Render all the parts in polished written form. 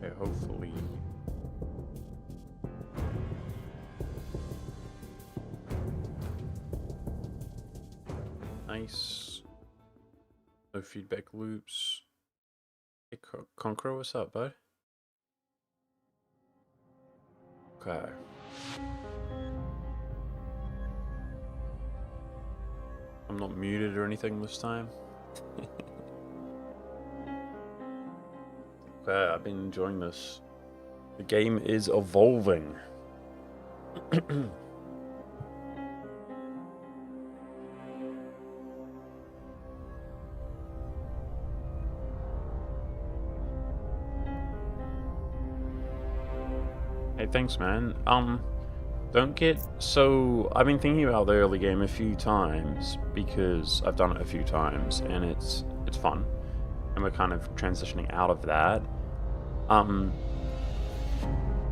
Okay, hopefully. Nice. No feedback loops. Hey, Conqueror, what's up, bud? Okay. I'm not muted or anything this time. Okay, I've been enjoying this. The game is evolving. Hey, thanks, man. Don't get so. I've been thinking about the early game a few times because I've done it a few times and it's fun, and we're kind of transitioning out of that.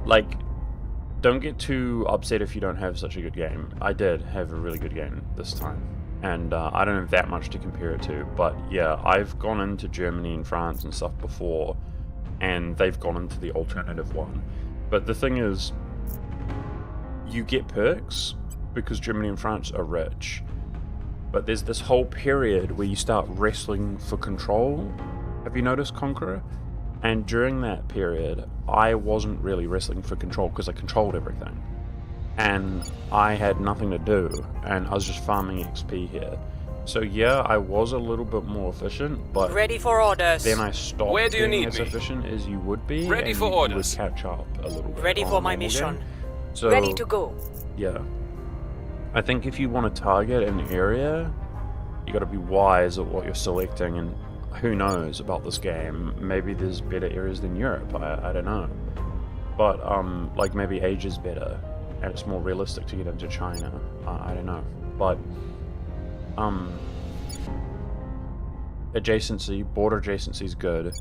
Like, don't get too upset if you don't have such a good game. I did have a really good game this time, and I don't have that much to compare it to. But yeah, I've gone into Germany and France and stuff before, and they've gone into the alternative one. But the thing is, you get perks because Germany and France are rich, but there's this whole period where you start wrestling for control. Have you noticed, Conqueror? And during that period, I wasn't really wrestling for control because I controlled everything. And I had nothing to do, and I was just farming XP here. So yeah, I was a little bit more efficient, but ready for orders. Then I stopped Where do you being need as me? efficient as you would be, Ready and for you orders. would catch up a little bit. Ready on for a my normal mission. game. So, Ready to go. yeah. I think if you want to target an area, you got to be wise at what you're selecting, and who knows about this game. Maybe there's better areas than Europe, I don't know. But, like maybe Asia's better, and it's more realistic to get into China. I don't know. But, adjacency, border adjacency is good.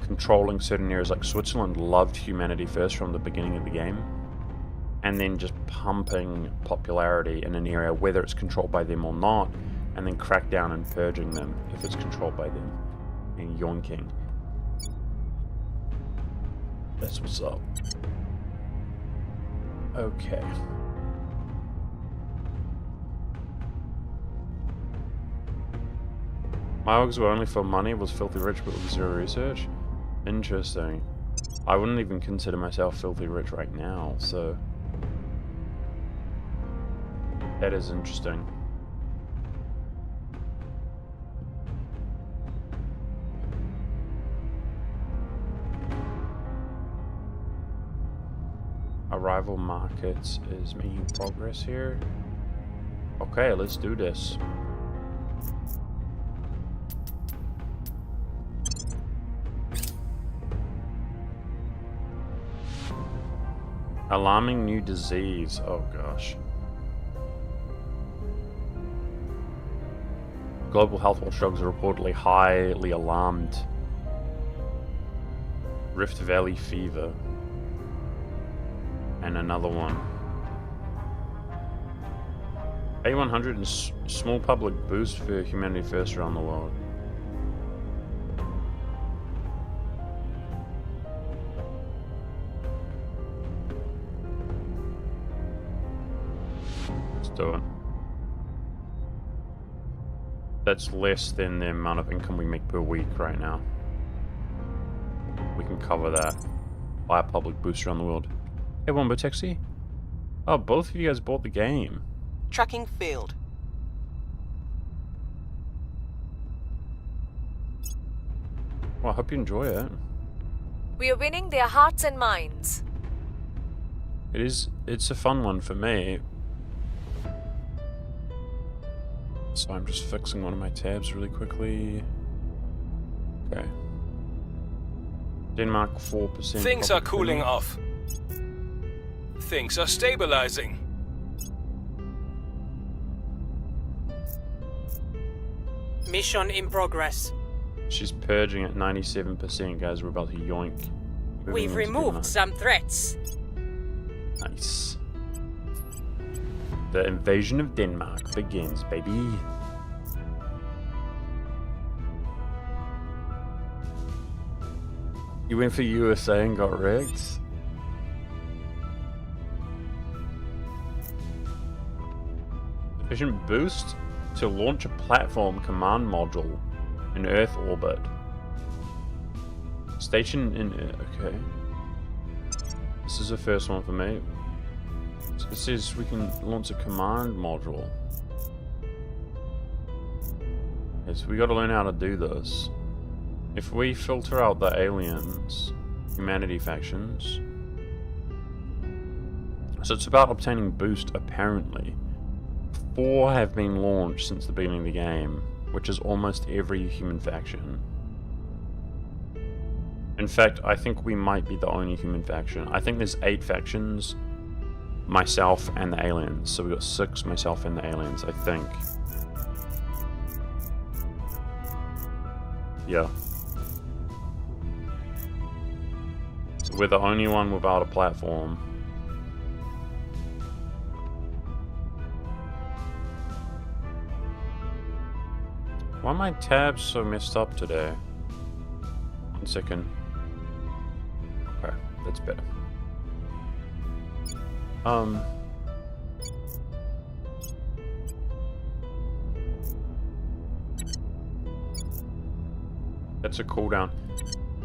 Controlling certain areas, like Switzerland loved Humanity First from the beginning of the game, and then just pumping popularity in an area, whether it's controlled by them or not, and then crack down and purging them if it's controlled by them, and yoinking. That's what's up. Okay. My orgs were only for money, was filthy rich but with zero research. Interesting. I wouldn't even consider myself filthy rich right now, so that is interesting. Arrival markets is making progress here. Okay, let's do this. Alarming new disease. Oh gosh. Global health watchdogs are reportedly highly alarmed. Rift Valley fever. And another one. A100 and small public boost for Humanity First around the world. Let's do it. That's less than the amount of income we make per week right now. We can cover that. Buy a public boost around the world. Hey, Wombo Taxi. Oh, both of you guys bought the game. Tracking failed. Well, I hope you enjoy it. We are winning their hearts and minds. It's a fun one for me. So I'm just fixing one of my tabs really quickly. Okay. Denmark 4%. Things are cooling off. Things are stabilizing. Mission in progress. She's purging at 97%, guys. We're about to yoink. Moving We've on to removed Denmark. some threats. Nice. The invasion of Denmark begins, baby. You went for USA and got wrecked? Sufficient boost to launch a platform command module in Earth orbit. Station in... okay. This is the first one for me. It says we can launch a command module. Okay, so we gotta learn how to do this. If we filter out the aliens, humanity factions... So it's about obtaining boost, apparently. 4 have been launched since the beginning of the game, which is almost every human faction. In fact, I think we might be the only human faction. I think there's 8 factions, myself and the aliens. So we got 6, myself and the aliens, I think. Yeah. So we're the only one without a platform. Why are my tabs so messed up today? 1 second. Okay, that's better. That's a cooldown.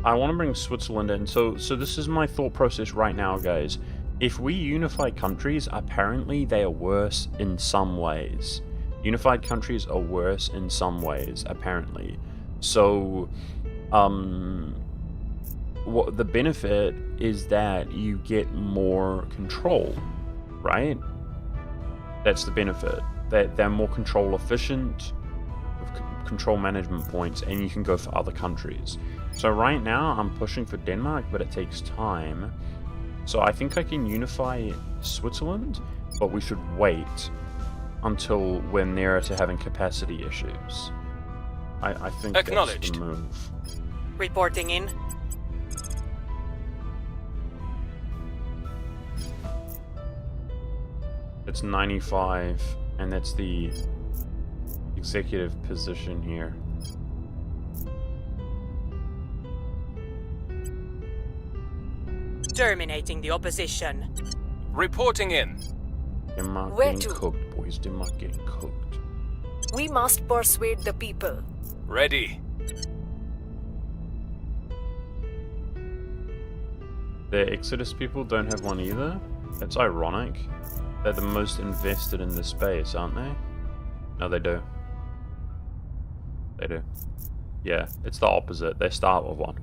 I want to bring Switzerland in. So this is my thought process right now, guys. If we unify countries, apparently they are worse in some ways. Unified countries are worse in some ways, apparently. So, what the benefit is that you get more control, right? That's the benefit. That they're more control efficient, with control management points, and you can go for other countries. So right now, I'm pushing for Denmark, but it takes time. So I think I can unify Switzerland, but we should wait until we're nearer to having capacity issues. I think that's the move. Reporting in. It's 95, and that's the executive position here. Terminating the opposition. Reporting in. Denmark Where getting to? cooked, boys. Denmark getting cooked. We must persuade the people. Ready. The Exodus people don't have one either. That's ironic. They're the most invested in this space, aren't they? No, they do. They do. Yeah, it's the opposite. They start with one.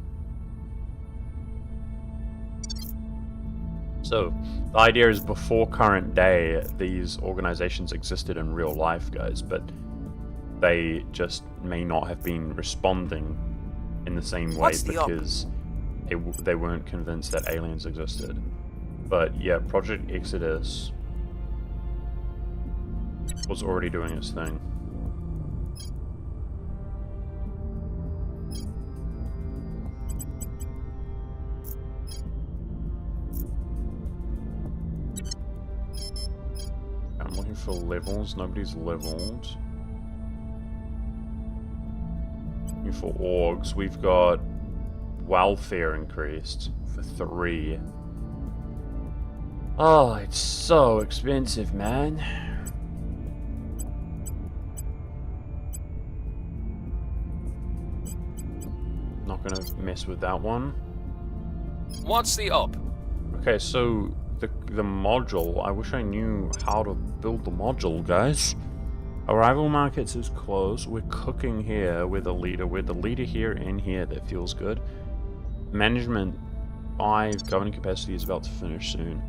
So, the idea is before current day, these organizations existed in real life, guys, but they just may not have been responding in the same way because they weren't convinced that aliens existed. But yeah, Project Exodus was already doing its thing. I'm looking for levels. Nobody's leveled. Looking for orgs. We've got welfare increased for 3. Oh, it's so expensive, man. Not gonna mess with that one. What's the up? Okay, so the module, I wish I knew how to build the module, guys. Arrival markets is closed. We're cooking here. We're the leader here and here. That feels good. Management 5. Governing capacity is about to finish soon.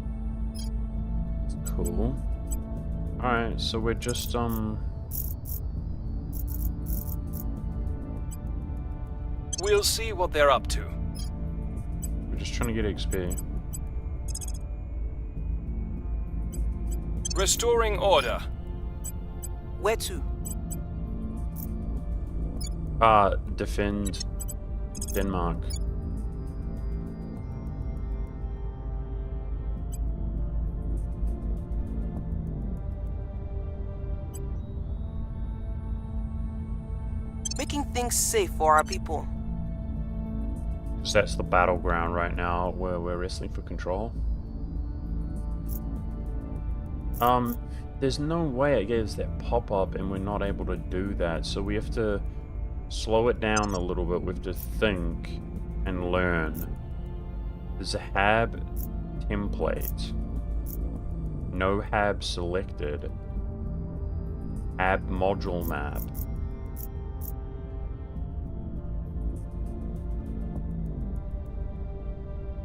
Cool. Alright, so we're just We'll see what they're up to. we're just trying to get XP. Restoring order. Where to? Defend Denmark. Making things safe for our people. Because that's the battleground right now where we're wrestling for control. There's no way it gives that pop-up and we're not able to do that, so we have to slow it down a little bit. We have to think and learn. There's a HAB template. No HAB selected. HAB module map.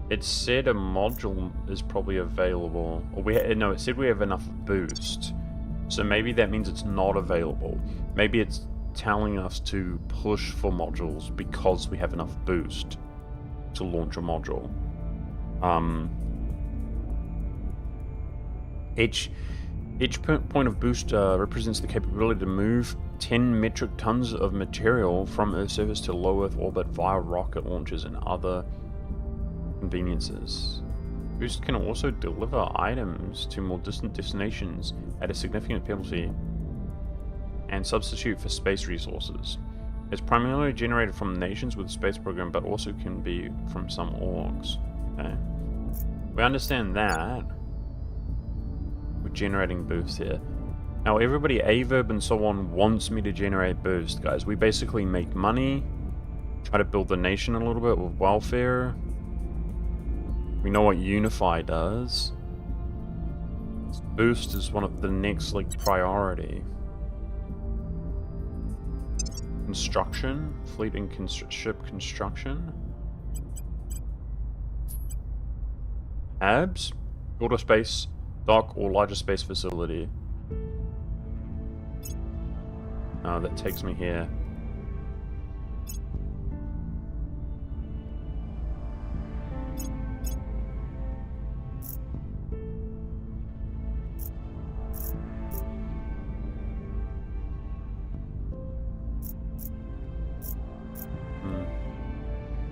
It said a module is probably available, or no, it said we have enough boost. So maybe that means it's not available. Maybe it's telling us to push for modules because we have enough boost to launch a module. Each point of boost represents the capability to move 10 metric tons of material from Earth's surface to low Earth orbit via rocket launches and other conveniences. Boost can also deliver items to more distant destinations at a significant penalty and substitute for space resources. It's primarily generated from nations with a space program, but also can be from some orgs. Okay. We understand that. We're generating boost here. Now everybody, Averb and so on, wants me to generate boost, guys. We basically make money, try to build the nation a little bit with welfare. We know what Unify does. Boost is one of the next, like, priority. Construction, fleet and ship construction. Abs, build a space dock or larger space facility. Oh, that takes me here.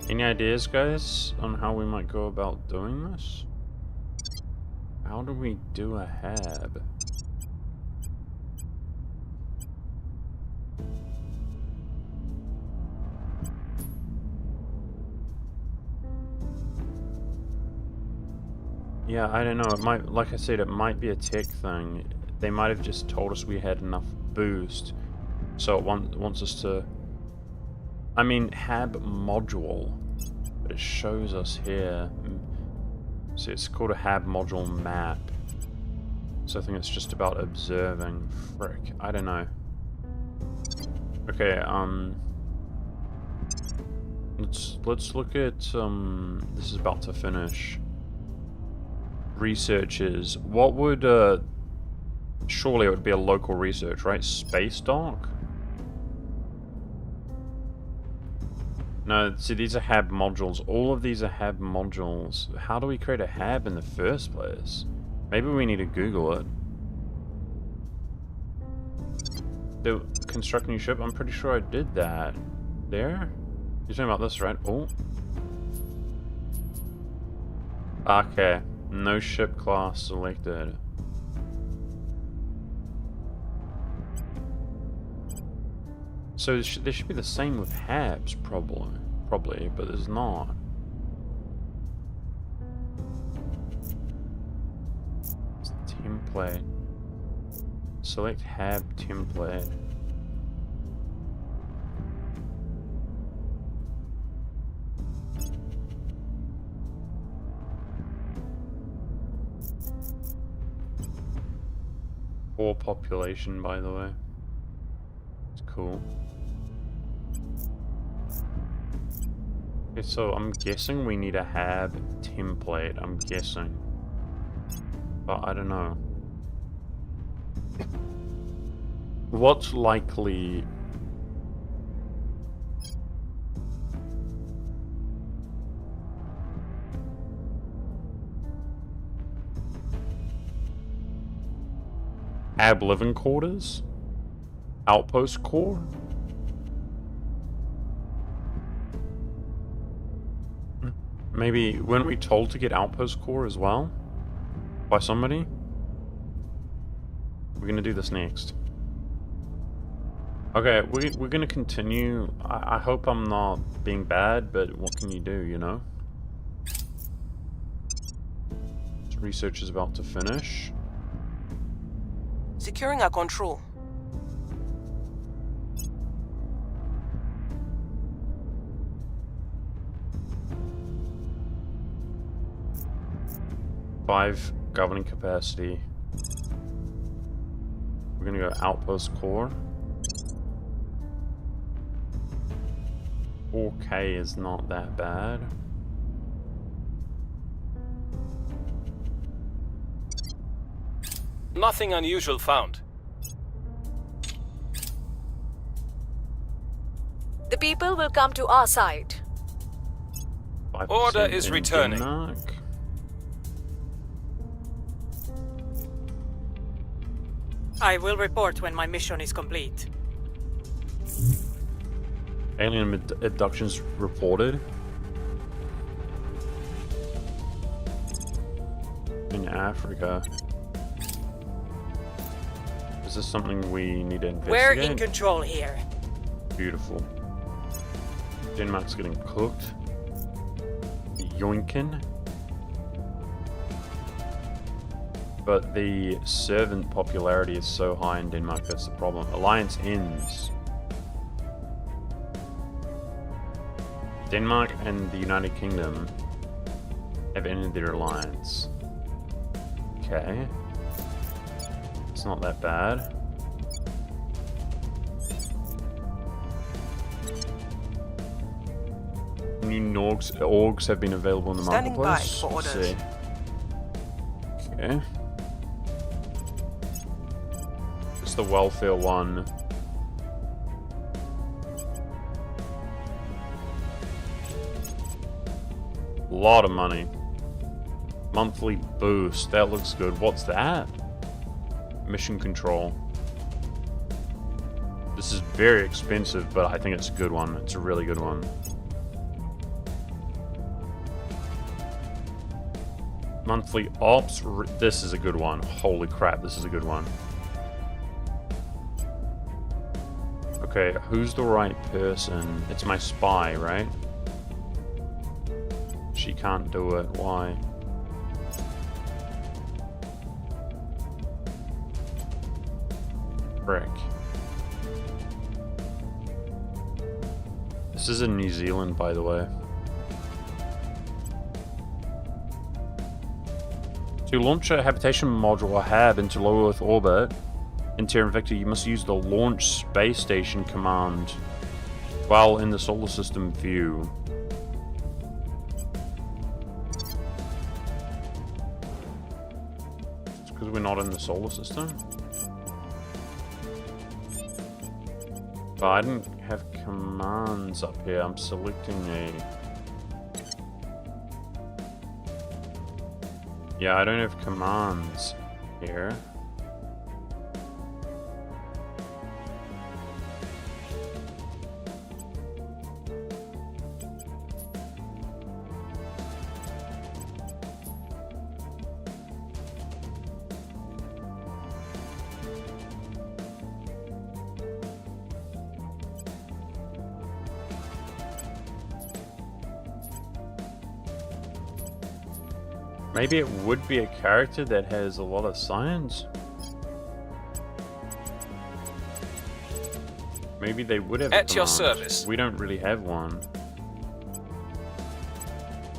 Any ideas, guys, on how we might go about doing this? How do we do a HAB? Yeah, I don't know. It might, like I said, it might be a tech thing. They might have just told us we had enough boost, so it wants us to. I mean, HAB module. But it shows us here. So it's called a HAB module map. So I think it's just about observing. Frick, I don't know. Okay, let's look at this is about to finish. Researches. What would surely it would be a local research, right? Space dock? No, see, these are HAB modules. All of these are HAB modules. How do we create a HAB in the first place? Maybe we need to Google it. The construct new ship? I'm pretty sure I did that. There? You're talking about this, right? Oh. Okay. No ship class selected. So there should be the same with HABs, probably, but there's not. It's the template. Select HAB template. Poor population, by the way. It's cool. Okay, so I'm guessing we need a HAB template. I'm guessing. But I don't know. What's likely? HAB living quarters? Outpost core? Maybe weren't we told to get outpost core as well? By somebody? We're gonna do this next. Okay, we're gonna continue. I hope I'm not being bad, but what can you do, you know? Research is about to finish. Securing our control. Five governing capacity. We're gonna go outpost core. 4K is not that bad. Nothing unusual found. The people will come to our side. 5% Order is in returning. Denmark. I will report when my mission is complete. Alien abductions reported. In Africa. Is this something we need to investigate? We're in control here. Beautiful. Denmark's getting cooked. Yoinkin. But the servant popularity is so high in Denmark, that's the problem. Alliance ends. Denmark and the United Kingdom have ended their alliance. Okay. It's not that bad. New orgs have been available in the Standing by marketplace. for Let's orders. see. Okay. It's the welfare one. A lot of money. Monthly boost. That looks good. What's that? Mission control. This is very expensive, but I think it's a good one. It's a really good one. Monthly ops. This is a good one. Holy crap, this is a good one. Okay, who's the right person? It's my spy, right? She can't do it. Why? Frick. This is in New Zealand, by the way. To launch a habitation module or HAB into low Earth orbit in Terra Invicta, you must use the Launch Space Station command while in the solar system view. It's because we're not in the solar system? But I didn't have commands up here. I'm selecting a... Yeah, I don't have commands here. Maybe it would be a character that has a lot of science. Maybe they would have. At your service. We don't really have one.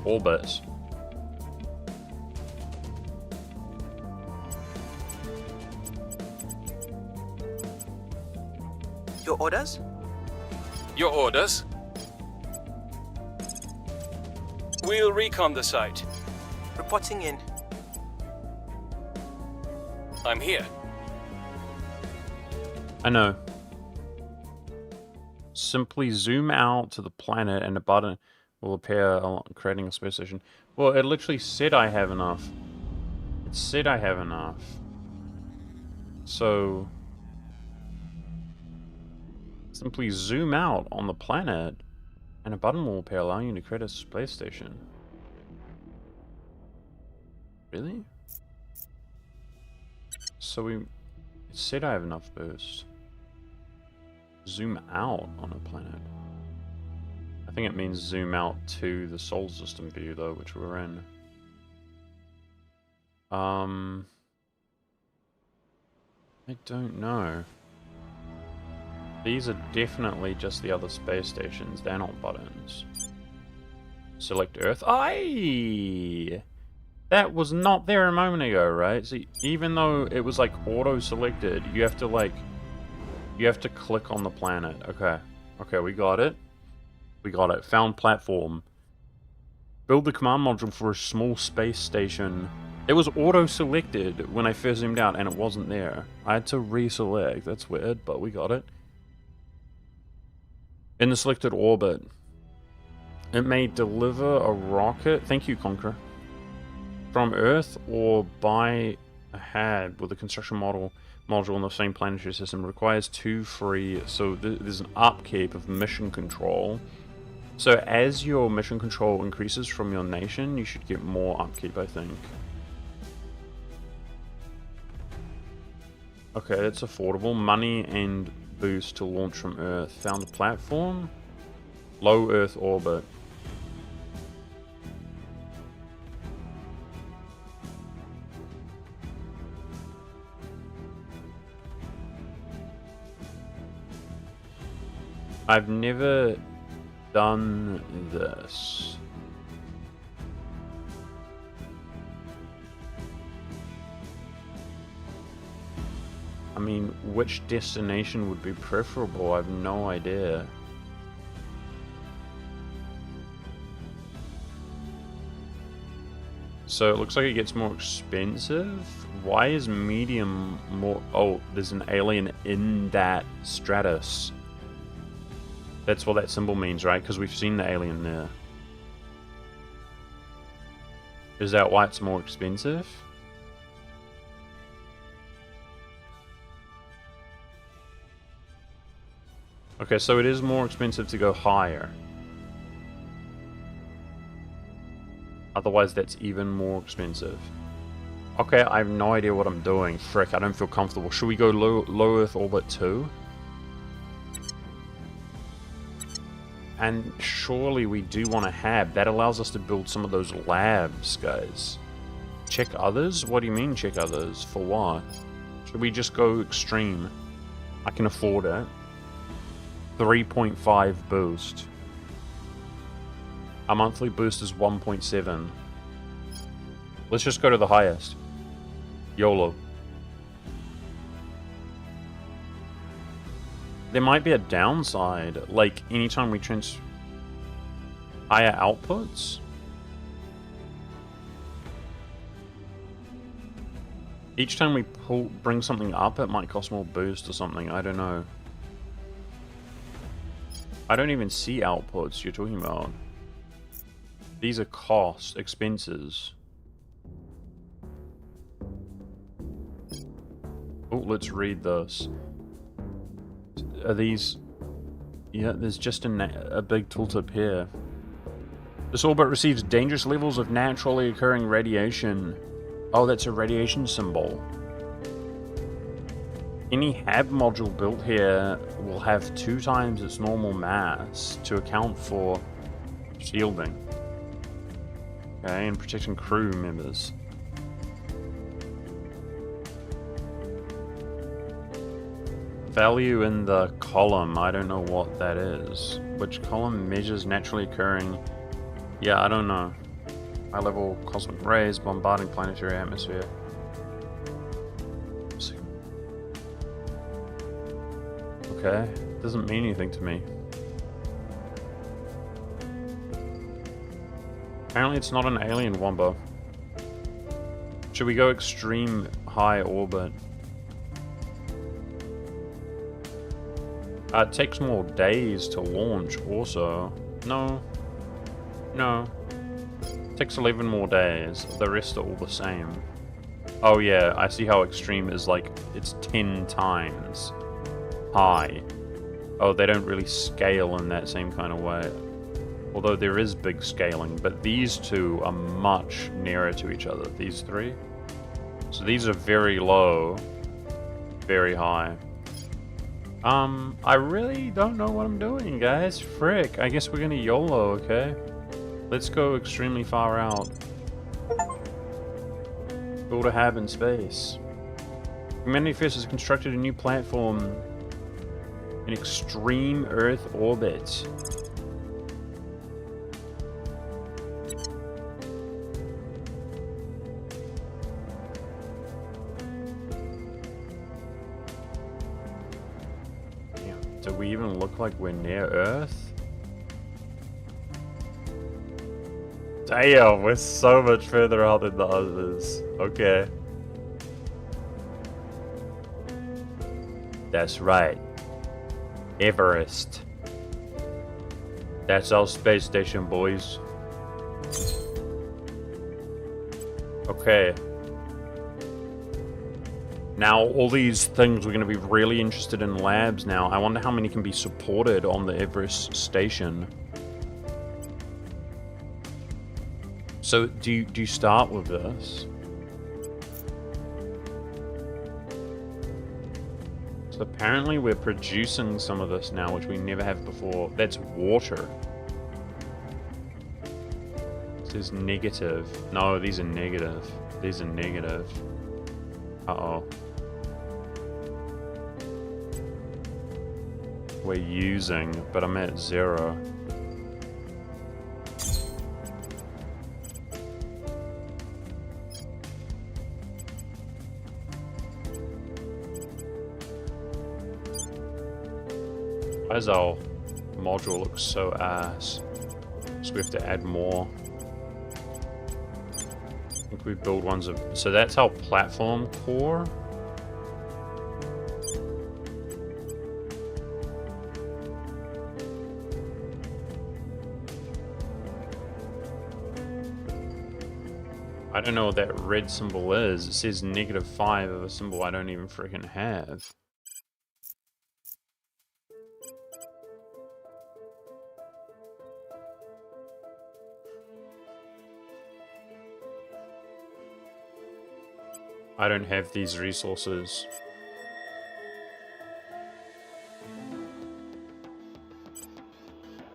Orbit. Your orders? Your orders? We'll recon the site. Reporting in. I'm here. I know. Simply zoom out to the planet and a button will appear creating a space station. Well, it literally said I have enough. It said I have enough. So... simply zoom out on the planet and a button will appear allowing you to create a space station. Really? So it said I have enough boost. Zoom out on a planet. I think it means zoom out to the solar system view, though, which we're in. I don't know. These are definitely just the other space stations. They're not buttons. Select Earth. Aye! That was not there a moment ago, right? So even though it was like auto-selected, you have to like... You have to click on the planet. Okay. Okay, we got it. We got it. Found platform. Build the command module for a small space station. It was auto-selected when I first zoomed out and it wasn't there. I had to reselect. That's weird, but we got it. In the selected orbit, it may deliver a rocket. Thank you, Conqueror. From Earth or buy a HAB with a construction module in the same planetary system. Requires 2 free. So there's an upkeep of mission control. So as your mission control increases from your nation, you should get more upkeep, I think. Okay, that's affordable. Money and boost to launch from Earth. Found a platform. Low Earth orbit. I've never done this. I mean, which destination would be preferable? I have no idea. So it looks like it gets more expensive. Why is medium more... Oh, there's an alien in that stratus. That's what that symbol means, right? Because we've seen the alien there. Is that why it's more expensive? Okay, so it is more expensive to go higher. Otherwise, that's even more expensive. Okay, I have no idea what I'm doing. Frick, I don't feel comfortable. Should we go low Earth orbit too? And surely we do want to have. That allows us to build some of those labs, guys. Check others? What do you mean check others? For what? Should we just go extreme? I can afford it. 3.5 boost. Our monthly boost is 1.7. Let's just go to the highest. YOLO. There might be a downside, like anytime we higher outputs. Each time we bring something up, it might cost more boost or something. I don't know. I don't even see outputs you're talking about. These are cost, expenses. Oh, let's read this. Are these... Yeah, there's just a big tooltip here. This orbit receives dangerous levels of naturally occurring radiation. Oh, that's a radiation symbol. Any HAB module built here will have 2 times its normal mass to account for shielding. Okay, and protecting crew members. Value in the column, I don't know what that is. Which column measures naturally occurring? Yeah, I don't know. High level cosmic rays bombarding planetary atmosphere. Okay, doesn't mean anything to me. Apparently it's not an alien wombo. Should we go extreme high orbit? It takes more days to launch also. No. No. It takes 11 more days. The rest are all the same. Oh yeah, I see how extreme is like, it's 10 times high. Oh, they don't really scale in that same kind of way. Although there is big scaling, but these two are much nearer to each other. These 3. So these are very low, very high. I really don't know what I'm doing, guys. Frick. I guess we're gonna YOLO, okay? Let's go extremely far out. Build a hab in space. Humanity First has constructed a new platform in extreme Earth orbit. Do we even look like we're near Earth? Damn, we're so much further out than the others. Okay. That's right. Everest. That's our space station, boys. Okay. Now, all these things we're going to be really interested in labs now. I wonder how many can be supported on the Everest station. So, do you start with this? So apparently we're producing some of this now, which we never have before. That's water. This is negative. No, these are negative. These are negative. Uh-oh. We're using, but I'm at 0. Why does our module look so ass? So we have to add more. I think we build ones of... So that's our platform core. I don't know what that red symbol is. It says -5 of a symbol I don't even freaking have. I don't have these resources.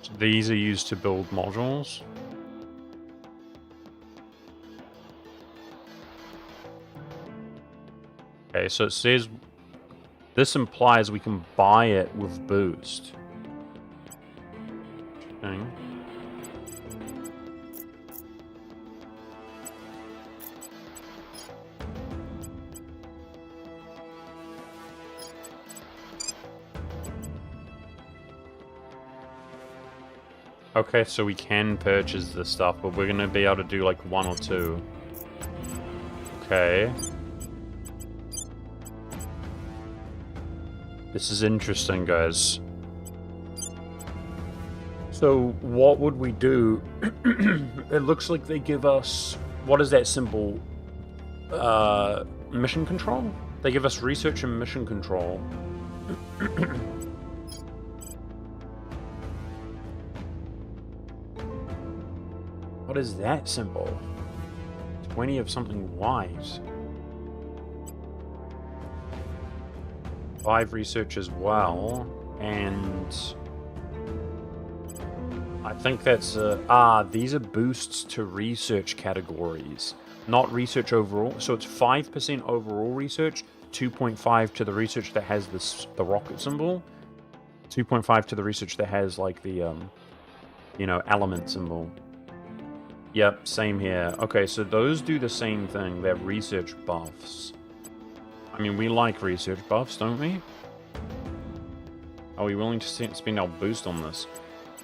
So these are used to build modules. Okay, so it says this implies we can buy it with boost. Okay. Okay, so we can purchase this stuff, but we're gonna be able to do like 1 or 2. Okay. This is interesting, guys. So, what would we do? It looks like they give us... What is that symbol? Mission control? They give us research and mission control. What is that symbol? 20 of something white. 5 research as well, and I think that's these are boosts to research categories, not research overall. So it's 5% overall research, 2.5 to the research that has the rocket symbol, 2.5 to the research that has like the element symbol. Yep, same here. Okay, so those do the same thing. They're research buffs. I mean, we like research buffs, don't we? Are we willing to spend our boost on this?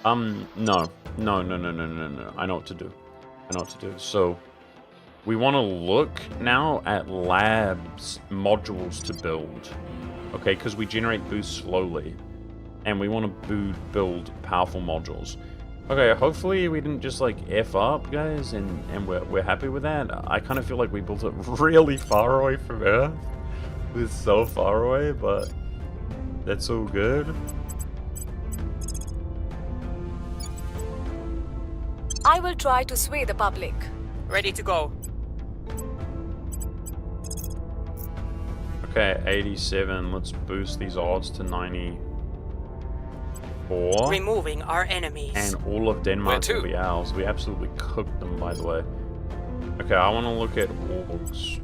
No. No. I know what to do. So, we want to look now at labs modules to build. Okay, because we generate boosts slowly. And we want to build powerful modules. Okay, hopefully we didn't just like F up, guys, and we're happy with that. I kind of feel like we built it really far away from Earth. We're so far away, but that's all good. I will try to sway the public. Ready to go. Okay, 87. Let's boost these odds to 94. Removing our enemies. And all of Denmark Where will to? be ours. We absolutely cooked them, by the way. Okay, I want to look at orgs.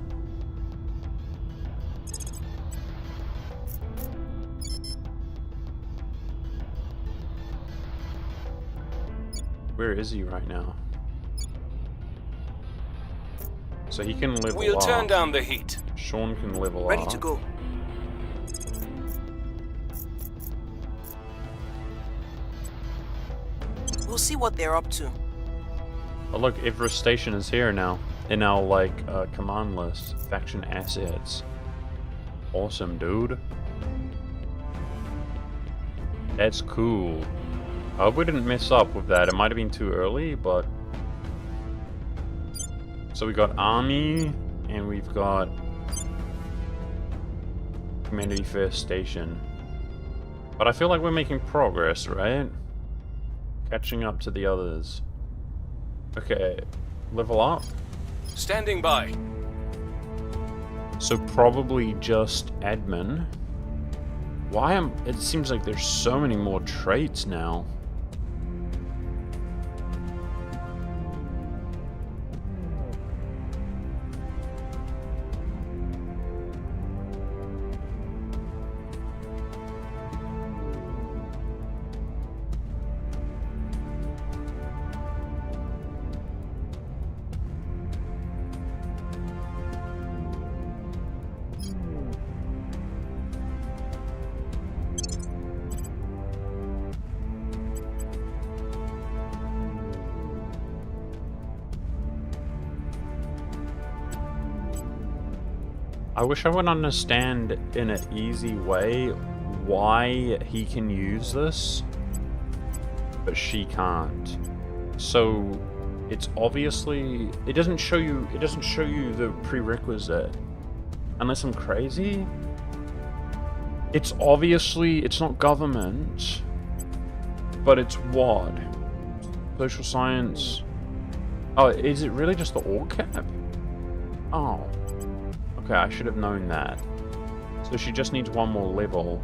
Where is he right now? So he can level We'll up. turn down the heat. Sean can level Ready up. to go. We'll see what they're up to. Oh look, Everest Station is here now. In our, like, command list. Faction assets. Awesome, dude. That's cool. I hope we didn't mess up with that. It might have been too early, but... So we got Army, and we've got... Community First Station. But I feel like we're making progress, right? Catching up to the others. Okay, level up. Standing by. So probably just admin. Why am... It seems like there's so many more traits now. I wish I would understand in an easy way why he can use this, but she can't. So it's obviously it doesn't show you the prerequisite. Unless I'm crazy. It's obviously it's not government, but it's what? Social science. Oh, is it really just the org cap? Oh. Okay, I should have known that. So she just needs one more level.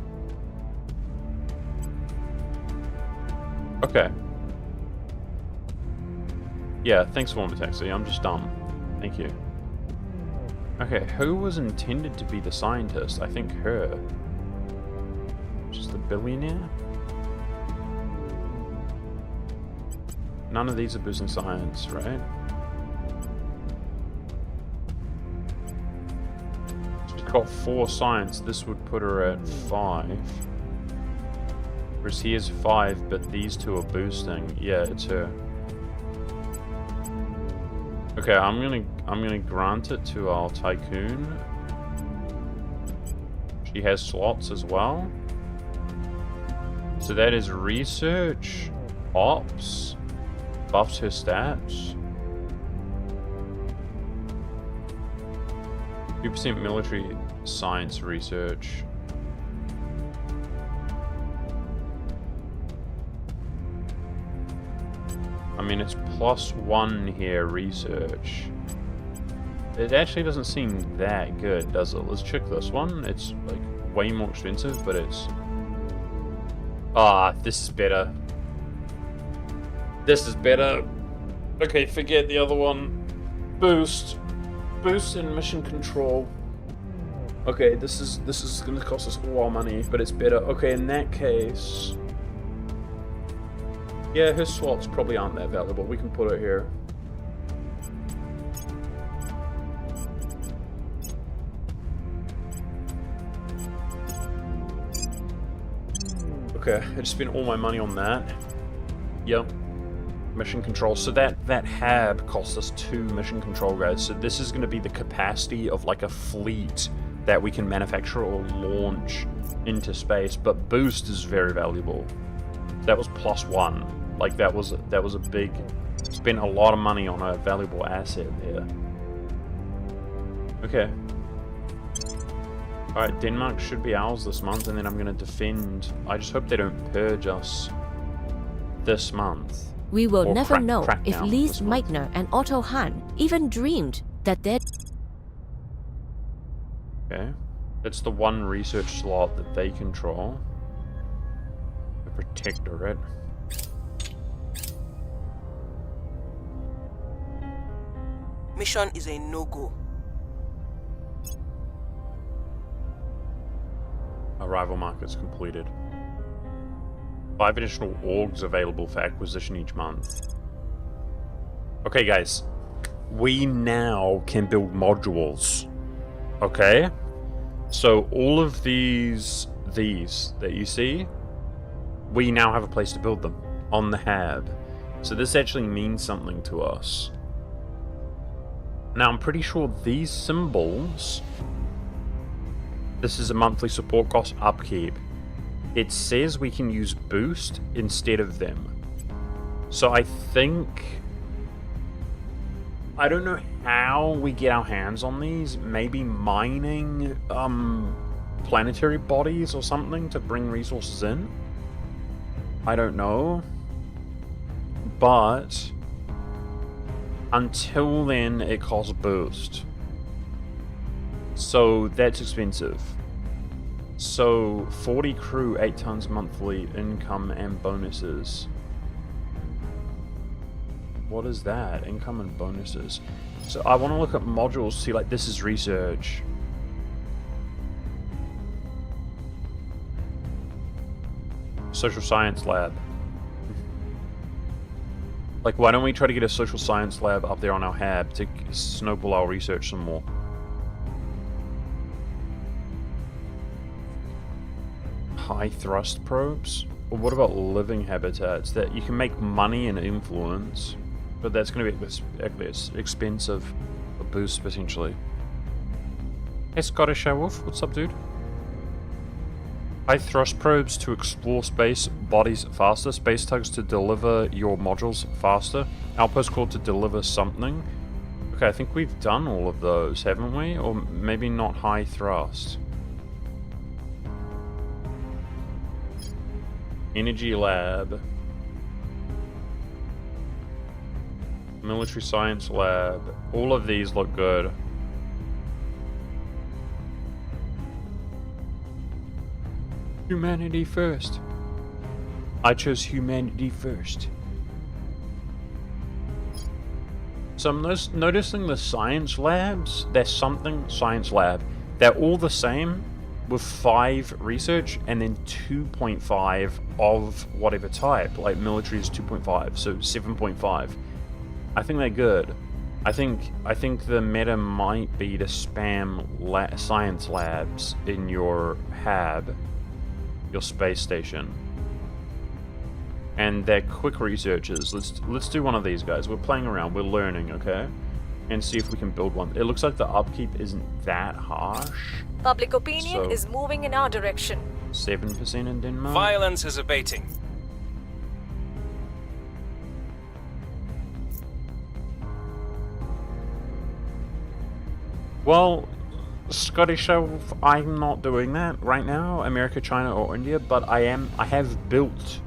Okay. Yeah, thanks for the taxi. I'm just dumb. Thank you. Okay, who was intended to be the scientist? I think her. Just the billionaire? None of these are boosting science, right? Got 4 science, this would put her at 5. Whereas he has 5, but these 2 are boosting. Yeah, it's her. Okay, I'm gonna grant it to our tycoon. She has slots as well. So that is research, ops, buffs her stats. 2% military science research. I mean, it's +1 here, research. It actually doesn't seem that good, does it? Let's check this one. It's, like, way more expensive, but it's... Ah, this is better. This is better. Okay, forget the other one. Boost. Boost in mission control. Okay, this is gonna cost us all our money, but it's better. Okay, in that case, yeah, her slots probably aren't that valuable. We can put it here. Okay, I just spent all my money on that. Yep. Mission control. So that hab cost us 2 mission control guys. So this is going to be the capacity of like a fleet that we can manufacture or launch into space. But boost is very valuable. That was +1. Like that was a big. Spent a lot of money on a valuable asset there. Okay. All right, Denmark should be ours this month, and then I'm going to defend. I just hope they don't purge us this month. We will Or never know crack if down Lise this month. Meitner and Otto Hahn even dreamed that their... Okay. It's the one research slot that they control. The Protectorate. Mission is a no-go. Arrival markets completed. 5 additional orgs available for acquisition each month. Okay, guys. We now can build modules. Okay? So all of these that you see, we now have a place to build them on the hab. So this actually means something to us. Now I'm pretty sure these symbols, this is a monthly support cost upkeep. It says we can use boost instead of them. So I think, I don't know how we get our hands on these. Maybe mining planetary bodies or something to bring resources in. I don't know. But until then, it costs boost. So that's expensive. So 40 crew, 8 tons monthly income and bonuses. What is that? Income and bonuses. So I want to look at modules, see like this is research. Social science lab. Like, why don't we try to get a social science lab up there on our hab to snowball our research some more? High thrust probes? Or what about living habitats that you can make money and influence, but that's going to be expensive. A boost potentially. Hey Scottish Wolf, what's up, dude? High thrust probes to explore space bodies faster. Space tugs to deliver your modules faster. Outpost core to deliver something. Okay, I think we've done all of those, haven't we? Or maybe not high thrust. Energy lab. Military science lab. All of these look good. Humanity first. I chose humanity first. So I'm noticing the science labs. There's something science lab. They're all the same with 5 research and then 2.5 of whatever type. Like military is 2.5, so 7.5. I think they're good. I think the meta might be to spam science labs in your hab, your space station, and they're quick researchers. Let's do one of these guys. We're playing around, we're learning, okay, and see if we can build one. It looks like the upkeep isn't that harsh. Public opinion is moving in our direction. 7% in Denmark. Violence is abating. Well, Scottish Elf, I'm not doing that right now, America, China, or India, but I have built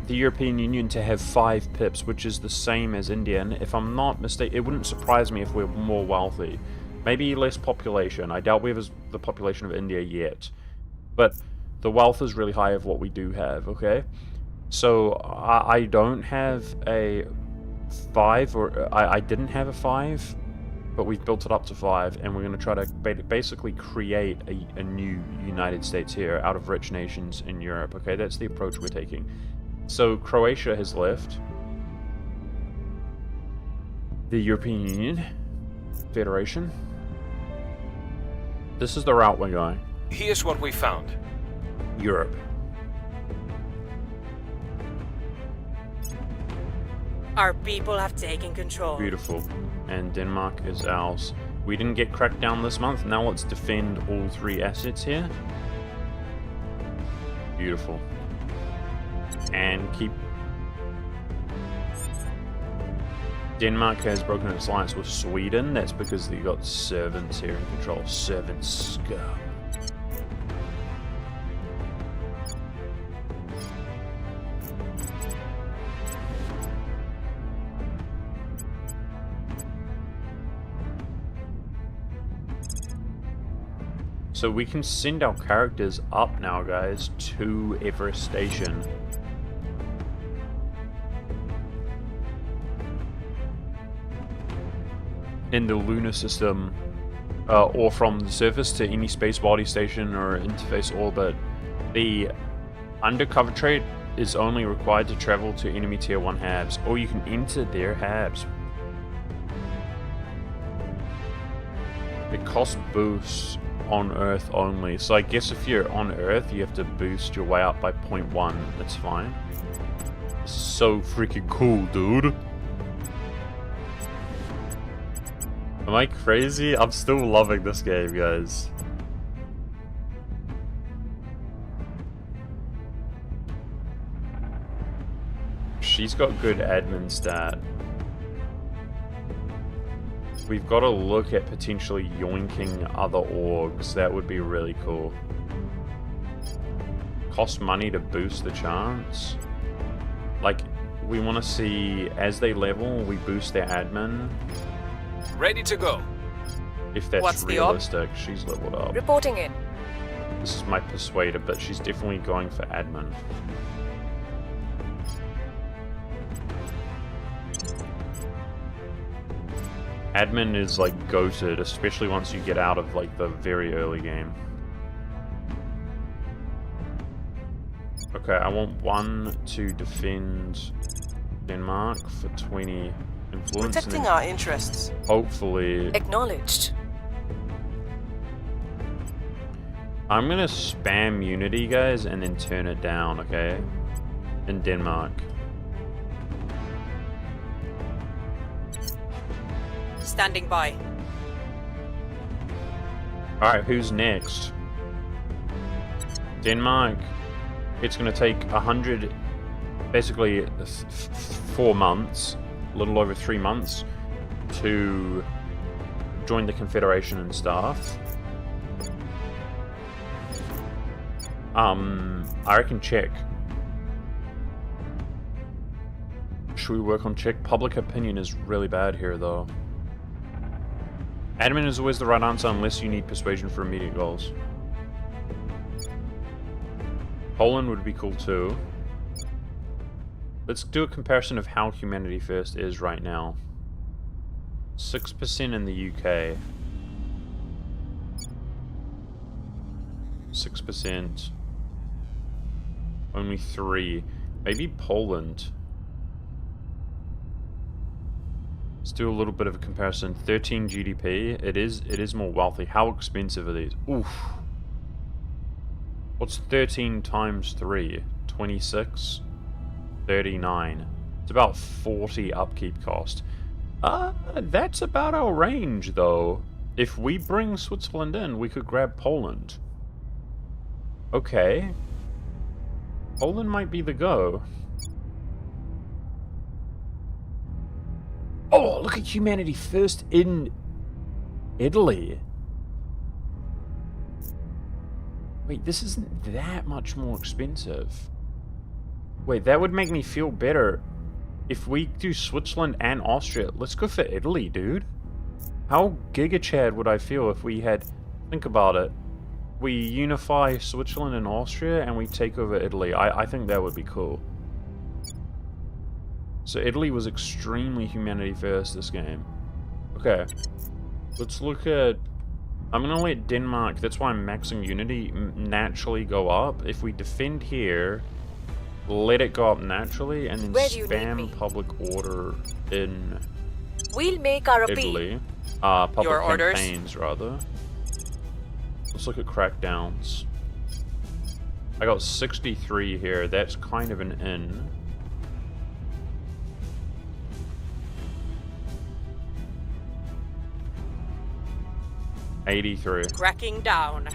the European Union to have 5 pips, which is the same as India, and if I'm not mistaken, it wouldn't surprise me if we're more wealthy. Maybe less population. I doubt we have the population of India yet, but the wealth is really high of what we do have, okay? So I don't have a 5, or I didn't have a 5, but we've built it up to 5, and we're going to try to basically create a new United States here out of rich nations in Europe, okay? That's the approach we're taking. So Croatia has left the European Union Federation. This is the route we're going. Here's what we found. Europe. Our people have taken control. Beautiful. And Denmark is ours. We didn't get cracked down this month. Now let's defend all 3 assets here. Beautiful. And keep... Denmark has broken its alliance with Sweden. That's because they got servants here in control. Servant scum. So we can send our characters up now, guys, to Everest Station. In the lunar system, or from the surface to any space body station or interface orbit. The undercover trait is only required to travel to enemy tier 1 habs, or you can enter their habs. It costs boosts on Earth only, so I guess if you're on Earth you have to boost your way up by 0.1. That's fine. So freaking cool, dude. Am I crazy? I'm still loving this game, guys. She's got good admin stat. We've got to look at potentially yoinking other orgs. That would be really cool. Cost money to boost the chance. Like, we want to see, as they level, we boost their admin. Ready to go. If that's What's the op? realistic, she's leveled up. Reporting in. This is my persuader, but she's definitely going for admin. Admin is like goated, especially once you get out of like the very early game. Okay, I want 1 to defend Denmark for 20 influence. Protecting our interests. Hopefully, Acknowledged. I'm gonna spam Unity, guys, and then turn it down, okay? In Denmark. Standing by. Alright, who's next? Denmark. It's gonna take 100, basically 4 months, a little over 3 months, to join the Confederation and stuff. I reckon Czech. Should we work on Czech? Public opinion is really bad here, though. Admin is always the right answer unless you need persuasion for immediate goals. Poland would be cool too. Let's do a comparison of how Humanity First is right now. 6% in the UK. 6%. Only 3. Maybe Poland. Let's do a little bit of a comparison. 13 GDP. It is more wealthy. How expensive are these? Oof. What's 13 times 3? 26? 39. It's about 40 upkeep cost. That's about our range, though. If we bring Switzerland in, we could grab Poland. Okay. Poland might be the go. Oh, look at Humanity First in Italy. Wait, this isn't that much more expensive. Wait, that would make me feel better. If we do Switzerland and Austria, let's go for Italy, dude. How giga-chad would I feel if we had... Think about it. We unify Switzerland and Austria and we take over Italy. I think that would be cool. So Italy was extremely Humanity First this game. Okay. Let's look at... I'm going to let Denmark, that's why I'm maxing Unity, naturally go up. If we defend here, let it go up naturally, and then spam public order in We'll make our appeal. Italy. Public Your orders. campaigns, rather. Let's look at crackdowns. I got 63 here. That's kind of an in. $83. Cracking down.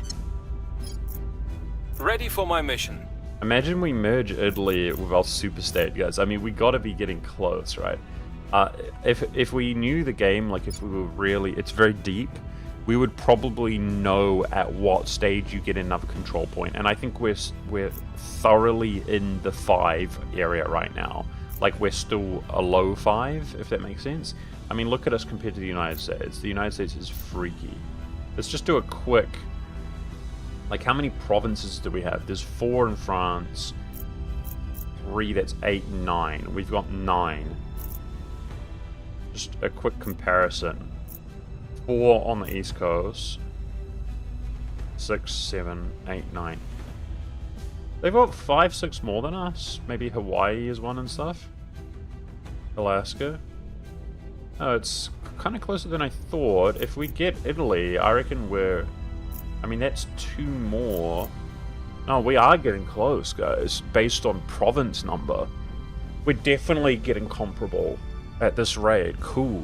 Ready for my mission. Imagine we merge Italy with our super state, guys. I mean, we gotta be getting close, right? If we knew the game, like if we were really, it's very deep, we would probably know at what stage you get another control point. And I think we're thoroughly in the 5 area right now. Like we're still a low 5, if that makes sense. I mean, look at us compared to the United States. The United States is freaky. Let's just do a quick Like, how many provinces do we have? There's 4 in France. 3, that's 8, 9. We've got 9. Just a quick comparison. 4 on the East Coast. 6, 7, 8, 9. They've got 5, 6 more than us. Maybe Hawaii is one and stuff. Alaska. Oh, it's kind of closer than I thought. If we get Italy, I reckon we're... I mean, that's 2 more. No, we are getting close, guys. Based on province number. We're definitely getting comparable at this rate. Cool.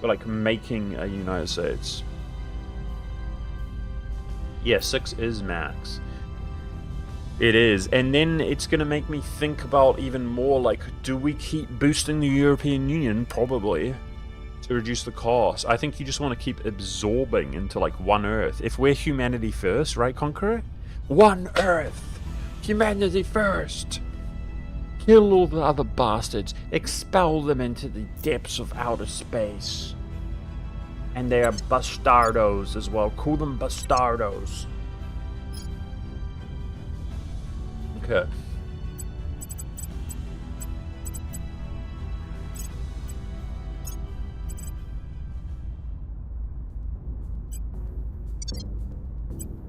We're like making a United States. Yeah, 6 is max. It is. And then it's going to make me think about even more, like, do we keep boosting the European Union? Probably. To reduce the cost. I think you just want to keep absorbing into, like, one Earth. If we're humanity first, right, Conqueror? One Earth! Humanity first! Kill all the other bastards. Expel them into the depths of outer space. And they are bastardos as well. Call them bastardos. Okay.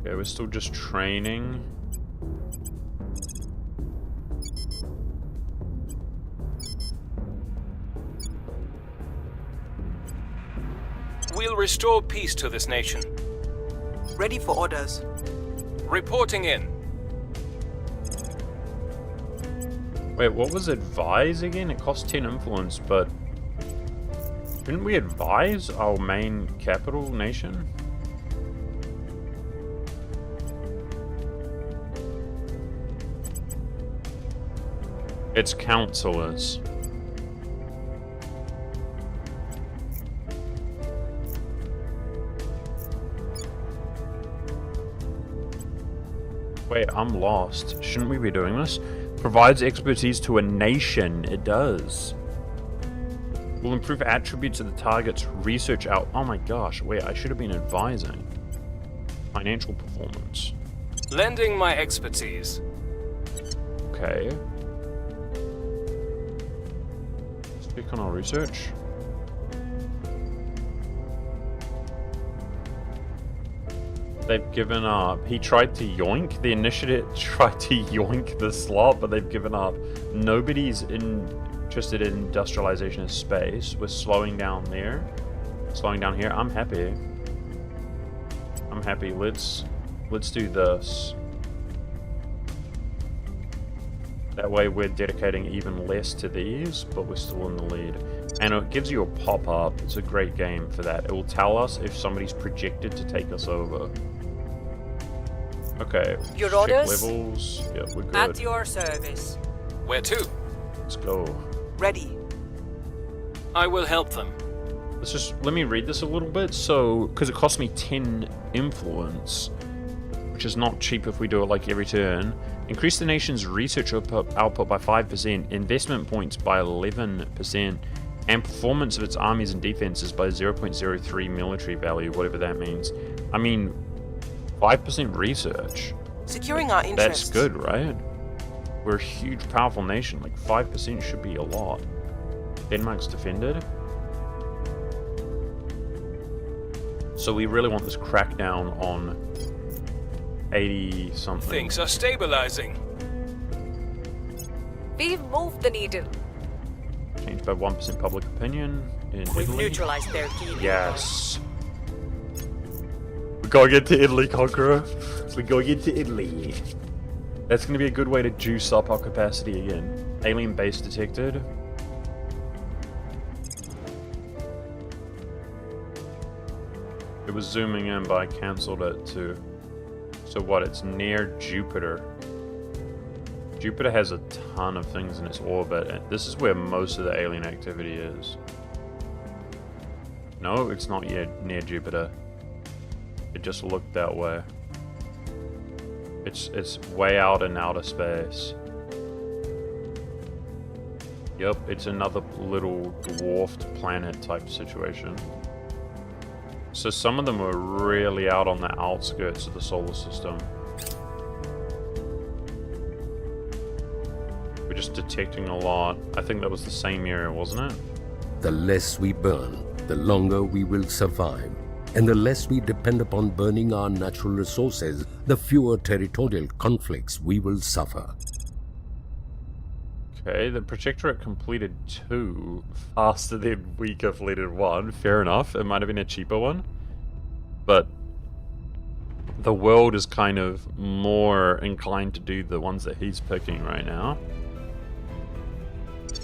Okay, we're still just training. We'll restore peace to this nation. Ready for orders. Reporting in. Wait, what was advise again? It costs 10 influence, but... Didn't we advise our main capital nation? It's councillors. Wait, I'm lost. Shouldn't we be doing this? Provides expertise to a nation. It does. Will improve attributes of the target's research out. Oh my gosh, wait, I should have been advising. Financial performance. Lending my expertise. Okay. Let's click on our research. They've given up. He tried to yoink. The initiative tried to yoink the slot, but they've given up. Nobody's interested in industrialization of space. We're slowing down there. Slowing down here. I'm happy. I'm happy. Let's do this. That way we're dedicating even less to these, but we're still in the lead. And it gives you a pop-up. It's a great game for that. It will tell us if somebody's projected to take us over. Okay. Your check orders? levels. Yep, we're good. At your service. Where to? Let's go. Ready. I will help them. Let me read this a little bit. So, because it costs me 10 influence, which is not cheap if we do it like every turn. Increase the nation's research output by 5%, investment points by 11%, and performance of its armies and defenses by 0.03 military value, whatever that means. I mean, 5% research. Securing our interests. That's good, right? We're a huge, powerful nation. Like, 5% should be a lot. Denmark's defended. So we really want this crackdown on 80 something. Things are stabilizing. We've moved the needle. Changed by 1% public opinion in We've Italy. neutralized their key. Yes. We gotta get to Italy, Conqueror. We gotta get to Italy. That's gonna be a good way to juice up our capacity again. Alien base detected. It was zooming in, but I cancelled it too. So what? It's near Jupiter. Jupiter has a ton of things in its orbit, and this is where most of the alien activity is. No, it's not yet near Jupiter. It just looked that way. It's way out in outer space. Yep, it's another little dwarfed planet type situation. So some of them are really out on the outskirts of the solar system. We're just detecting a lot. I think that was the same area, wasn't it? The less we burn, the longer we will survive. And the less we depend upon burning our natural resources, the fewer territorial conflicts we will suffer. Okay, the Protectorate completed 2 faster than we completed 1. Fair enough. It might have been a cheaper one. But the world is kind of more inclined to do the ones that he's picking right now. It's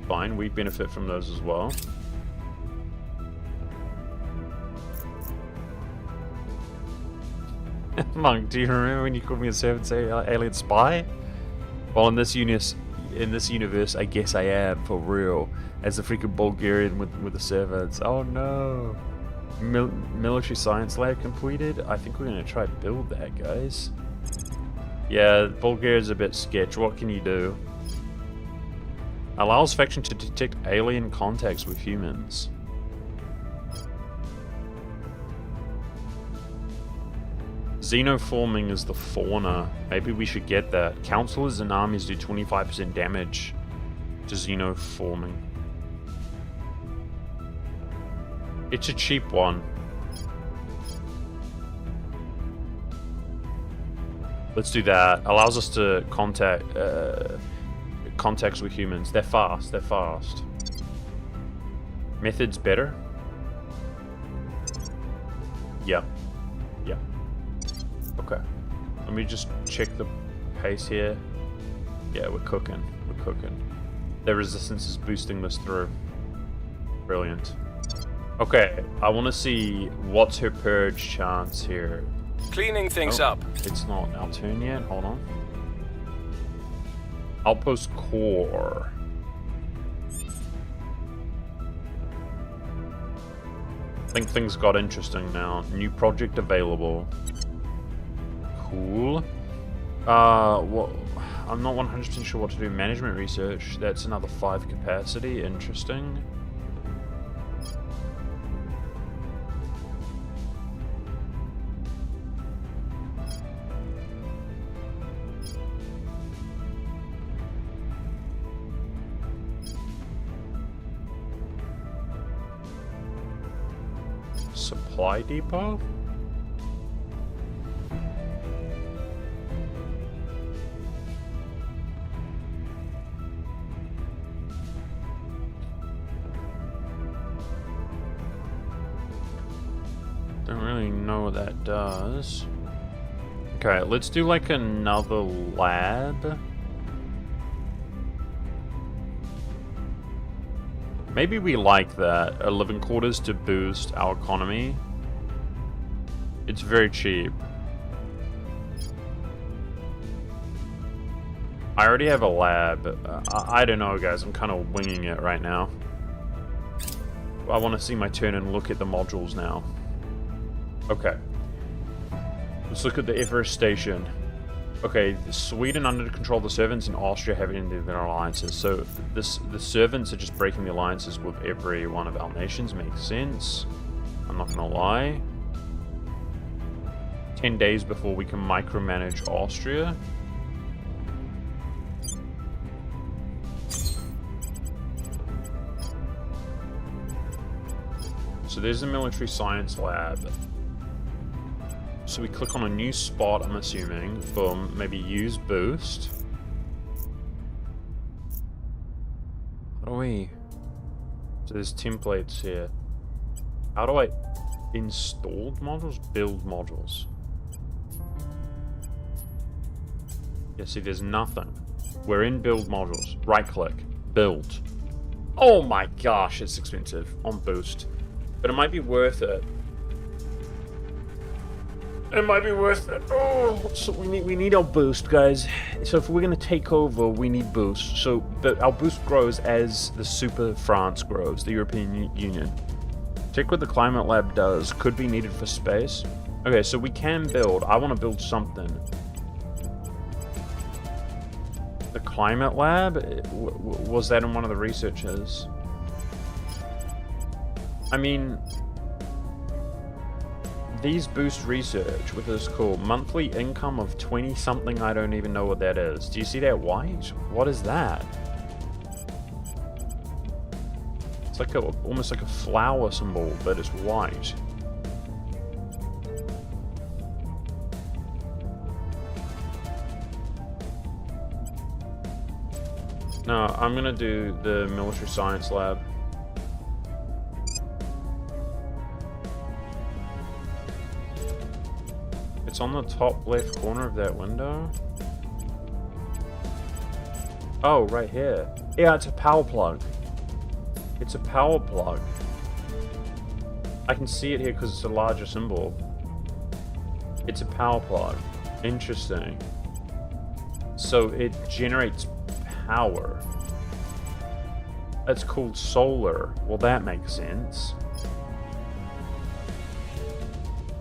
fine. We benefit from those as well. Monk, do you remember when you called me a servant, say alien spy? Well, in this universe, I guess I am for real, as a freaking Bulgarian with the servants. Oh no! Military science lab completed. I think we're gonna try to build that, guys. Yeah, Bulgaria's a bit sketch. What can you do? Allows faction to detect alien contacts with humans. Xenoforming is the fauna. Maybe we should get that. Counselors and armies do 25% damage to xenoforming. It's a cheap one. Let's do that. Allows us to contacts with humans. They're fast. They're fast. Methods better? Yeah. Yeah. Okay. Let me just check the pace here. Yeah, we're cooking. We're cooking. Their resistance is boosting this through. Brilliant. Okay, I want to see what's her purge chance here. Cleaning things up. It's not our turn yet. Hold on. Outpost core. I think things got interesting now. New project available. Cool. Well, I'm not 100% sure what to do. Management research. That's another 5 capacity. Interesting. Supply depot? Don't really know what that does. Okay, let's do like another lab. Maybe we like that. A living quarters to boost our economy. It's very cheap. I already have a lab. I don't know, guys. I'm kind of winging it right now. I want to see my turn and look at the modules now. Okay. Let's look at the Everest station. Okay, Sweden under control of the servants and Austria have ended their alliances. So the servants are just breaking the alliances with every one of our nations. Makes sense. I'm not gonna lie. 10 days before we can micromanage Austria. So there's a military science lab. So we click on a new spot, I'm assuming, for maybe use boost. How do we... So there's templates here. How do I... Installed modules? Build modules. Yeah, see, there's nothing. We're in build modules. Right click. Build. Oh my gosh, it's expensive. On boost. But it might be worth it. It might be worth it. Oh, so we need our boost, guys. So if we're gonna take over, we need boost. So our boost grows as the Super France grows, the European Union. Check what the climate lab does. Could be needed for space. Okay, so we can build. I want to build something. The climate lab? Was that in one of the researches? I mean, these boost research, which is cool. Monthly income of 20 something, I don't even know what that is. Do you see that white? What is that? It's like almost like a flower symbol, but it's white. No, I'm gonna do the military science lab. It's on the top left corner of that window. Oh, right here. Yeah, it's a power plug. It's a power plug. I can see it here because it's a larger symbol. It's a power plug. Interesting. So it generates power. It's called solar. Well, that makes sense.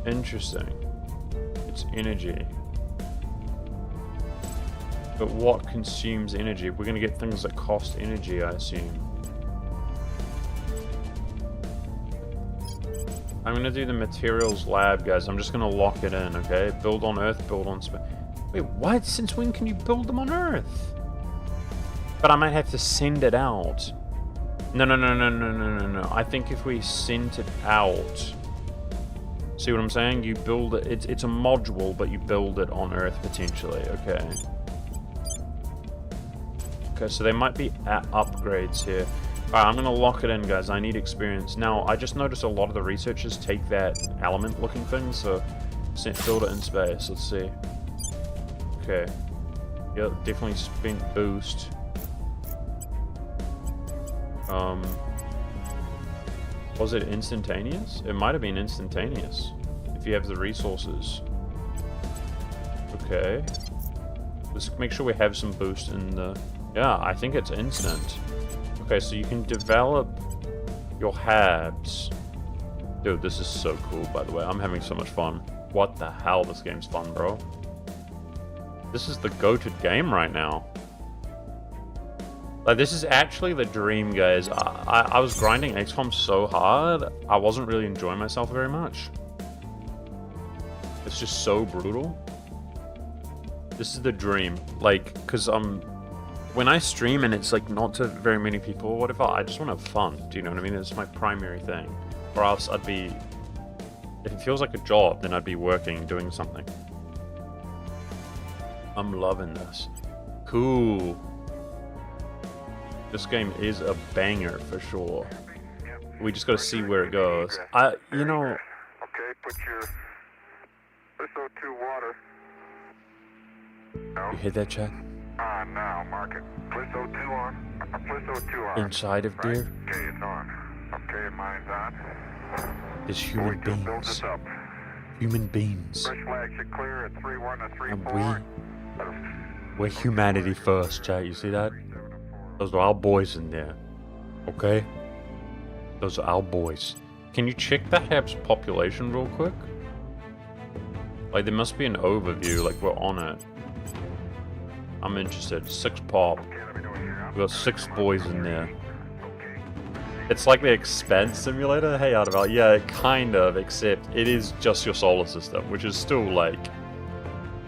Interesting. It's energy. But what consumes energy? We're going to get things that cost energy, I assume. I'm going to do the materials lab, guys. I'm just going to lock it in, okay? Build on Earth, build on space. Wait, what? Since when can you build them on Earth? But I might have to send it out. No. I think if we send it out... See what I'm saying? You build it. It's a module, but you build it on Earth, potentially. Okay. Okay, so there might be upgrades here. Alright, I'm going to lock it in, guys. I need experience. Now, I just noticed a lot of the researchers take that element-looking thing, so build it in space. Let's see. Okay. Yeah, definitely spent boost. Was it instantaneous? It might have been instantaneous if you have the resources. Okay. Let's make sure we have some boost in the... Yeah, I think it's instant. Okay, so you can develop your habs. Dude, this is so cool, by the way. I'm having so much fun. What the hell? This game's fun, bro. This is the goated game right now. Like, this is actually the dream, guys. I was grinding XCOM so hard, I wasn't really enjoying myself very much. It's just so brutal. This is the dream. Like, because when I stream and it's like not to very many people or whatever, I just want to have fun. Do you know what I mean? It's my primary thing. Or else I'd be... If it feels like a job, then I'd be working, doing something. I'm loving this. Cool. This game is a banger for sure. We just gotta see where it goes. You know... Okay, put your SO2 water. No. You hear that, Chad? Now, mark it. Plus O2 on. Plus O2 on. Inside of deer, Okay, it's on. Okay, mine's on. is human Build beings. this up. Human beings. Fresh flag should clear at 3-1 to 3-4. And we're humanity first, chat. You see that? Those are our boys in there. Okay? Those are our boys. Can you check the Habs population real quick? Like, there must be an overview, like we're on it. I'm interested. 6 pop. We got 6 boys in there. It's like the Expanse Simulator. Hey, Arteval. Yeah, kind of, except it is just your solar system, which is still like...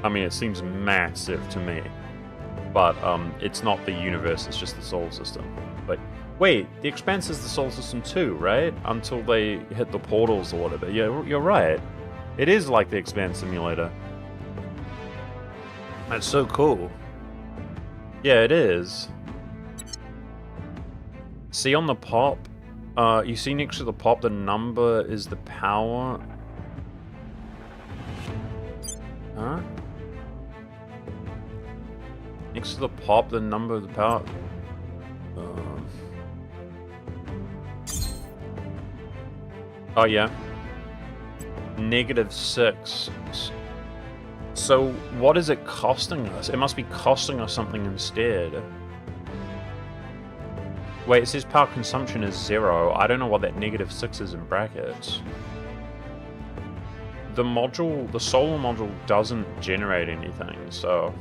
I mean, it seems massive to me. But it's not the universe, it's just the solar system. But wait, the Expanse is the solar system too, right? Until they hit the portals or whatever. Yeah, you're right. It is like the Expanse Simulator. That's so cool. Yeah, it is. See on the pop, you see next to the pop, the number is the power. Huh? Next to the pop, the number of the power. Oh yeah. -6. So what is it costing us? It must be costing us something instead. Wait, it says power consumption is 0. I don't know what that -6 is in brackets. The module, the solar module doesn't generate anything, so...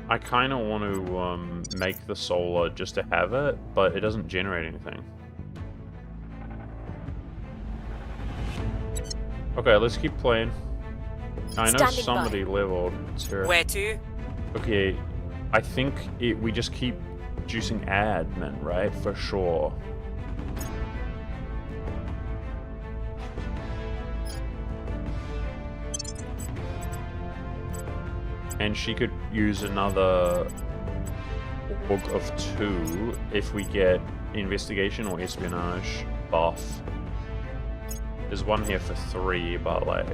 I kind of want to make the solar just to have it, but it doesn't generate anything. Okay, let's keep playing. I know Standing somebody leveled. It's her. Where to? Okay, I think we just keep juicing admin, right? For sure. And she could use another org of 2 if we get investigation or espionage buff. There's one here for 3, but like...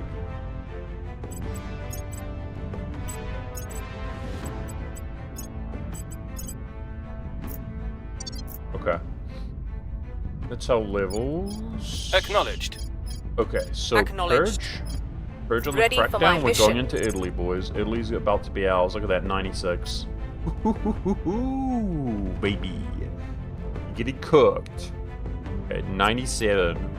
Okay. That's our levels. Acknowledged. Okay, so Acknowledged. Purge on the Ready for my crackdown. We're mission. going into Italy, boys. Italy's about to be ours. Look at that, 96. Ooh, baby. You get it cooked. Okay, 97.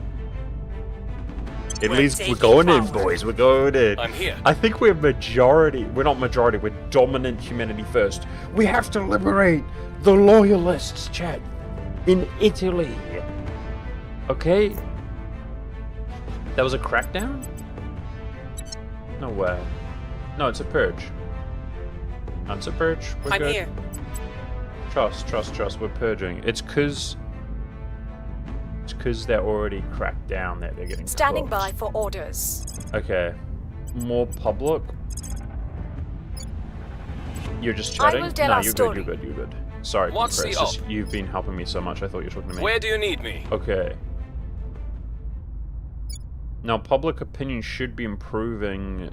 Italy's, we're taking going in, forward. boys. We're going in. I'm here. I think we're majority. We're not majority. We're dominant humanity first. We have to liberate the loyalists, chat, in Italy. Okay. That was a crackdown? No way. No, it's a purge. No, it's a purge. We're I'm good. here. Trust. We're purging. It's cause they're already cracked down that they're getting Standing cooked. by for orders. Okay. More public. You're just chatting? will tell no, our you're story. good, you're good. Sorry, What's the Chris. op? You've been helping me so much, I thought you were talking to me. Where do you need me? Okay. Now, public opinion should be improving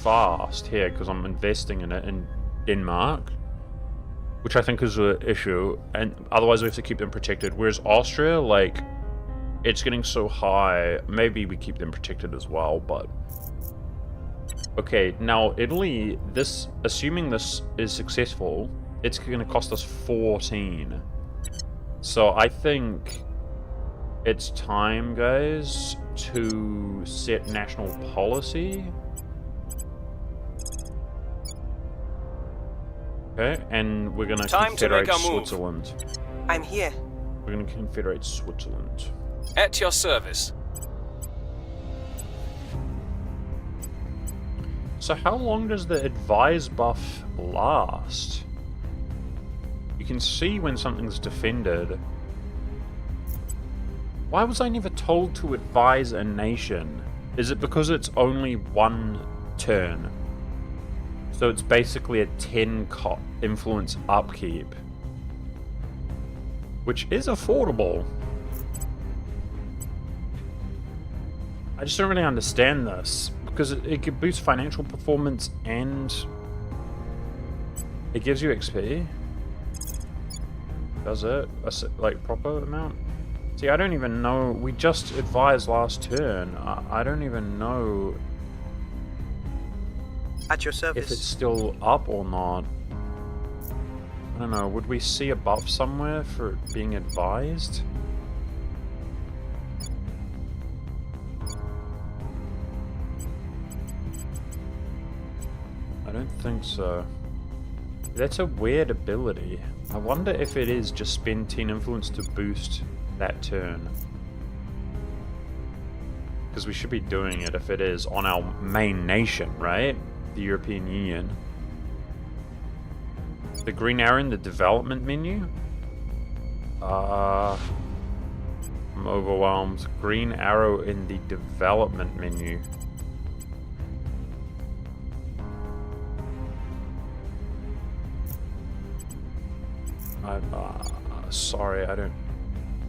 fast here, because I'm investing in it in Denmark. Which I think is an issue, and otherwise we have to keep them protected. Whereas Austria, like, it's getting so high, maybe we keep them protected as well, but... Okay, now Italy, this, assuming this is successful, it's going to cost us 14. So I think it's time, guys, to set national policy. Okay, and we're going to Time to make confederate our move. Switzerland. I'm here. We're going to confederate Switzerland. At your service. So how long does the advise buff last? You can see when something's defended. Why was I never told to advise a nation? Is it because it's only one turn? So it's basically a 10 influence upkeep. Which is affordable. I just don't really understand this. Because it could boost financial performance and it gives you XP. Does it? Like, proper amount? See, I don't even know. We just advised last turn. I don't even know At your if service. it's still up or not. I don't know. Would we see a buff somewhere for it being advised? I don't think so. That's a weird ability. I wonder if it is just spend 10 influence to boost that turn. Because we should be doing it if it is on our main nation, right? The European Union. The green arrow in the development menu? I'm overwhelmed. Green arrow in the development menu. Sorry, I don't...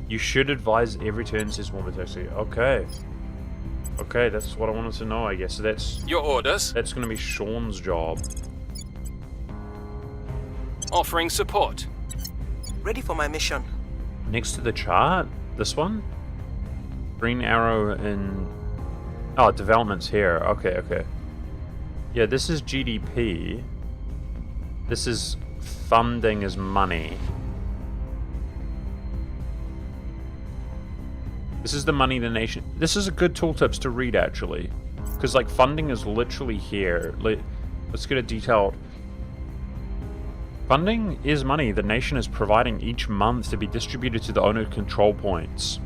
You should advise every turn, says Wombataxi. Okay. Okay, that's what I wanted to know, I guess. So that's Your orders. going to be Sean's job. Offering support. Ready for my mission. Next to the chart, this one? Green arrow in... Oh, development's here. Okay, okay. Yeah, this is GDP. This is funding is money. This is the money the nation... This is a good tooltips to read, actually. Because, like, funding is literally here. Let's get a detailed... Funding is money the nation is providing each month to be distributed to the owner control points,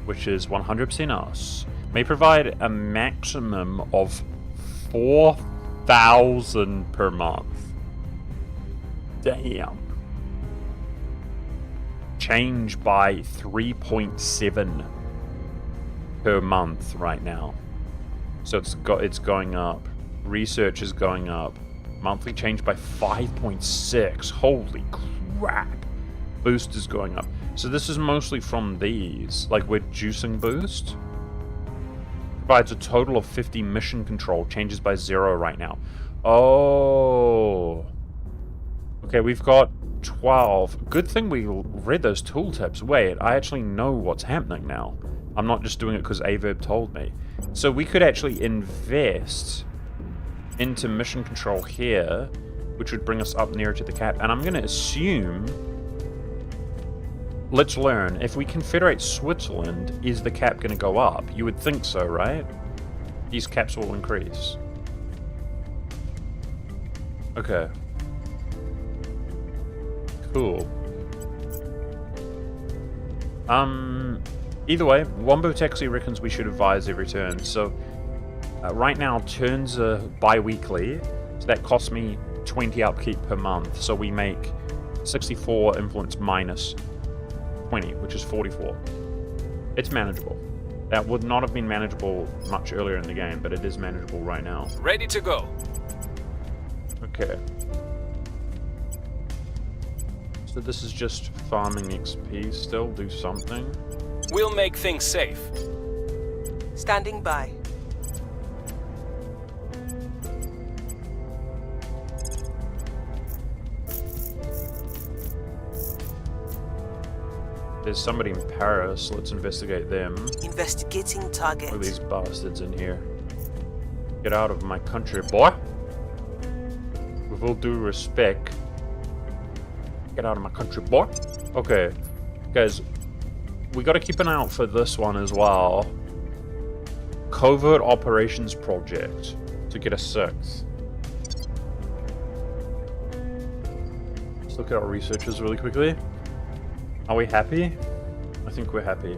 which is 100% us. May provide a maximum of 4,000 per month. Damn. Change by 3.7 per month right now. So it's going up. Research is going up. Monthly change by 5.6. Holy crap. Boost is going up. So this is mostly from these. Like, we're juicing boost. Provides a total of 50 mission control. Changes by 0 right now. Oh. Okay, we've got 12. Good thing we read those tooltips. Wait, I actually know what's happening now. I'm not just doing it because Averb told me. So we could actually invest into mission control here, which would bring us up nearer to the cap. And I'm going to assume... Let's learn. If we confederate Switzerland, is the cap going to go up? You would think so, right? These caps will increase. Okay. Cool. Either way, Wombo Taxi reckons we should advise every turn. So, right now, turns are bi-weekly. So that costs me 20 upkeep per month. So we make 64 influence minus 20, which is 44. It's manageable. That would not have been manageable much earlier in the game, but it is manageable right now. Ready to go. Okay. So this is just farming XP still, do something. We'll make things safe. Standing by. There's somebody in Paris, let's investigate them. Investigating target. Look at these bastards in here. Get out of my country, boy. With all due respect. Get out of my country, boy. Okay, guys, we gotta keep an eye out for this one as well. Covert Operations Project to get a 6th. Let's look at our researchers really quickly. Are we happy? I think we're happy.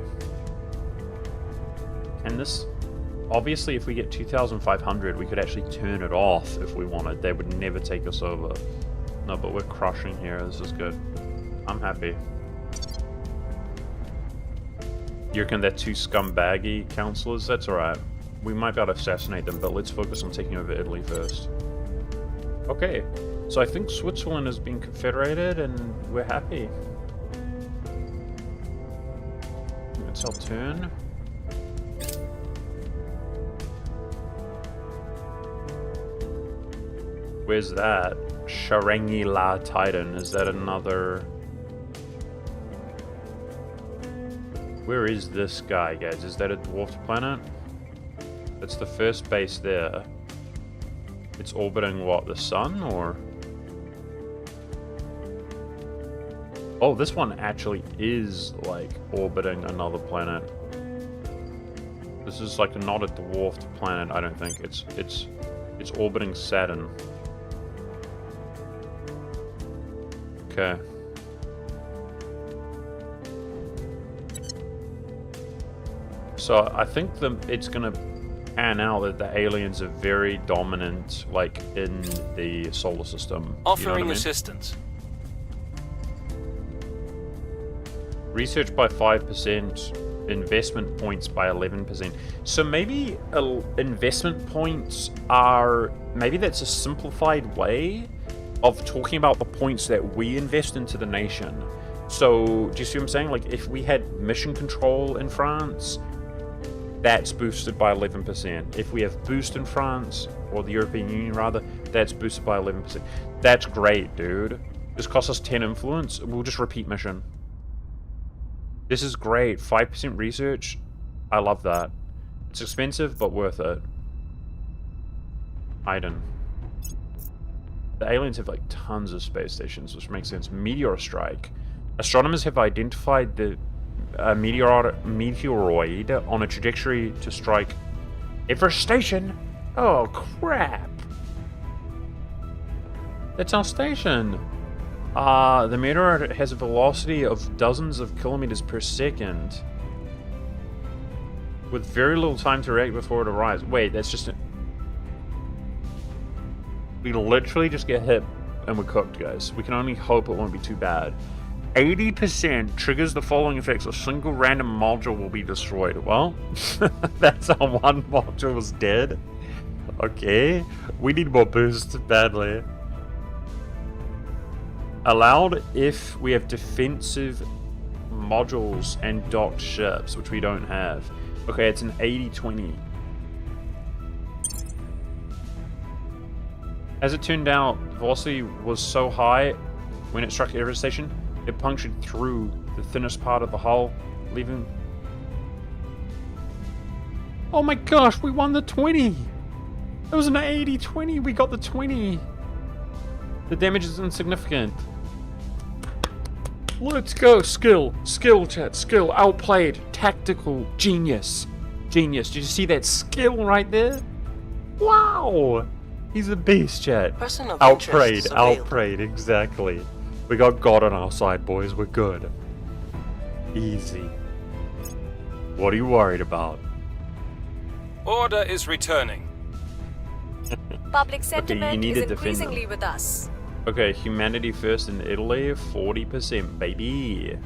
And this, obviously if we get 2,500, we could actually turn it off if we wanted. They would never take us over. No, but we're crushing here. This is good. I'm happy. You reckon they're 2 scumbaggy councillors? That's alright. We might be able to assassinate them, but let's focus on taking over Italy first. Okay, so I think Switzerland has been confederated and we're happy. It's our turn. Where's that? Sharengi La Titan. Is that another... Where is this guy, guys? Is that a dwarf planet? That's the first base there. It's orbiting what? The sun, or...? Oh, this one actually is, like, orbiting another planet. This is, like, not a dwarfed planet, I don't think. It's orbiting Saturn. Okay. So, I think it's gonna pan out that the aliens are very dominant, like, in the solar system. Offering you know what I mean? assistance. Research by 5%, investment points by 11%. So maybe investment points are... Maybe that's a simplified way of talking about the points that we invest into the nation. So, do you see what I'm saying? Like, if we had mission control in France, that's boosted by 11%. If we have boost in France, or the European Union rather, that's boosted by 11%. That's great, dude. This costs us 10 influence. We'll just repeat mission. This is great. 5% research. I love that. It's expensive, but worth it. Iden. The aliens have like tons of space stations, which makes sense. Meteor strike. Astronomers have identified the meteoroid on a trajectory to strike every station. Oh, crap. That's our station. The meteor has a velocity of dozens of kilometers per second, with very little time to react before it arrives. Wait, that's just... We literally just get hit and we're cooked, guys. We can only hope it won't be too bad. 80% triggers the following effects. A single random module will be destroyed. Well, that's how one module was dead. Okay, we need more boost badly. Allowed if we have defensive modules and docked ships, which we don't have. Okay, it's an 80-20. As it turned out, the velocity was so high when it struck the Everest station, it punctured through the thinnest part of the hull, leaving... Oh my gosh, we won the 20! It was an 80-20, we got the 20! The damage is insignificant. Let's go, skill, chat, skill, outplayed, tactical, genius. Genius, did you see that skill right there? Wow! He's a beast, chat. Person of Outprayed, interest surveilled. outprayed, exactly. We got God on our side, boys, we're good. Easy. What are you worried about? Order is returning. Public you sentiment need is to defend them. increasingly with us. Okay, humanity first in Italy, 40%, baby.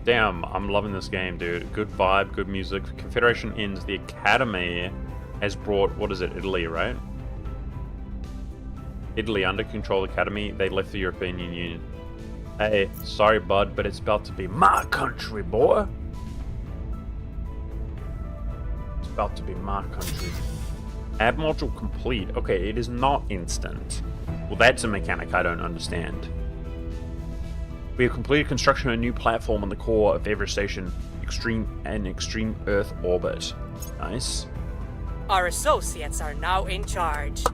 Damn, I'm loving this game, dude. Good vibe, good music. Confederation ends. The Academy has brought, what is it, Italy, right? Italy under control Academy. They left the European Union. Hey, sorry, bud, but it's about to be my country, boy. It's about to be my country. Add module complete. Okay, it is not instant. Well, that's a mechanic I don't understand. We have completed construction of a new platform on the core of Everest Station, extreme Earth orbit. Nice. Our associates are now in charge.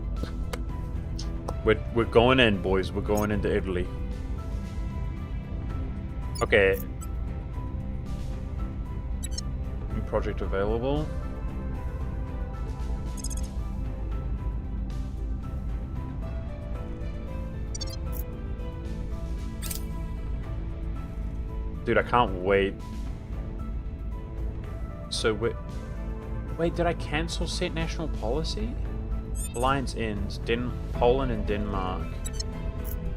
We're going in, boys. We're going into Italy. Okay. New project available. Dude, I can't wait. So wait, did I cancel set national policy? Alliance ends. Poland and Denmark.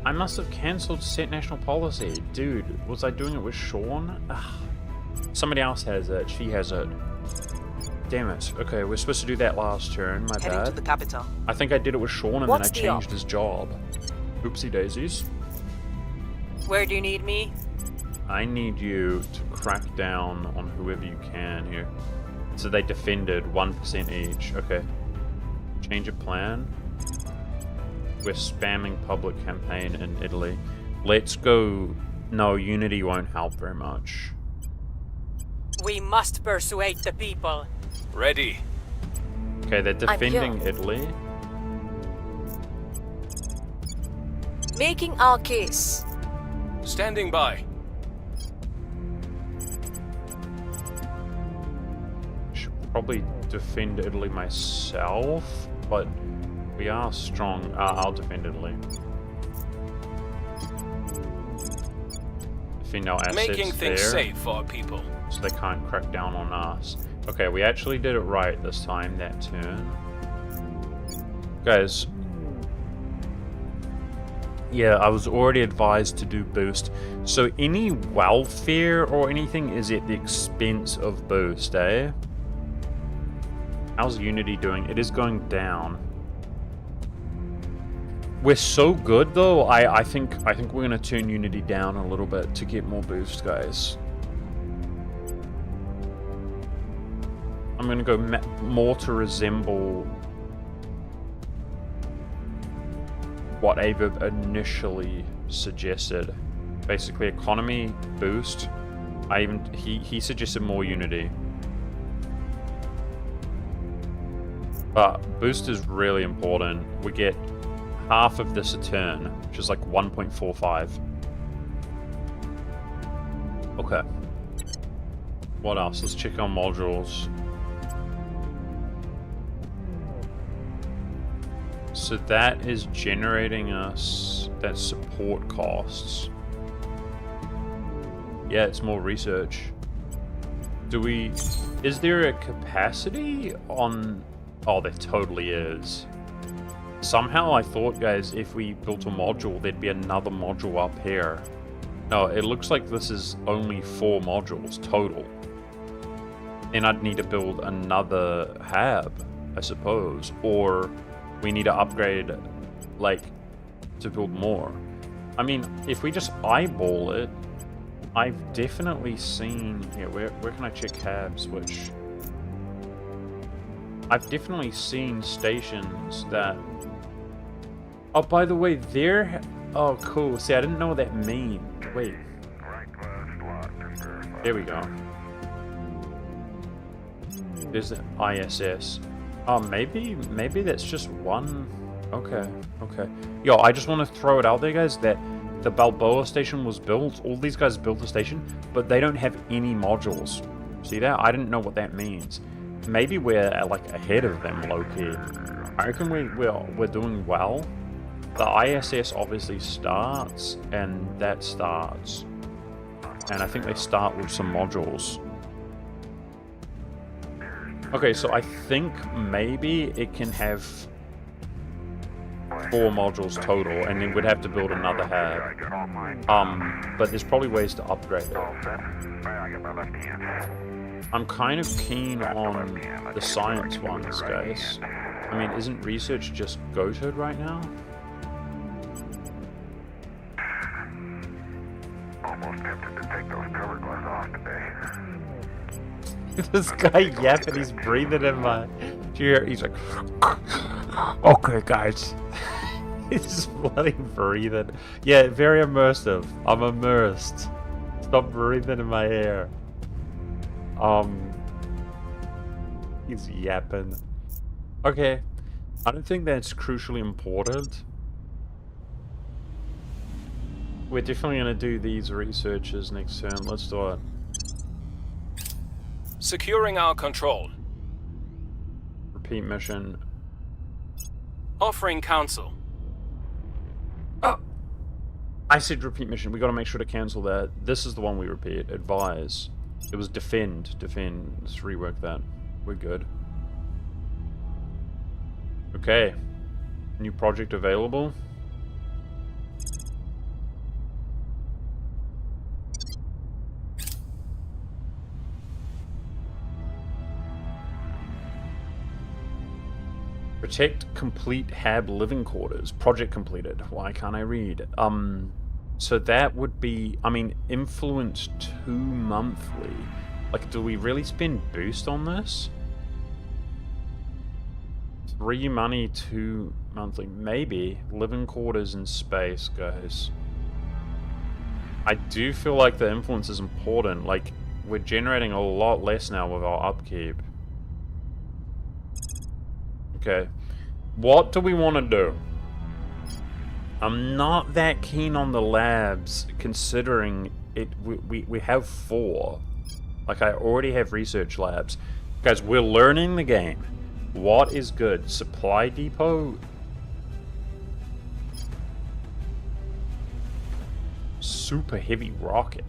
I must have cancelled set national policy. Dude, was I doing it with Sean? Ugh. Somebody else has it. She has it. Damn it. Okay, we're supposed to do that last turn. My Heading to bad. the capital. I think I did it with Sean and What's then the I changed his job. Oopsie daisies. Where do you need me? I need you to crack down on whoever you can here. So they defended 1% each. Okay. Change of plan. We're spamming public campaign in Italy. Let's go... No, unity won't help very much. We must persuade the people. Ready. Okay, they're defending here. Italy. Making our case. Standing by. Should probably defend Italy myself, but we are strong. I'll defend Italy. Defend our assets Making things there, safe for our people. so they can't crack down on us. Okay, we actually did it right this time, that turn. Guys. Yeah, I was already advised to do boost. So any welfare or anything is at the expense of boost, eh? How's Unity doing? It is going down. We're so good though. I think we're gonna turn Unity down a little bit to get more boost, guys. I'm gonna go more to resemble what Ava initially suggested. Basically, economy boost. He suggested more Unity. But boost is really important. We get half of this a turn, which is like 1.45. Okay. What else? Let's check our modules. So that is generating us that support costs. Yeah, it's more research. Is there a capacity on... Oh, there totally is. Somehow I thought, guys, if we built a module, there'd be another module up here. No, it looks like this is only 4 modules total. And I'd need to build another hab, I suppose. Or we need to upgrade, like, to build more. I mean, if we just eyeball it, I've definitely seen... Yeah, where can I check habs? Which... I've definitely seen stations that... Oh, by the way, there... Oh, cool. See, I didn't know what that means. Wait. There we go. There's the ISS. Oh, maybe that's just one... Okay. Yo, I just want to throw it out there, guys, that the Balboa station was built. All these guys built the station, but they don't have any modules. See that? I didn't know what that means. Maybe we're, like, ahead of them, low-key. I reckon we're doing well. The ISS obviously starts, and that starts. And I think they start with some modules. Okay, so I think maybe it can have 4 modules total, and then we'd have to build another hab. But there's probably ways to upgrade it. I'm kind of keen on the science ones, guys. I mean, isn't research just goated right now? Almost tempted to take those cover glass off today. This guy yapping, he's breathing in my ear. He's like, okay, guys. He's just bloody breathing. Yeah, very immersive. I'm immersed. Stop breathing in my ear. He's yapping. Okay. I don't think that's crucially important. We're definitely going to do these researches next turn. Let's do it. Securing our control. Repeat mission. Offering counsel. Oh! I said repeat mission. We got to make sure to cancel that. This is the one we repeat. Advise. It was defend. Defend. Let's rework that. We're good. Okay. New project available. Protect complete hab living quarters. Project completed. Why can't I read? So that would be, I mean, influence 2 monthly. Like, do we really spend boost on this? 3 money, 2 monthly. Maybe. Living quarters in space, guys. I do feel like the influence is important. Like, we're generating a lot less now with our upkeep. Okay. What do we want to do? I'm not that keen on the labs, considering it. We have 4. Like, I already have research labs. Guys, we're learning the game. What is good? Supply depot? Super heavy rocket.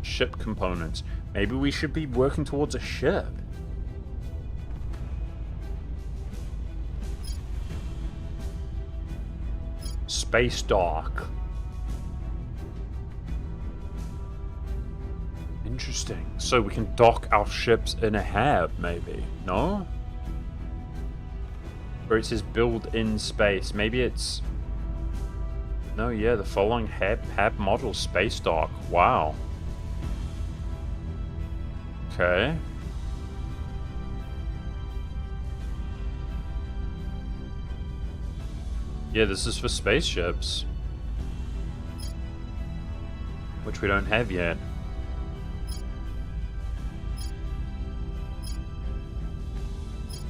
Ship components. Maybe we should be working towards a ship. Space dock. Interesting. So we can dock our ships in a hab, maybe? No? Or it says build in space. Maybe it's... No, yeah, the following hab model space dock. Wow. Okay. Yeah, this is for spaceships. Which we don't have yet.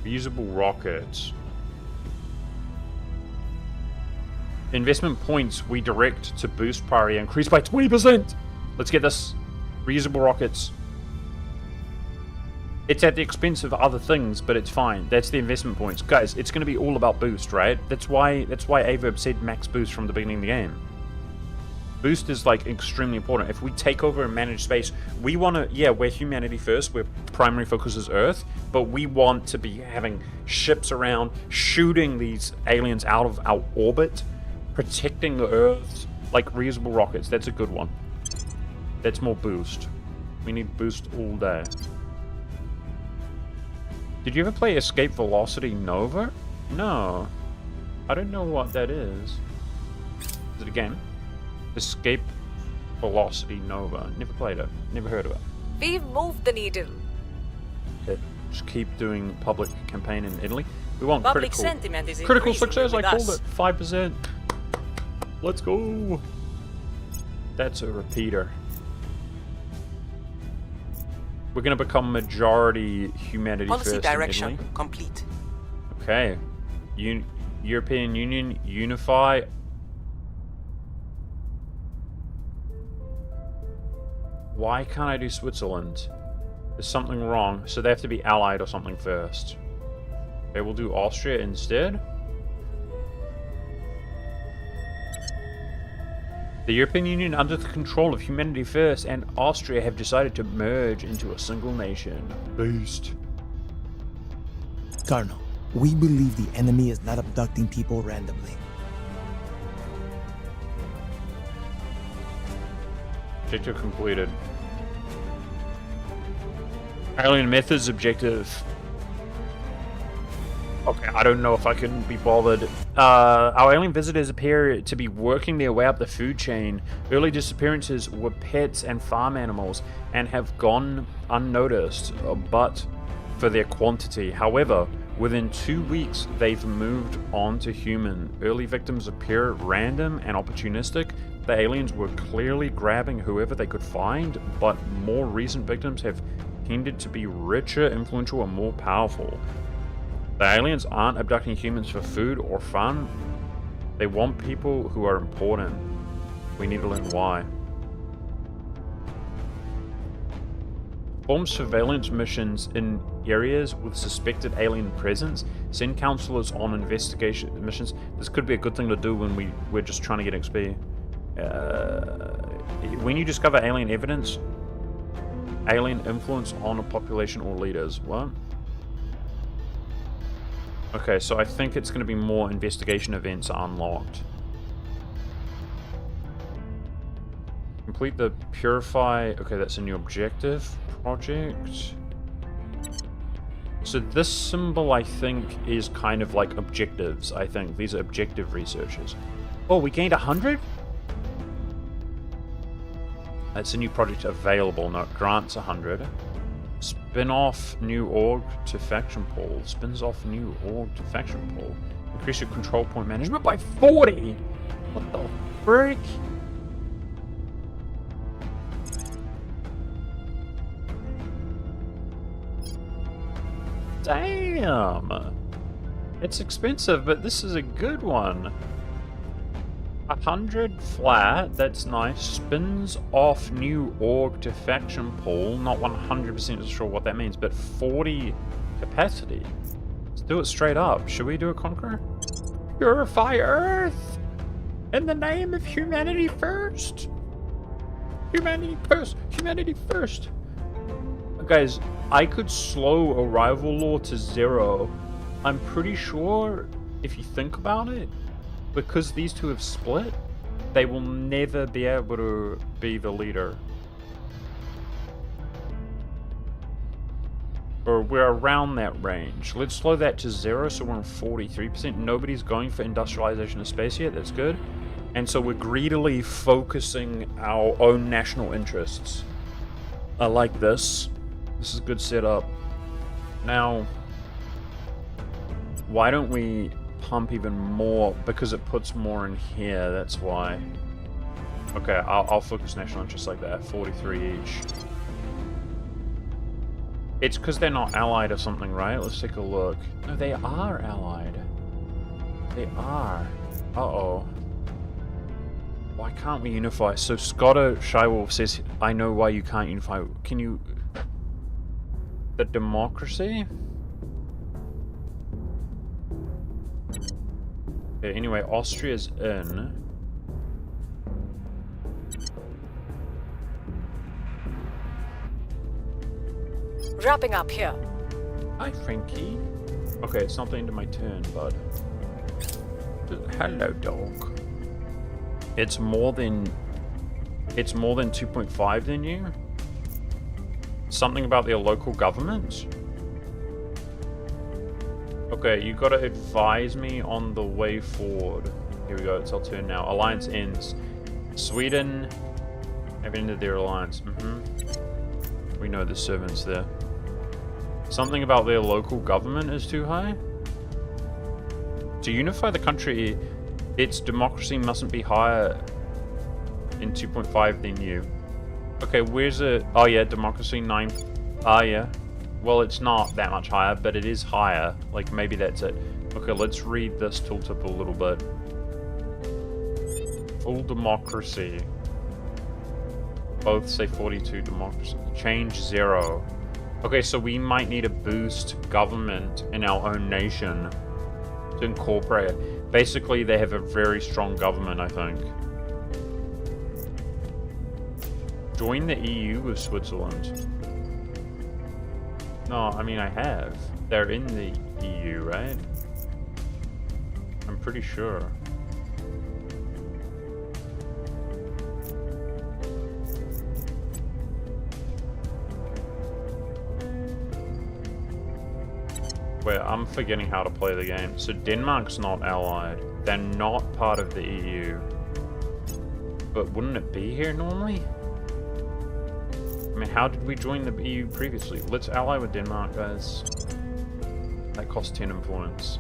Reusable rockets. Investment points we direct to boost priority increase by 20%. Let's get this. Reusable rockets. It's at the expense of other things, but it's fine. That's the investment points. Guys, it's going to be all about boost, right? That's why Averb said max boost from the beginning of the game. Boost is, like, extremely important. If we take over and manage space, we want to... Yeah, we're humanity first. We're primary focus is Earth. But we want to be having ships around, shooting these aliens out of our orbit, protecting the Earth, like reusable rockets. That's a good one. That's more boost. We need boost all day. Did you ever play Escape Velocity Nova? No. I don't know what that is. Is it a game? Escape Velocity Nova. Never played it. Never heard of it. We've moved the needle. Okay. Just keep doing public campaign in Italy. We want Public critical sentiment is critical increasing success. I with called us. it 5%. Let's go. That's a repeater. We're gonna become majority humanity Policy first direction in Italy. complete. Okay. European Union unify. Why can't I do Switzerland? There's something wrong, so they have to be allied or something first. Okay, we'll do Austria instead. The European Union, under the control of Humanity First and Austria, have decided to merge into a single nation. Beast. Colonel, we believe the enemy is not abducting people randomly. Objective completed. Alien methods objective. Okay, I don't know if I can be bothered. Our alien visitors appear to be working their way up the food chain. Early disappearances were pets and farm animals and have gone unnoticed, but for their quantity. However, within 2 weeks, they've moved on to human. Early victims appear random and opportunistic. The aliens were clearly grabbing whoever they could find, but more recent victims have tended to be richer, influential, and more powerful. The aliens aren't abducting humans for food or fun. They want people who are important. We need to learn why. Perform surveillance missions in areas with suspected alien presence. Send counselors on investigation missions. This could be a good thing to do when we're just trying to get XP. When you discover alien evidence, alien influence on a population or leaders. What? Okay, so I think it's going to be more investigation events are unlocked. Complete the Purify... Okay, that's a new objective project. So this symbol, I think, is kind of like objectives, I think. These are objective researchers. Oh, we gained 100? That's a new project available. No, grants 100. Spin off new org to faction pool. Spins off new org to faction pool. Increase your control point management by 40! What the frick? Damn! It's expensive, but this is a good one. 100 flat, that's nice. Spins off new org to faction pool. Not 100% sure what that means, but 40 capacity. Let's do it straight up. Should we do a conqueror? Purify Earth! In the name of humanity first! Humanity first! Humanity first! Guys, I could slow arrival law to 0. I'm pretty sure, if you think about it, because these two have split, they will never be able to be the leader. Or we're around that range. Let's slow that to 0, so we're on 43%. Nobody's going for industrialization of space yet, that's good. And so we're greedily focusing our own national interests. I like this. This is a good setup. Now, why don't we pump even more? Because it puts more in here, that's why. Okay, I'll focus national interests like that, 43 each. It's because they're not allied or something, right? Let's take a look. No, they are allied. They are. Uh-oh. Why can't we unify? So Scotta Shywolf says, I know why you can't unify. Can you... the democracy? Okay, anyway, Austria's in. Wrapping up here. Hi, Frankie. Okay, it's not the end of my turn, bud. Hello, dog. It's more than 2.5 than you? Something about their local government? Okay, you gotta advise me on the way forward. Here we go, it's our turn now. Alliance ends. Sweden have ended their alliance. We know the servants there. Something about their local government is too high? To unify the country, its democracy mustn't be higher in 2.5 than you. Okay, where's it? Oh yeah, democracy 9. Ah yeah. Well, it's not that much higher, but it is higher. Like, maybe that's it. Okay, let's read this tooltip a little bit. Full democracy. Both say 42 democracy. Change 0. Okay, so we might need to boost government in our own nation to incorporate it. Basically, they have a very strong government, I think. Join the EU with Switzerland. No, I mean I have. They're in the EU, right? I'm pretty sure. Wait, I'm forgetting how to play the game. So Denmark's not allied. They're not part of the EU. But wouldn't it be here normally? I mean, how did we join the EU previously? Let's ally with Denmark, guys. That costs 10 influence.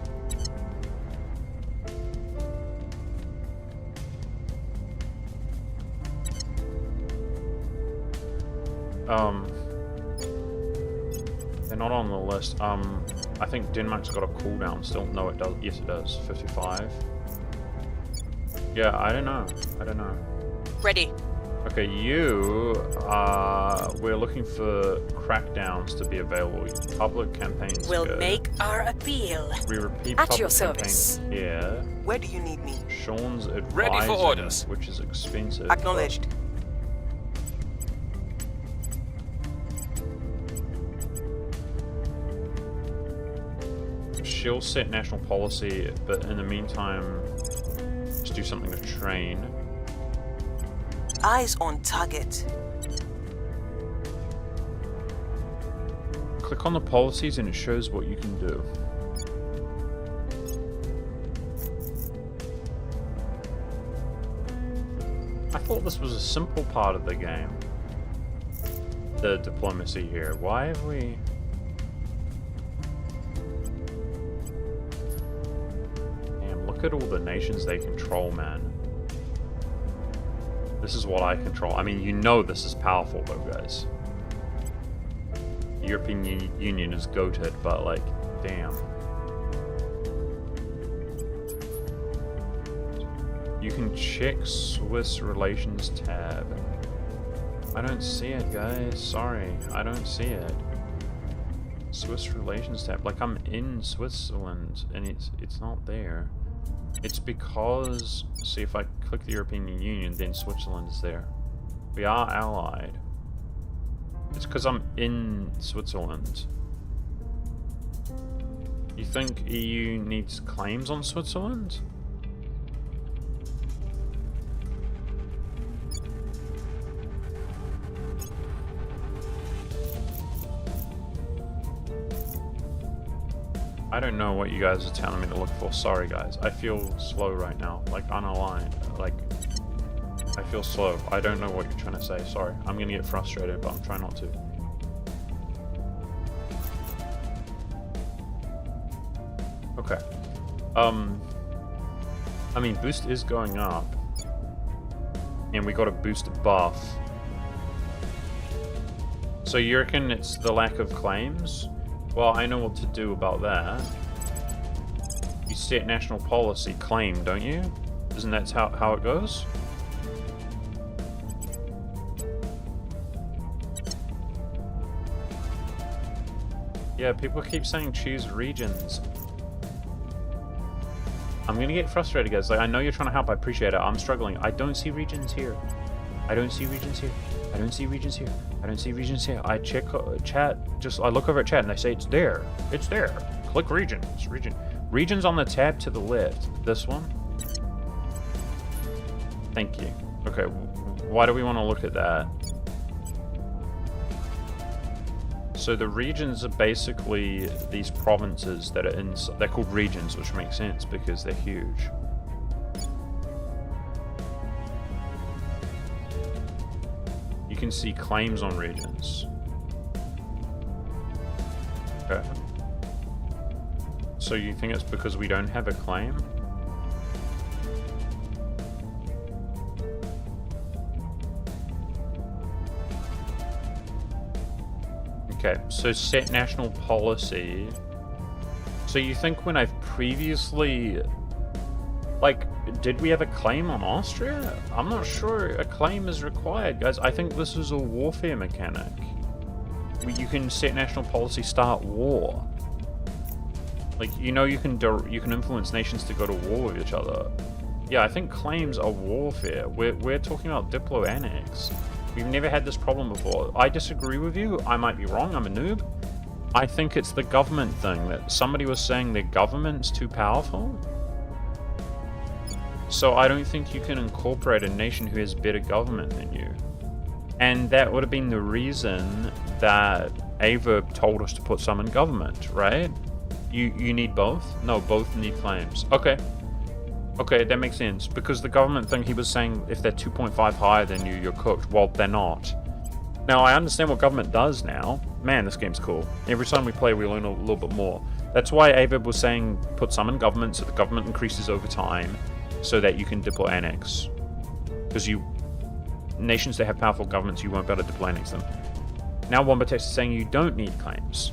They're not on the list. I think Denmark's got a cooldown still. No, it does. Yes, it does. 55. Yeah, I don't know. Ready. Okay, we're looking for crackdowns to be available. Public campaigns. We'll good. make our appeal. We repeat At public your campaigns service. here. Where do you need me? Sean's advising, Ready for orders. which is expensive. Acknowledged. She'll set national policy, but in the meantime, just do something to train. Eyes on target. Click on the policies and it shows what you can do. I thought this was a simple part of the game. The diplomacy here. Why have we... Damn, look at all the nations they control, man. This is what I control. I mean, you know this is powerful though, guys. The European Union is goated, but like, damn. You can check Swiss Relations tab. I don't see it, guys. Sorry, I don't see it. Swiss Relations tab. Like, I'm in Switzerland and it's not there. It's because, see, if I click the European Union, then Switzerland is there. We are allied. It's because I'm in Switzerland. You think EU needs claims on Switzerland? I don't know what you guys are telling me to look for. Sorry, guys. I feel slow right now. Like, unaligned. Like, I feel slow. I don't know what you're trying to say. Sorry. I'm gonna get frustrated, but I'm trying not to. Okay. I mean, boost is going up. And we got a boost buff. So you reckon it's the lack of claims? Well, I know what to do about that. You set national policy claim, don't you? Isn't that how it goes? Yeah, people keep saying choose regions. I'm gonna get frustrated, guys. Like, I know you're trying to help. I appreciate it. I'm struggling. I don't see regions here. I don't see regions here. I don't see regions here. I don't see regions here. I check chat. I look over at chat and they say it's there. It's there. Click regions. Regions on the tab to the left. This one. Thank you. Okay. Why do we want to look at that? So the regions are basically these provinces that are in. They're called regions, which makes sense because they're huge. You can see claims on regions. Okay. So you think it's because we don't have a claim? Okay, so set national policy. So you think when I've previously... Like, did we have a claim on Austria? I'm not sure a claim is required, guys. I think this is a warfare mechanic. You can set national policy, start war. Like, you know, you can influence nations to go to war with each other. Yeah, I think claims are warfare. We're talking about diplo-annex. We've never had this problem before. I disagree with you. I might be wrong. I'm a noob. I think it's the government thing, that somebody was saying their government's too powerful. So I don't think you can incorporate a nation who has better government than you. And that would have been the reason that Averb told us to put some in government, right? You need both? No, both need claims. Okay. Okay, that makes sense. Because the government thing, he was saying if they're 2.5 higher than you, you're cooked. Well, they're not. Now, I understand what government does now. Man, this game's cool. Every time we play, we learn a little bit more. That's why Averb was saying put some in government, so the government increases over time, so that you can diplo-annex. Because nations that have powerful governments, you won't be able to diplo-annex them. Now Wombatex is saying you don't need claims.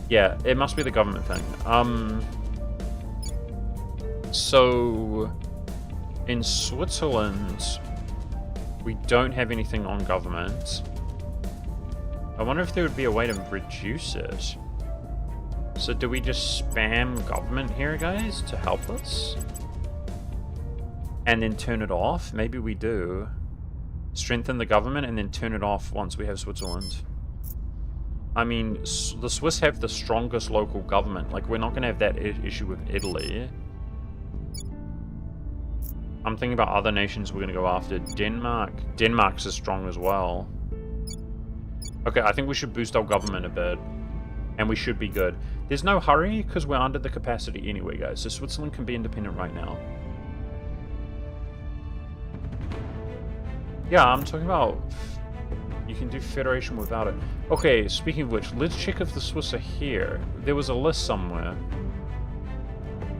Yeah, it must be the government thing. So, in Switzerland, we don't have anything on government. I wonder if there would be a way to reduce it. So do we just spam government here, guys, to help us? And then turn it off? Maybe we do. Strengthen the government and then turn it off once we have Switzerland. I mean, the Swiss have the strongest local government. Like, we're not going to have that issue with Italy. I'm thinking about other nations we're going to go after. Denmark. Denmark's as strong as well. Okay, I think we should boost our government a bit. And we should be good. There's no hurry, because we're under the capacity anyway, guys. So Switzerland can be independent right now. Yeah, I'm talking about... You can do federation without it. Okay, speaking of which, let's check if the Swiss are here. There was a list somewhere.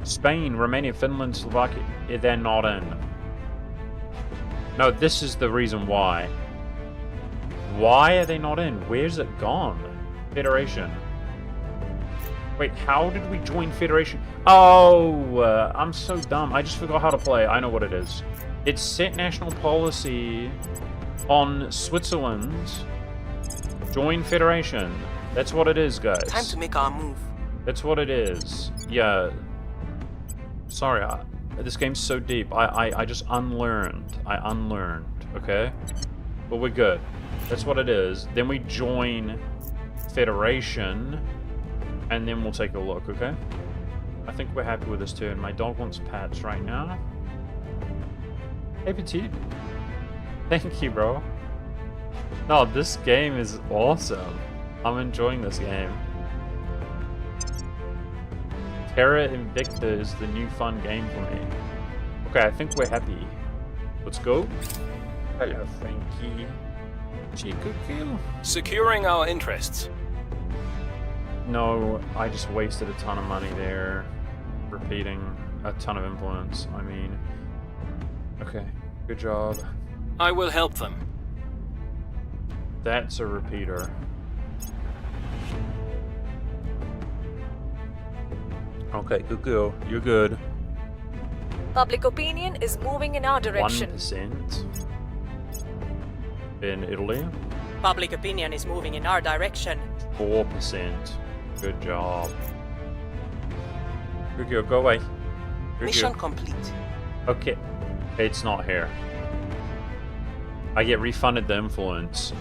Spain, Romania, Finland, Slovakia, they're not in. No, this is the reason why. Why are they not in? Where's it gone? Federation. Wait, how did we join Federation? Oh, I'm so dumb. I just forgot how to play. I know what it is. It's set national policy on Switzerland. Join Federation. That's what it is, guys. Time to make our move. That's what it is. Yeah. Sorry, this game's so deep. I just unlearned. I unlearned, okay? But we're good. That's what it is. Then we join Federation, and then we'll take a look, okay? I think we're happy with this turn. My dog wants pats right now. Hey, Petite. Thank you, bro. No, this game is awesome. I'm enjoying this game. Terra Invicta is the new fun game for me. Okay, I think we're happy. Let's go. Hello, Frankie. Chikuku. Securing our interests. No, I just wasted a ton of money there. Repeating a ton of influence. I mean... Okay, good job. I will help them. That's a repeater. Okay, good go. You're good. Public opinion is moving in our direction. 1% in Italy. Public opinion is moving in our direction. 4%. Good job. Rugio, go away. Mission Rugio. complete. Okay. It's not here. I get refunded the influence.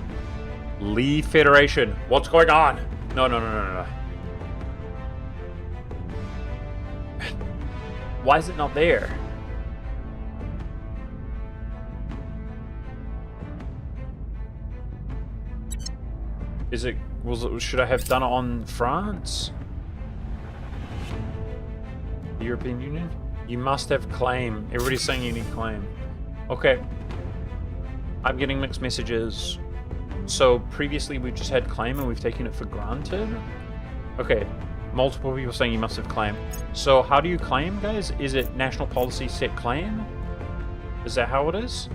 Leave Federation. What's going on? No. Why is it not there? Is it... should I have done it on France? The European Union? You must have claim. Everybody's saying you need claim. Okay. I'm getting mixed messages. So previously we just had claim and we've taken it for granted? Okay. Multiple people saying you must have claim. So how do you claim, guys? Is it national policy set claim? Is that how it is?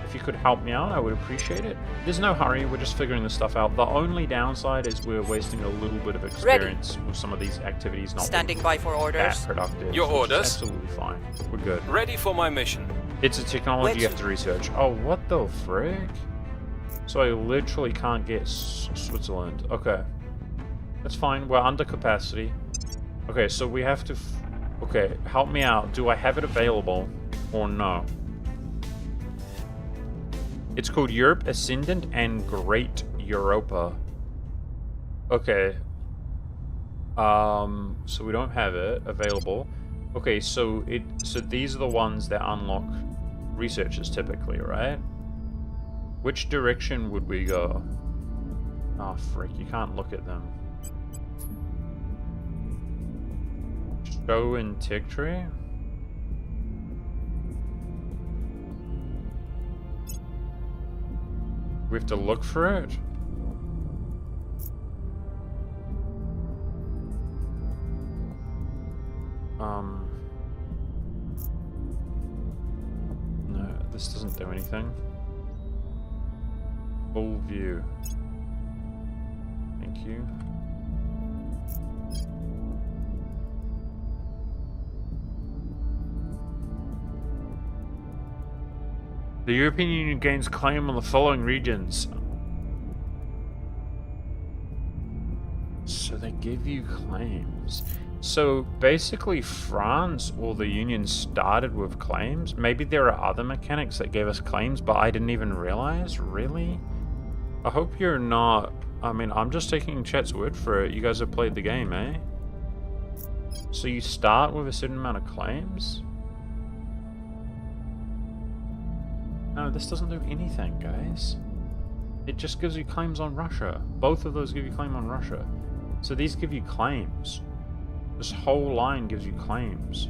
If you could help me out, I would appreciate it. There's no hurry, we're just figuring this stuff out. The only downside is we're wasting a little bit of experience with some of these activities not Standing by for that orders. productive. Your which is orders? absolutely fine. We're good. Ready for my mission. It's a technology you have to research. Oh, what the frick? So I literally can't get Switzerland. Okay. That's fine. We're under capacity. Okay, so we have to... okay, help me out. Do I have it available or no? It's called Europe Ascendant and Great Europa. Okay. So we don't have it available. Okay, so these are the ones that unlock researchers typically, right? Which direction would we go? Oh, frick, you can't look at them. Show in Tech Tree? We have to look for it? No, this doesn't do anything. Full view. Thank you. The European Union gains claim on the following regions. So they give you claims. So basically France or the Union started with claims. Maybe there are other mechanics that gave us claims, but I didn't even realize? Really? I hope you're not... I mean, I'm just taking chat's word for it. You guys have played the game, eh? So you start with a certain amount of claims? No, this doesn't do anything, guys. It just gives you claims on Russia. Both of those give you claim on Russia. So these give you claims. This whole line gives you claims.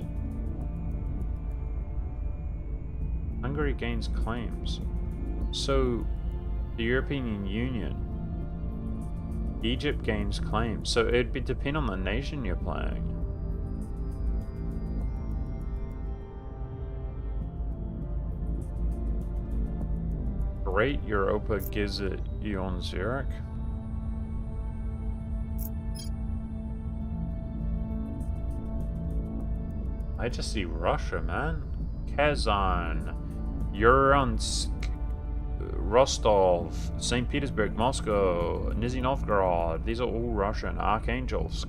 Hungary gains claims. So, the European Union. Egypt gains claims. So it'd depend on the nation you're playing. Great Europa gives it you on Zurich. I just see Russia, man. Kazan, Uransk, Rostov, St. Petersburg, Moscow, Nizhny Novgorod. These are all Russian. Archangelsk.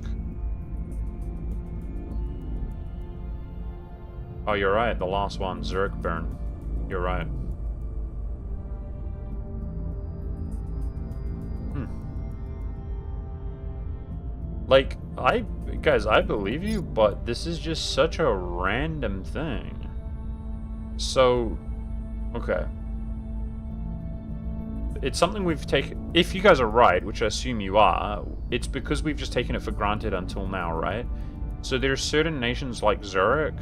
Oh, you're right. The last one, Zurich burn. You're right. Like, guys, I believe you, but this is just such a random thing. So, okay. It's something we've taken... If you guys are right, which I assume you are, it's because we've just taken it for granted until now, right? So there are certain nations like Zurich,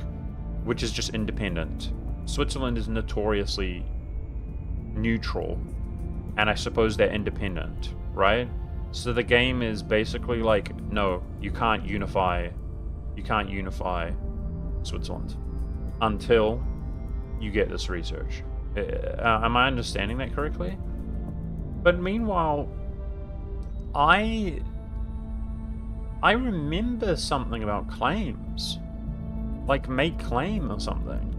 which is just independent. Switzerland is notoriously neutral, and I suppose they're independent, right? So the game is basically like, no, you can't unify Switzerland until you get this research. Am I understanding that correctly? But meanwhile, I remember something about claims. Like make claim or something.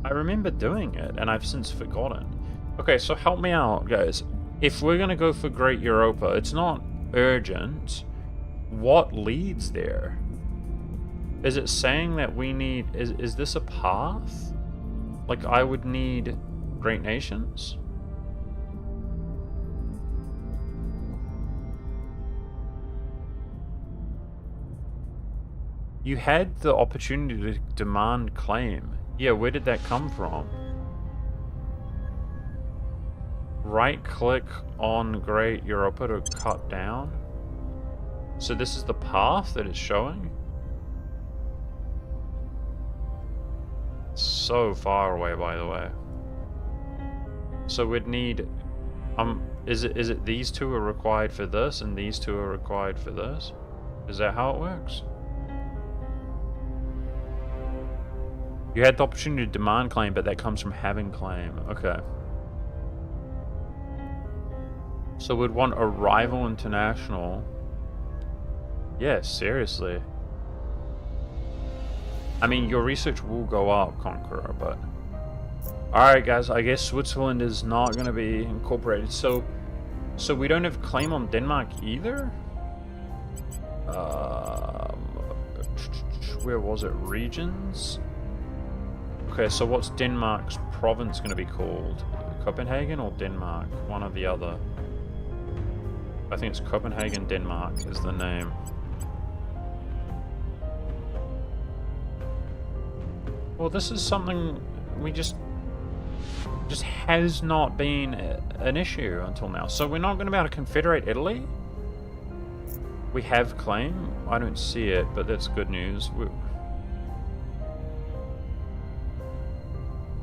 I remember doing it, and I've since forgotten. Okay, so help me out, guys. If we're gonna go for Great Europa, it's not urgent. What leads there? Is it saying that we need... Is this a path? Like, I would need Great Nations? You had the opportunity to demand claim. Yeah, where did that come from? Right-click on Great Europa to cut down. So this is the path that it's showing? So far away, by the way. So we'd need... is it these two are required for this, and these two are required for this? Is that how it works? You had the opportunity to demand claim, but that comes from having claim. Okay. So we'd want Arrival International. Yeah, seriously. I mean, your research will go up, Conqueror, but... Alright, guys, I guess Switzerland is not going to be incorporated. So we don't have claim on Denmark either? Where was it? Regions? Okay, so what's Denmark's province going to be called? Copenhagen or Denmark? One or the other. I think it's Copenhagen, Denmark is the name. Well, this is something we just has not been an issue until now. So we're not going to be able to confederate Italy? We have claim? I don't see it, but that's good news.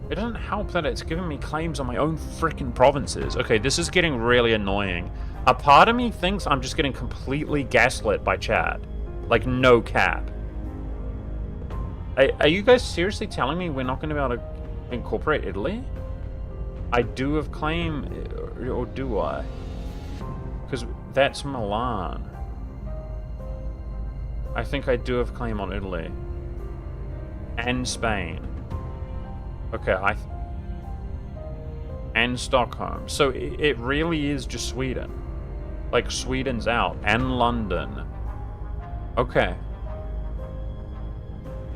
It doesn't help that it's giving me claims on my own freaking provinces. Okay, this is getting really annoying. A part of me thinks I'm just getting completely gaslit by chat. Like, no cap. Are you guys seriously telling me we're not going to be able to incorporate Italy? I do have claim, or do I? Because that's Milan. I think I do have claim on Italy. And Spain. Okay, and Stockholm. So it really is just Sweden. Like, Sweden's out. And London. Okay.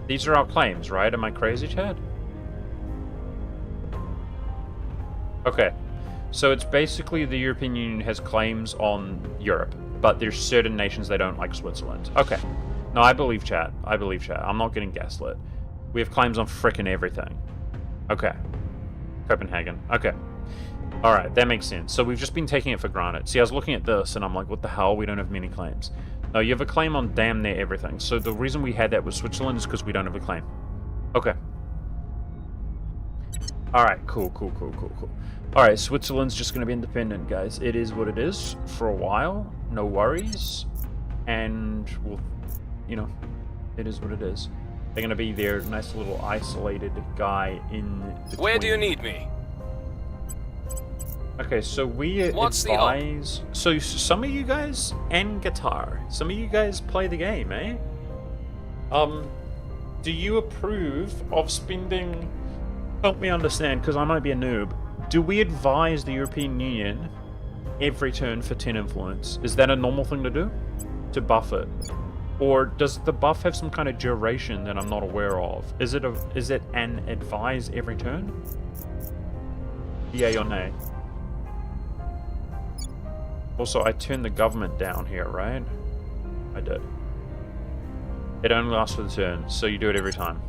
These are our claims, right? Am I crazy, Chad? Okay. So it's basically the European Union has claims on Europe, but there's certain nations they don't, like Switzerland. Okay. No, I believe chat. I believe chat. I'm not getting gaslit. We have claims on frickin' everything. Okay. Copenhagen. Okay. Alright, that makes sense. So we've just been taking it for granted. See, I was looking at this and I'm like, what the hell? We don't have many claims. No, you have a claim on damn near everything. So the reason we had that with Switzerland is because we don't have a claim. Okay. Alright, cool. Alright, Switzerland's just going to be independent, guys. It is what it is for a while. No worries. And, we'll, you know, it is what it is. They're going to be their nice little isolated guy in between. Where do you need me? Okay, so we What's advise... So some of you guys, and guitar, some of you guys play the game, eh? Do you approve of spending... Help me understand, because I might be a noob. Do we advise the European Union every turn for 10 influence? Is that a normal thing to do? To buff it? Or does the buff have some kind of duration that I'm not aware of? Is it an advise every turn? Yay or nay? Also, I turned the government down here, right? I did. It only lasts for the turn, so you do it every time.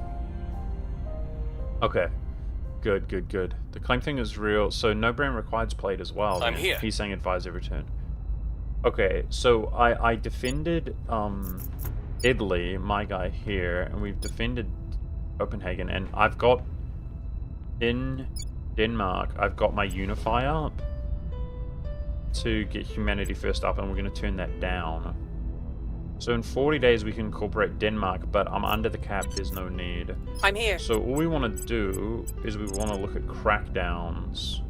Okay. Good. The claim thing is real, so no brand required's played as well. I'm here. He's saying advise every turn. Okay, so I defended Italy, my guy here, and we've defended Copenhagen, and I've got in Denmark, I've got my unifier up to get humanity first up, and we're going to turn that down. So in 40 days we can incorporate Denmark, but I'm under the cap, there's no need. I'm here. So all we want to do is we want to look at crackdowns.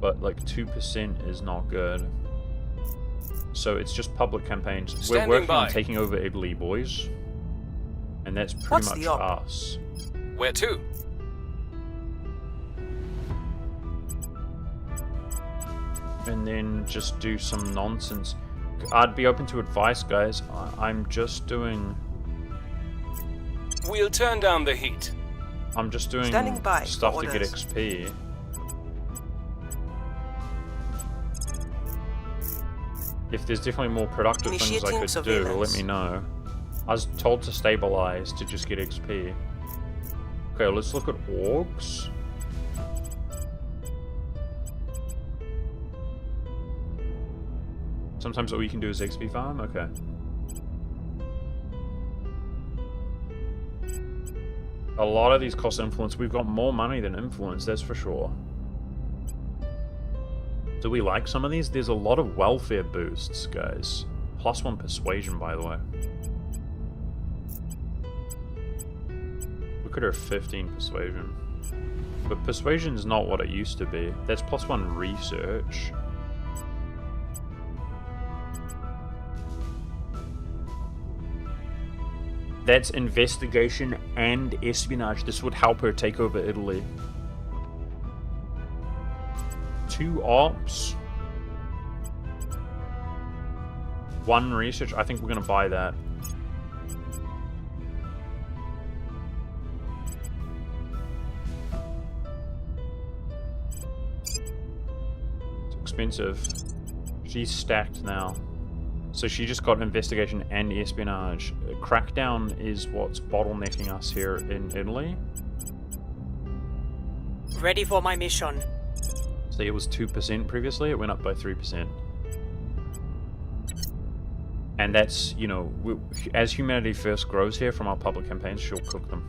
But like 2% is not good. So it's just public campaigns. Standing We're working by. on taking over Italy, boys. And that's pretty What's much the op? us. Where to? and then just do some nonsense. I'd be open to advice, guys. I'm just doing... We'll turn down the heat. I'm just doing Standing by stuff for to get orders. XP. If there's definitely more productive things I Initiating could do, surveillance. let me know. I was told to stabilize to just get XP. Okay, let's look at orgs. Sometimes all you can do is XP farm? Okay. A lot of these cost influence. We've got more money than influence, that's for sure. Do we like some of these? There's a lot of welfare boosts, guys. +1 persuasion, by the way. Look at her 15 persuasion. But persuasion's not what it used to be. That's +1 research. That's investigation and espionage. This would help her take over Italy. 2 ops. 1 research. I think we're going to buy that. It's expensive. She's stacked now. So she just got investigation and espionage. Crackdown is what's bottlenecking us here in Italy. Ready for my mission. So it was 2% previously, it went up by 3%. And that's, you know, as humanity first grows here from our public campaigns, she'll cook them.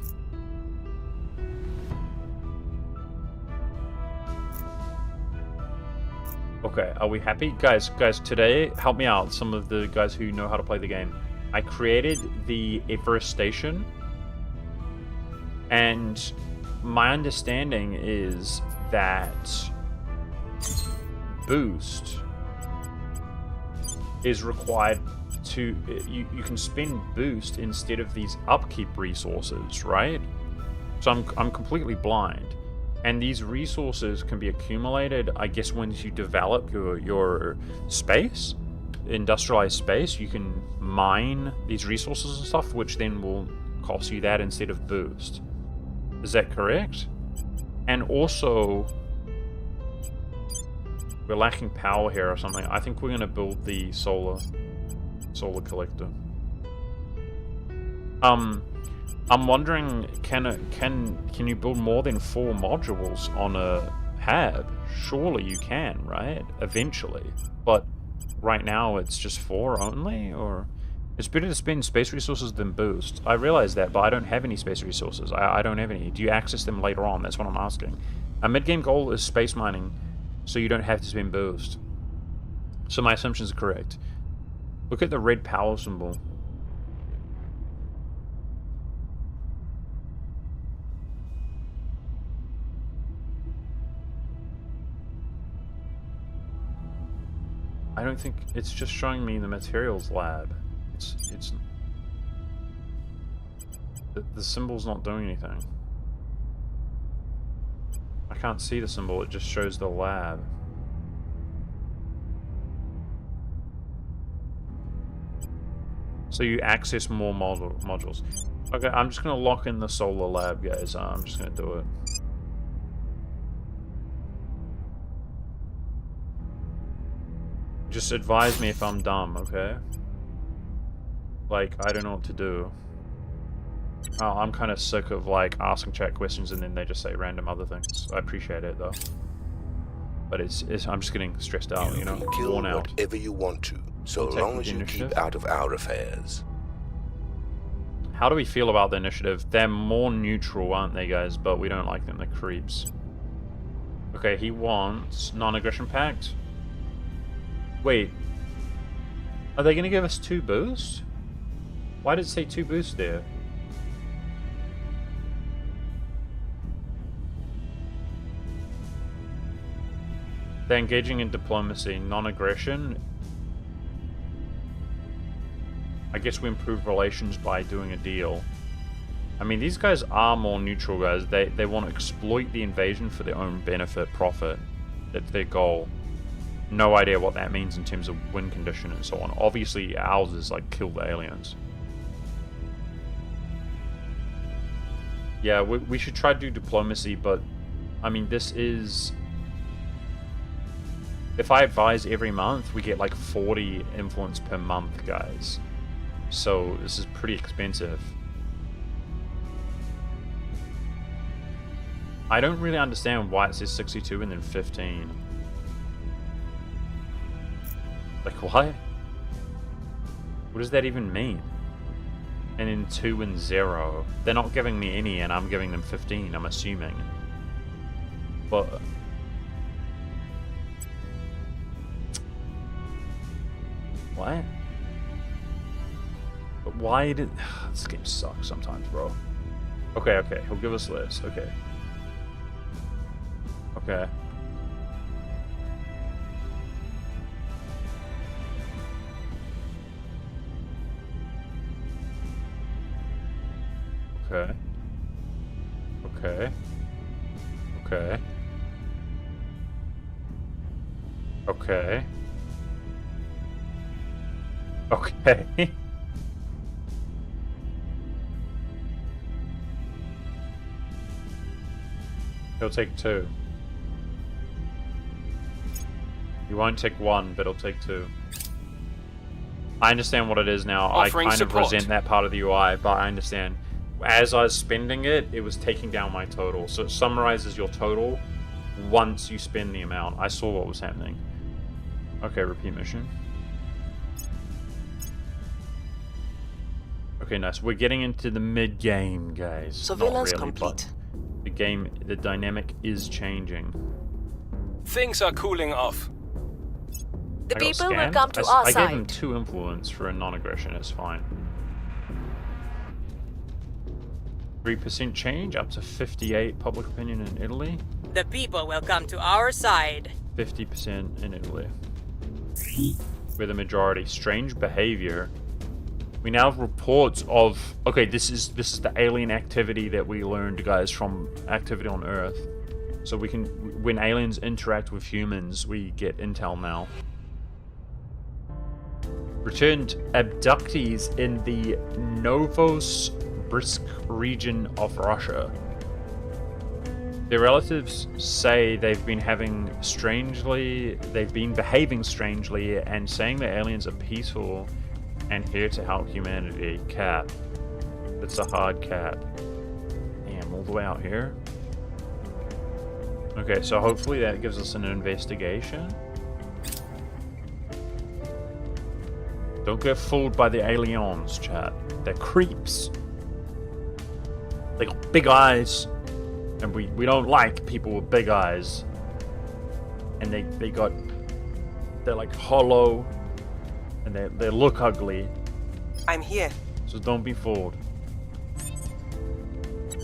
Okay, are we happy? Guys, today, help me out, some of the guys who know how to play the game. I created the Everest station, and my understanding is that boost is required to... You can spend boost instead of these upkeep resources, right? So I'm completely blind. And these resources can be accumulated, I guess, once you develop your space, industrialized space. You can mine these resources and stuff, which then will cost you that instead of boost. Is that correct? And also, we're lacking power here or something. I think we're going to build the solar collector. I'm wondering, can you build more than 4 modules on a hab? Surely you can, right? Eventually. But right now it's just 4 only? Or it's better to spend space resources than boost. I realize that, but I don't have any space resources. I don't have any. Do you access them later on? That's what I'm asking. A mid-game goal is space mining, so you don't have to spend boost. So my assumptions are correct. Look at the red power symbol. I don't think it's just showing me the materials lab. It's the symbol's not doing anything. I can't see the symbol, it just shows the lab. So you access more modules. Okay, I'm just gonna lock in the solar lab, guys. I'm just gonna do it. Just advise me if I'm dumb, okay? Like, I don't know what to do. Oh, I'm kind of sick of, like, asking chat questions and then they just say random other things. I appreciate it, though. But I'm just getting stressed out, you know? can kill Worn out. whatever you want to, so Take long the as you initiative. keep out of our affairs. How do we feel about the initiative? They're more neutral, aren't they, guys? But we don't like them, they're creeps. Okay, he wants non-aggression pact. Wait. Are they going to give us 2 boosts? Why did it say 2 boosts there? They're engaging in diplomacy, non-aggression. I guess we improve relations by doing a deal. I mean, these guys are more neutral, guys. They want to exploit the invasion for their own benefit, profit. That's their goal. no idea what that means in terms of win condition and so on. Obviously, ours is like kill the aliens. Yeah, we should try to do diplomacy, but I mean, this is... If I advise every month, we get like 40 influence per month, guys. So this is pretty expensive. I don't really understand why it says 62 and then 15. Like, why? What does that even mean? And then 2 and 0. They're not giving me any and I'm giving them 15, I'm assuming. But... What? But why did... This game sucks sometimes, bro. Okay, okay. He'll give us this. Okay. Okay. Okay. Okay. Okay. Okay. Okay. He'll take 2. He won't take 1, but he'll take 2. I understand what it is now. Offering I kind support. of resent that part of the UI, but I understand. As I was spending it, it was taking down my total. So it summarizes your total once you spend the amount. I saw what was happening. Okay, repeat mission. Okay, nice. We're getting into the mid-game, guys. Surveillance Not really, complete. but the game, the dynamic is changing. Things are cooling off. The I got people will scammed. come to I our gave him side. 2 influence for a non-aggression, it's fine. 3% change, up to 58 public opinion in Italy. The people will come to our side. 50% in Italy. We're the majority. Strange behavior. We now have reports of... Okay, this is the alien activity that we learned, guys, from activity on Earth. So we can... When aliens interact with humans, we get intel now. Returned abductees in the Novosibirsk region of Russia. Their relatives say they've been behaving strangely and saying the aliens are peaceful and here to help humanity. Cap. It's a hard cap. Damn, all the way out here. Okay, so hopefully that gives us an investigation. Don't get fooled by the aliens, chat. They're creeps. They got big eyes. And we don't like people with big eyes. And they're like hollow. And they look ugly. I'm here. So don't be fooled.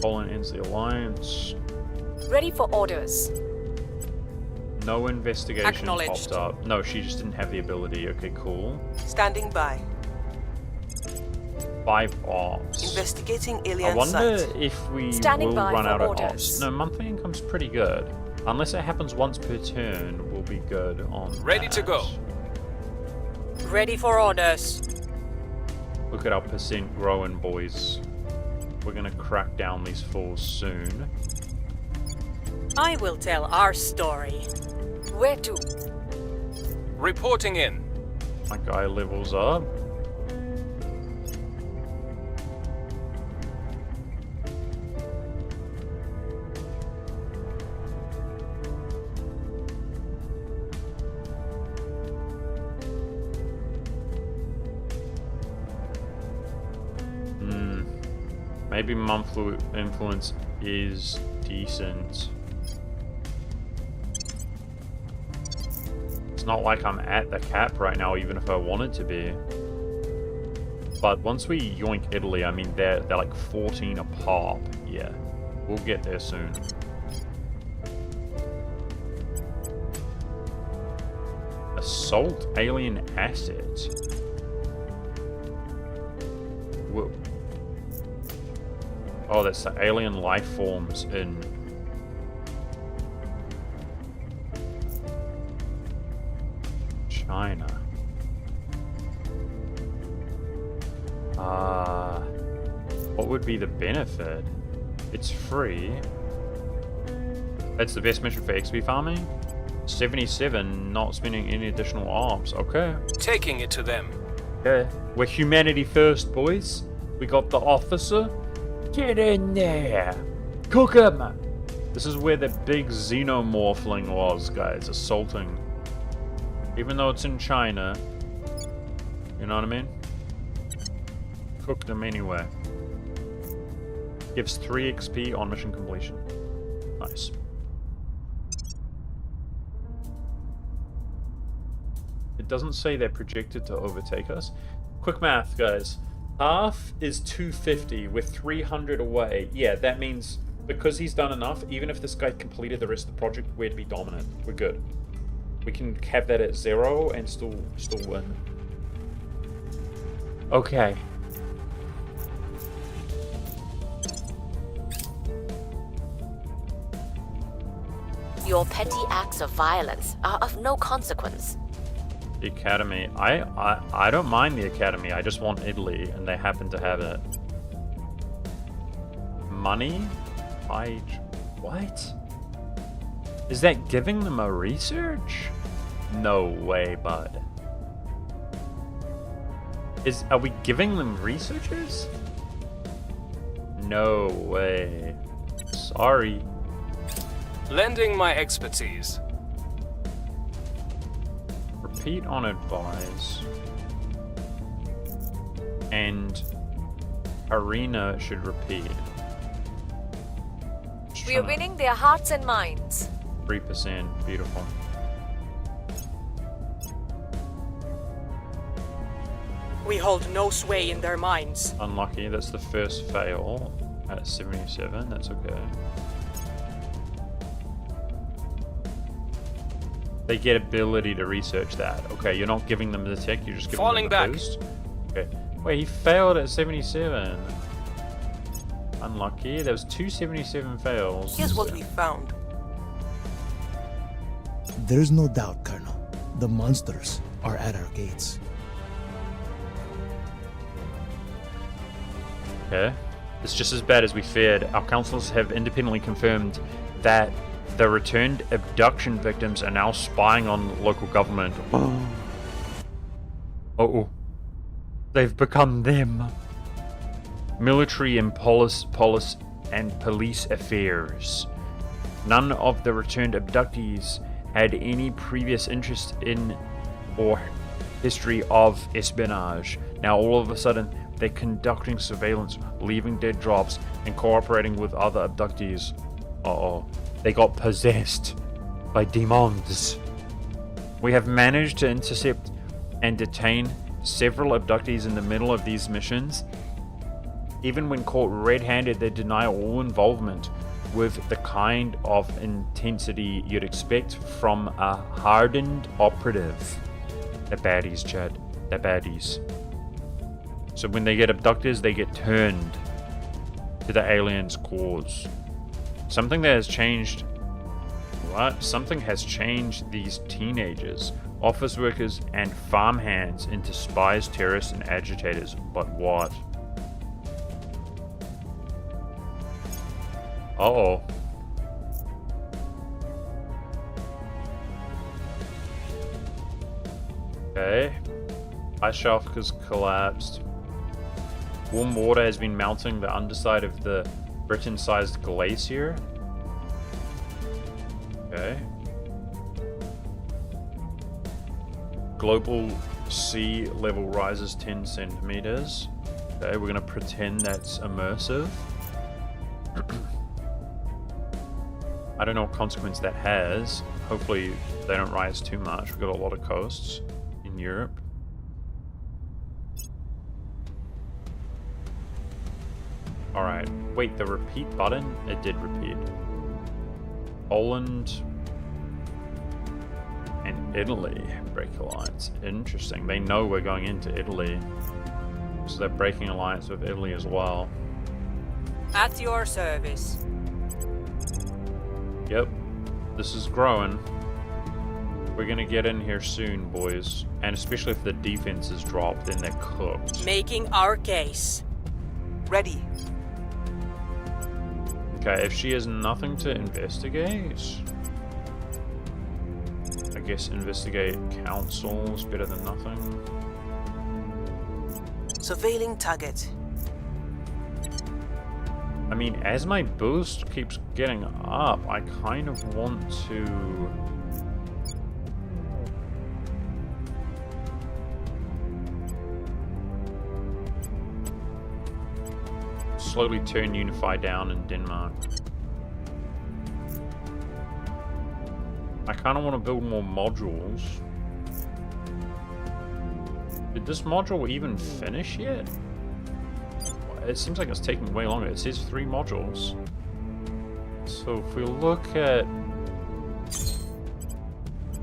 Poland ends the alliance. Ready for orders. No investigation Acknowledged. popped up. No, she just didn't have the ability. Okay, cool. Standing by. 5 ops. Investigating I alien wonder site. if we Standing will by run for out of orders. ops. No, monthly income's pretty good. Unless it happens once per turn, we'll be good on Ready to that. go. Ready for orders. Look at our percent growing, boys. We're gonna crack down these fools soon. I will tell our story. Where to? Reporting in. My guy levels up. Maybe monthly influence is decent. It's not like I'm at the cap right now, even if I wanted to be. But once we yoink Italy, I mean, they're like 14 a pop. Yeah, we'll get there soon. Assault alien assets. Whoa. Oh, that's the alien life forms in... What would be the benefit? It's free. That's the best mission for XP farming. 77, not spending any additional ops. Okay. Taking it to them. Okay. We're humanity first, boys. We got the officer. Get in there. Cook him. This is where the big xenomorphling was, guys. Assaulting. Even though it's in China. You know what I mean? Cook them anyway. Gives 3 XP on mission completion. Nice. It doesn't say they're projected to overtake us. Quick math, guys. Half is 250. We're 300 away. Yeah, that means because he's done enough, even if this guy completed the rest of the project, we're to be dominant. We're good. We can have that at 0 and still win. Okay. Your petty acts of violence are of no consequence. The Academy. I don't mind the Academy. I just want Italy, and they happen to have it. Money? What? Is that giving them a research? No way, bud. Are we giving them researchers? No way. Sorry. Lending my expertise. Repeat on advise. And arena should repeat. We are winning their hearts and minds. 3%. Beautiful. We hold no sway in their minds. Unlucky. That's the first fail at 77. That's okay. They get ability to research that. Okay, you're not giving them the tech, you're just giving Falling them the back. boost. Okay. Wait, he failed at 77. Unlucky. There was 277 fails. Here's what we found. There's no doubt, Colonel. The monsters are at our gates. Okay. It's just as bad as we feared. Our councils have independently confirmed that the returned abduction victims are now spying on local government. Uh-oh. They've become them. Military and police affairs. None of the returned abductees had any previous interest in or history of espionage. Now all of a sudden, they're conducting surveillance, leaving dead drops, and cooperating with other abductees. Uh-oh. They got possessed by demons. We have managed to intercept and detain several abductees in the middle of these missions. Even when caught red-handed, they deny all involvement with the kind of intensity you'd expect from a hardened operative. The baddies, Chad. The baddies. So when they get abductors, they get turned to the aliens' cause. Something that has changed. What? Something has changed these teenagers, office workers, and farmhands into spies, terrorists, and agitators. But what? Uh-oh. Okay. Ice shelf has collapsed. Warm water has been melting the underside of the Britain-sized glacier. Okay. Global sea level rises 10 centimeters. Okay, we're gonna pretend that's immersive. I don't know what consequence that has. Hopefully they don't rise too much. We've got a lot of coasts in Europe. Alright, wait, the repeat button? It did repeat. Poland and Italy break alliance. Interesting. They know we're going into Italy. So they're breaking alliance with Italy as well. At your service. Yep. This is growing. We're gonna get in here soon, boys. And especially if the defense is dropped, then they're cooked. Making our case. Ready. Okay, if she has nothing to investigate, I guess investigate council is better than nothing. Surveilling target. I mean, as my boost keeps getting up, I kind of want to... slowly turn Unify down in Denmark. I kind of want to build more modules. Did this module even finish yet? It seems like it's taking way longer. It says 3 modules. So if we look at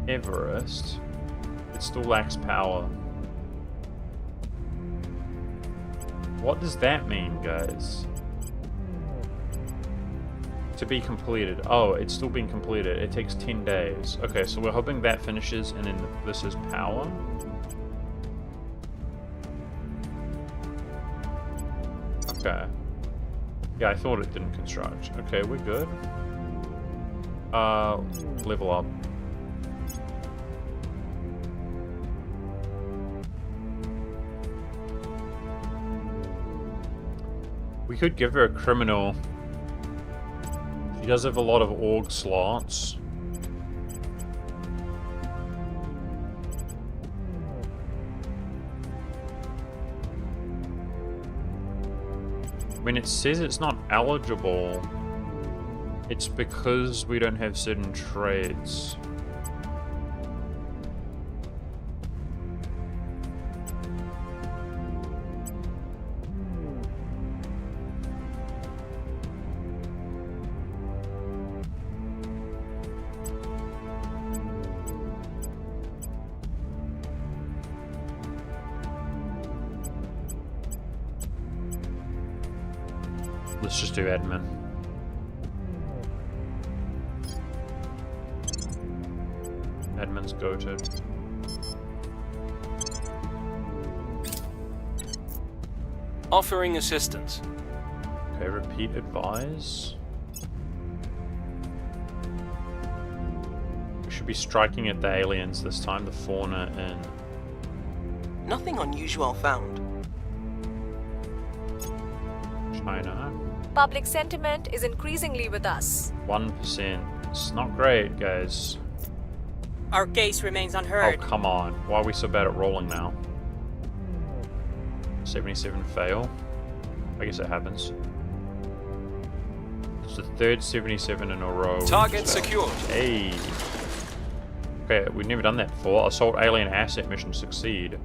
Everest, it still lacks power. What does that mean, guys? To be completed. Oh, it's still being completed. It takes 10 days. Okay, so we're hoping that finishes and then this is power. Okay. Yeah, I thought it didn't construct. Okay, we're good. Level up. We could give her a criminal. She does have a lot of org slots. When it says it's not eligible, it's because we don't have certain trades. Let's just do admin. Admin's go-to. Offering assistance. Okay, repeat advise. We should be striking at the aliens this time, the fauna and Nothing unusual found. China. Public sentiment is increasingly with us. 1%. It's not great, guys. Our case remains Oh, unheard. come on. Why are we so bad at rolling now? 77 fail. I guess it happens. It's the third 77 in a row. Target secured. Hey. Okay, we've never done that before. Assault alien asset mission succeed.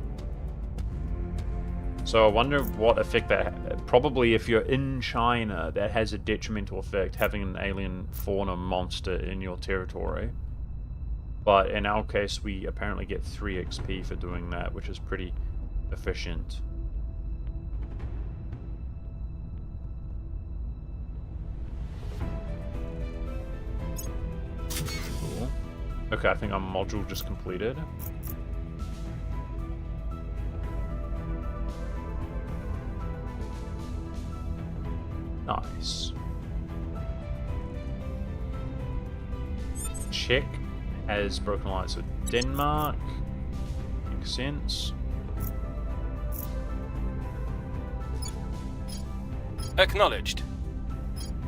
So I wonder what effect that... Probably if you're in China, that has a detrimental effect, having an alien fauna monster in your territory. But in our case, we apparently get 3 XP for doing that, which is pretty efficient. Cool. Okay, I think our module just completed. Nice. Czech has broken alliance with Denmark. Makes sense. Acknowledged.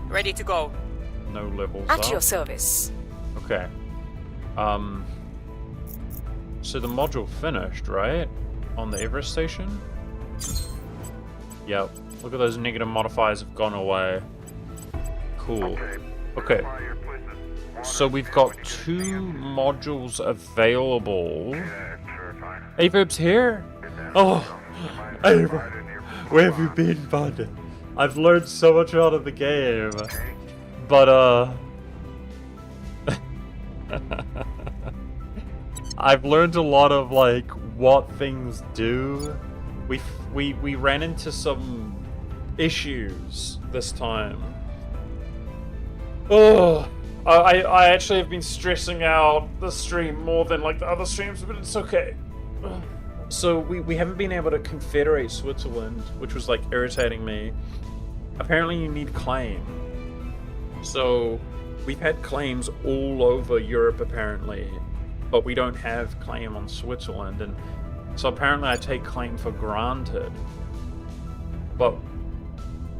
Ready to go. No levels At up. your service. Okay. So the module finished, right? On the Everest station? Yep. Look at those negative modifiers have gone away. Cool. Okay. So we've got 2 modules available. Averb's here? Oh, Averb. Where have you been, bud? I've learned so much out of the game. But, I've learned a lot of, like, what things do. We ran into some issues this time. Oh, I actually have been stressing out the stream more than, like, the other streams, but it's okay. So we haven't been able to confederate Switzerland, which was like irritating me. Apparently you need claim. So we've had claims all over Europe apparently, but we don't have claim on Switzerland, and so apparently I take claim for granted. But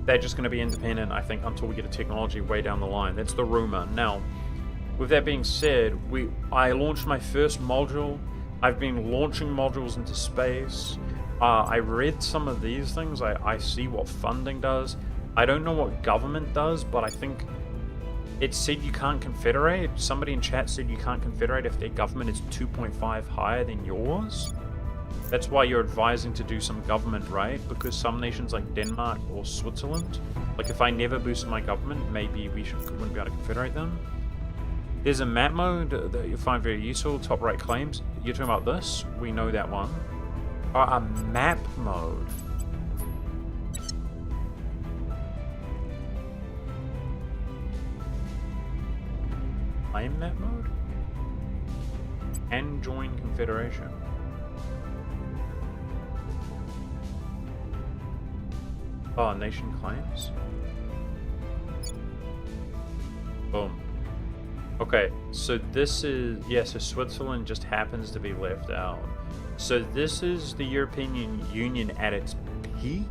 they're just going to be independent, I think, until we get a technology way down the line. That's the rumor. Now, with that being said, I launched my first module. I've been launching modules into space. I read some of these things. I see what funding does. I don't know what government does, but I think it said you can't confederate. Somebody in chat said you can't confederate if their government is 2.5 higher than yours. That's why you're advising to do some government, right? Because some nations like Denmark or Switzerland, like if I never boosted my government, maybe we wouldn't be able to confederate them. There's a map mode that you find very useful, top right claims. You're talking about this? We know that one. A map mode. Claim map mode? And join confederation. Oh, nation claims? Boom. Okay, so this is, yeah, so Switzerland just happens to be left out. So this is the European Union at its peak?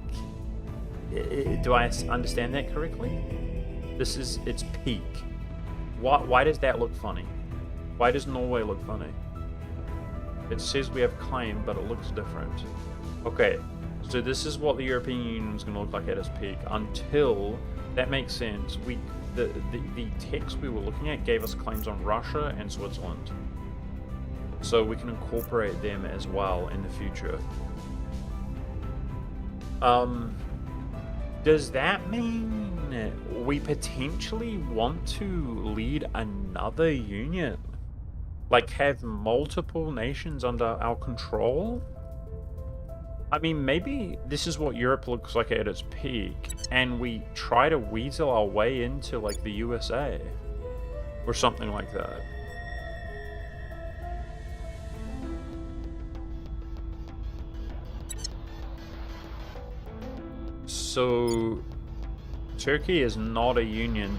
Do I understand that correctly? This is its peak. Why does that look funny? Why does Norway look funny? It says we have claim, but it looks different. Okay, so this is what the European Union is going to look like at its peak until, that makes sense, the text we were looking at gave us claims on Russia and Switzerland. So we can incorporate them as well in the future. Does that mean we potentially want to lead another union? Like have multiple nations under our control? I mean, maybe this is what Europe looks like at its peak, and we try to weasel our way into, like, the USA, or something like that. So, Turkey is not a union.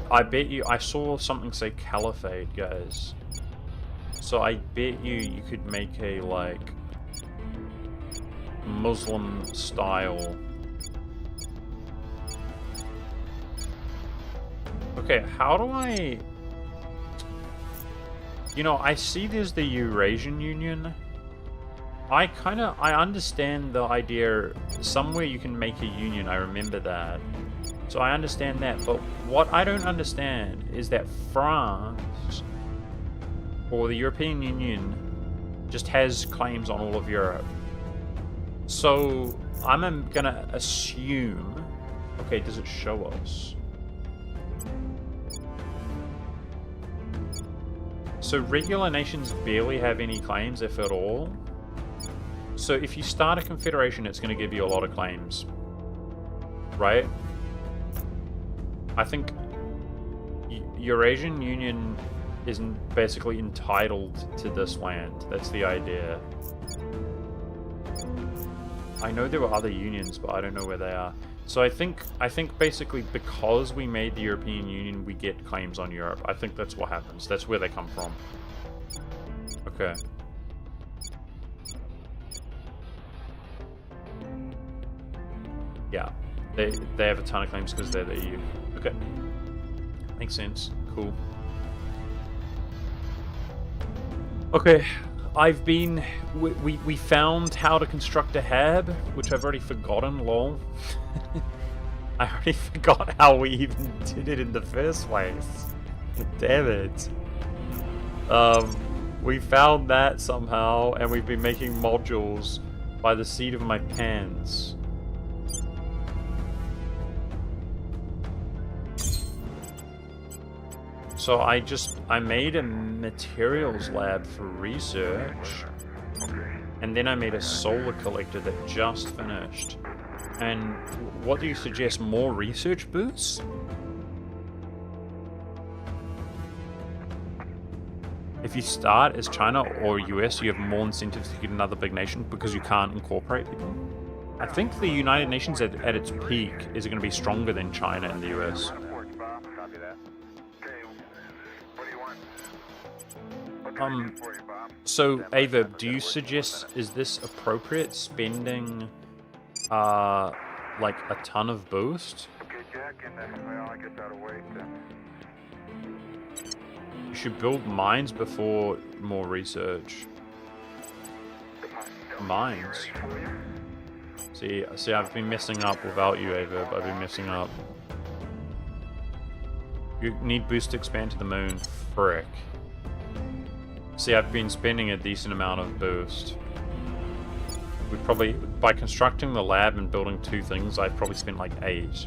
I bet you, I saw something say caliphate, guys. So I bet you could make a, like, Muslim style. Okay, how do I... You know, I see there's the Eurasian Union. I understand the idea, somewhere you can make a union, I remember that. So I understand that, but what I don't understand is that France, or the European Union, just has claims on all of Europe. So I'm gonna assume, okay, does it show us? So regular nations barely have any claims, if at all. So if you start a confederation, it's gonna give you a lot of claims, right? I think Eurasian Union is basically entitled to this land. That's the idea. I know there were other unions, but I don't know where they are. So I think basically because we made the European Union, we get claims on Europe. I think that's what happens. That's where they come from. Okay. Yeah, they have a ton of claims because they're the EU. Okay, makes sense. Cool. Okay. We found how to construct a hab, which I've already forgotten, lol. I already forgot how we even did it in the first place. Damn it. We found that somehow, and we've been making modules by the seat of my pants. So I made a materials lab for research, and then I made a solar collector that just finished. And what do you suggest, more research booths? if you start as China or US, you have more incentives to get another big nation because you can't incorporate people. I think the United Nations at its peak is going to be stronger than China and the US. So Ava, do you suggest, is this appropriate spending like a ton of boost? You should build mines before more research. Mines. See, I've been messing up without you, Ava. I've been messing up. You need boost to expand to the moon. Frick. See, I've been spending a decent amount of boost. We probably, by constructing the lab and building 2 things, I've probably spent like 8.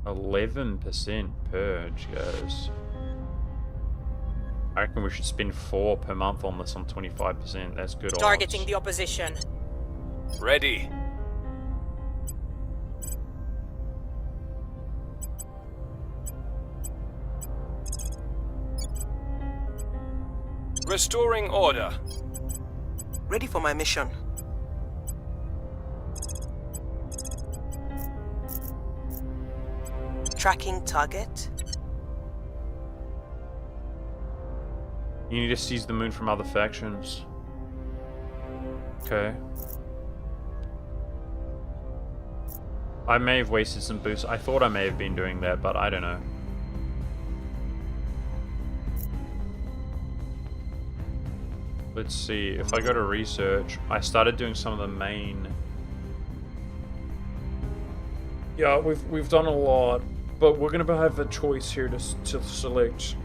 %11% purge, guys. I reckon we should spend 4 per month on this on 25%. That's good odds. Targeting the opposition. Ready. Restoring order. Ready for my mission. Tracking target. You need to seize the moon from other factions. Okay. I may have wasted some boosts. I thought I may have been doing that, but I don't know. Let's see, if I go to research, I started doing some of the main... Yeah, we've done a lot, but we're gonna have a choice here to select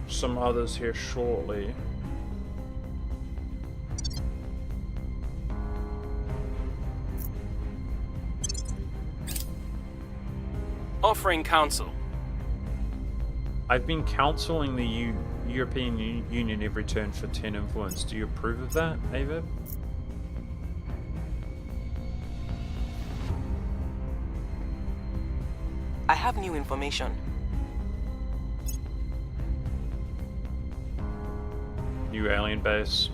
some others here shortly. Offering counsel. I've been counseling the European Union every turn for 10 influence. Do you approve of that, Ava? I have new information. New alien base.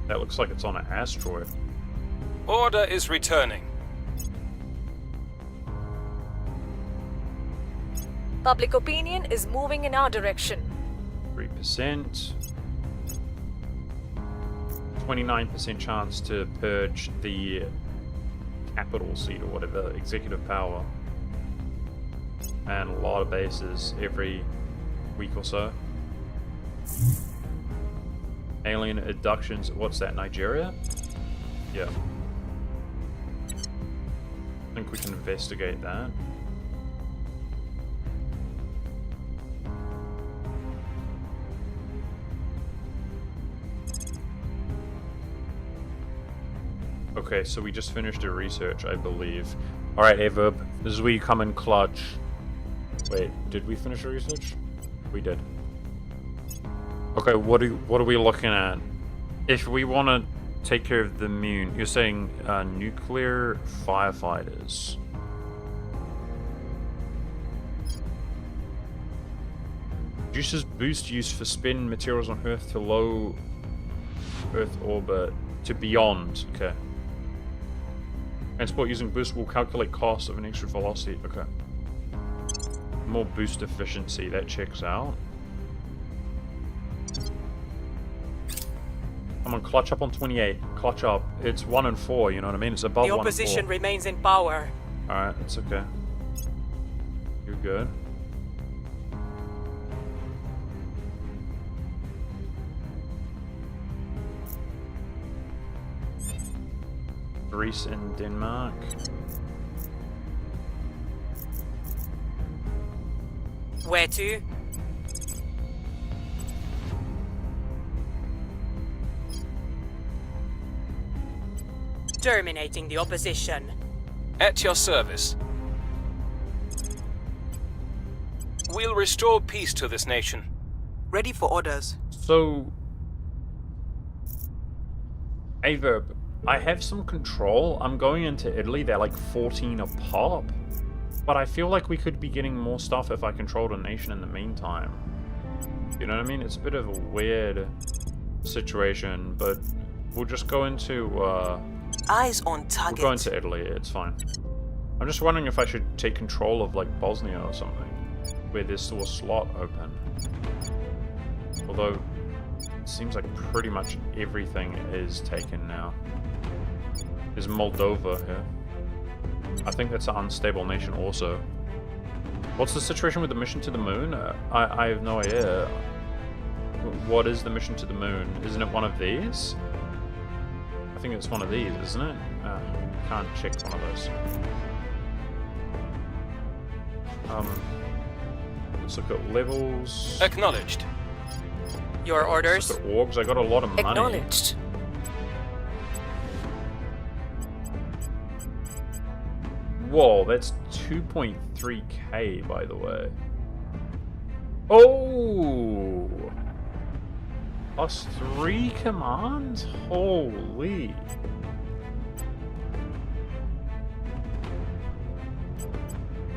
That looks like it's on an asteroid. Order is returning. Public opinion is moving in our direction. 3%. 29% chance to purge the capital seat or whatever, executive power. And a lot of bases every week or so. Alien abductions, what's that, Nigeria? Yeah. I think we can investigate that. Okay, so we just finished a research, I believe. Alright, Averb, this is where you come in clutch. Wait, did we finish a research? We did. Okay, what are we looking at? If we want to take care of the moon, you're saying nuclear firefighters. Reduces boost use for spin materials on Earth to low Earth orbit to beyond. Okay. Transport using boost will calculate cost of an extra velocity. Okay. More boost efficiency, that checks out. Come on, clutch up on 28. Clutch up. It's 1 and 4, you know what I mean? It's above 1 The and 4. opposition remains in power. Alright, it's okay. You're good. Greece and Denmark. Where to? Terminating the opposition. At your service. We'll restore peace to this nation. Ready for orders. So, Averb, I have some control. I'm going into Italy. They're like 14 a pop. But I feel like we could be getting more stuff if I controlled a nation in the meantime. You know what I mean? It's a bit of a weird situation, but we'll just go into, Eyes on target. we'll go into Italy, it's fine. I'm just wondering if I should take control of, like, Bosnia or something, where there's still a slot open. Although, it seems like pretty much everything is taken now. There's Moldova here. I think that's an unstable nation also. What's the situation with the mission to the moon? I have no idea. What is the mission to the moon? Isn't it one of these? I think it's one of these, isn't it? Can't check one of those. Let's look at levels. Acknowledged. Your orders? Let's look at orgs. I got a lot of money. Acknowledged. Whoa, that's 2.3k, by the way. Oh! +3 commands? Holy.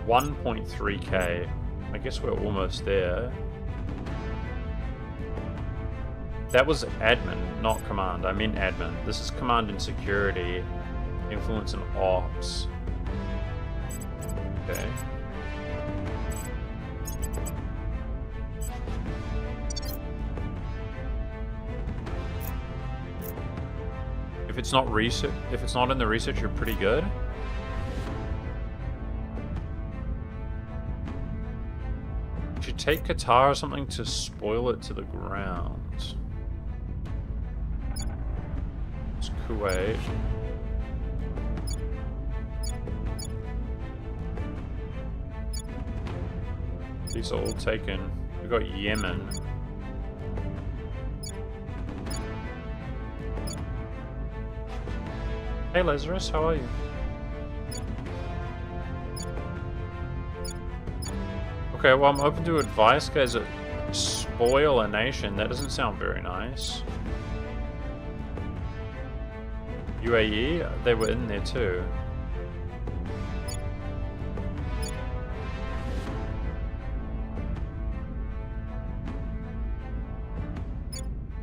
$1.3k. I guess we're almost there. That was admin, not command. I meant admin. This is command and security, influence and ops. Okay. If it's not research, if it's not in the research, you're pretty good. You should take Qatar or something to spoil it to the ground. It's Kuwait. These are all taken. We've got Yemen. Hey Lazarus, how are you? Okay, well I'm open to advice, guys. Spoil a nation. That doesn't sound very nice. UAE, they were in there too.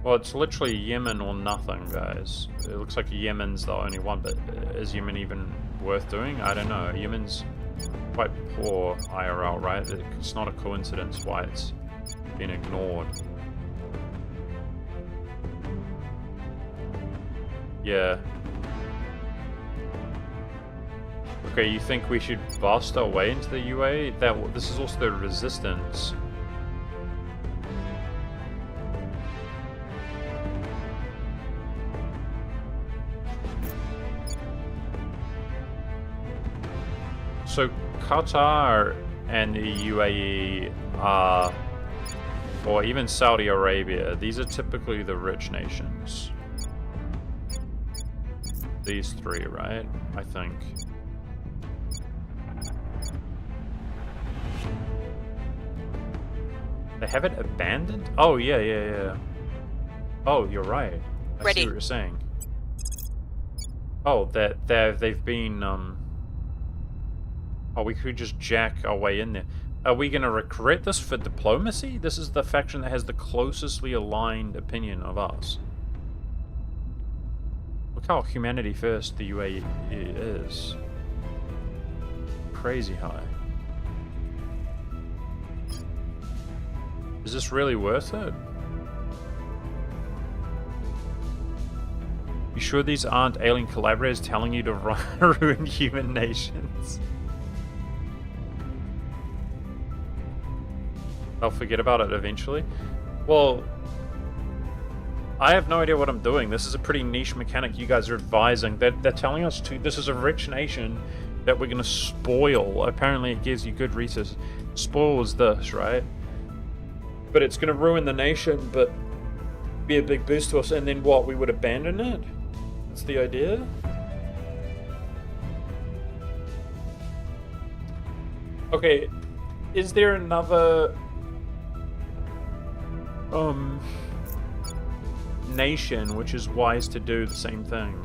Well, it's literally Yemen or nothing, guys. It looks like Yemen's the only one, but is Yemen even worth doing? I don't know. Yemen's quite poor IRL, right? It's not a coincidence why it's been ignored. Yeah. Okay, you think we should bust our way into the UAE? This is also the resistance. So Qatar and the UAE are, or even Saudi Arabia, these are typically the rich nations. These three, right? I think. They have it abandoned? Oh, yeah. Oh, you're right. I Ready. see what you're saying. Oh, they've been, Oh, we could just jack our way in there. Are we going to regret this for diplomacy? This is the faction that has the closely aligned opinion of us. Look how humanity first the UAE is. Crazy high. Is this really worth it? You sure these aren't alien collaborators telling you to ruin human nations? I'll forget about it eventually. Well, I have no idea what I'm doing. This is a pretty niche mechanic you guys are advising. They're telling us to, this is a rich nation that we're going to spoil. Apparently it gives you good resources. Spoils this, right? But it's going to ruin the nation, but be a big boost to us. And then what? We would abandon it? That's the idea? Okay, is there nation, which is wise to do the same thing.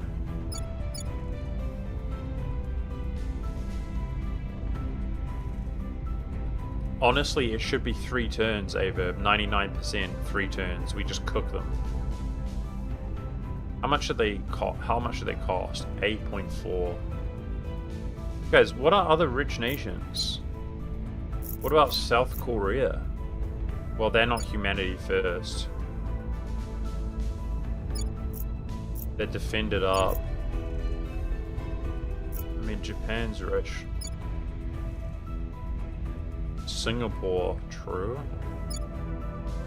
Honestly, it should be 3 turns, Averb. 99% 3 turns. We just cook them. How much should they cost? 8.4. Guys, what are other rich nations? What about South Korea? Well, they're not humanity first. They're defended up. I mean, Japan's rich. Singapore, true.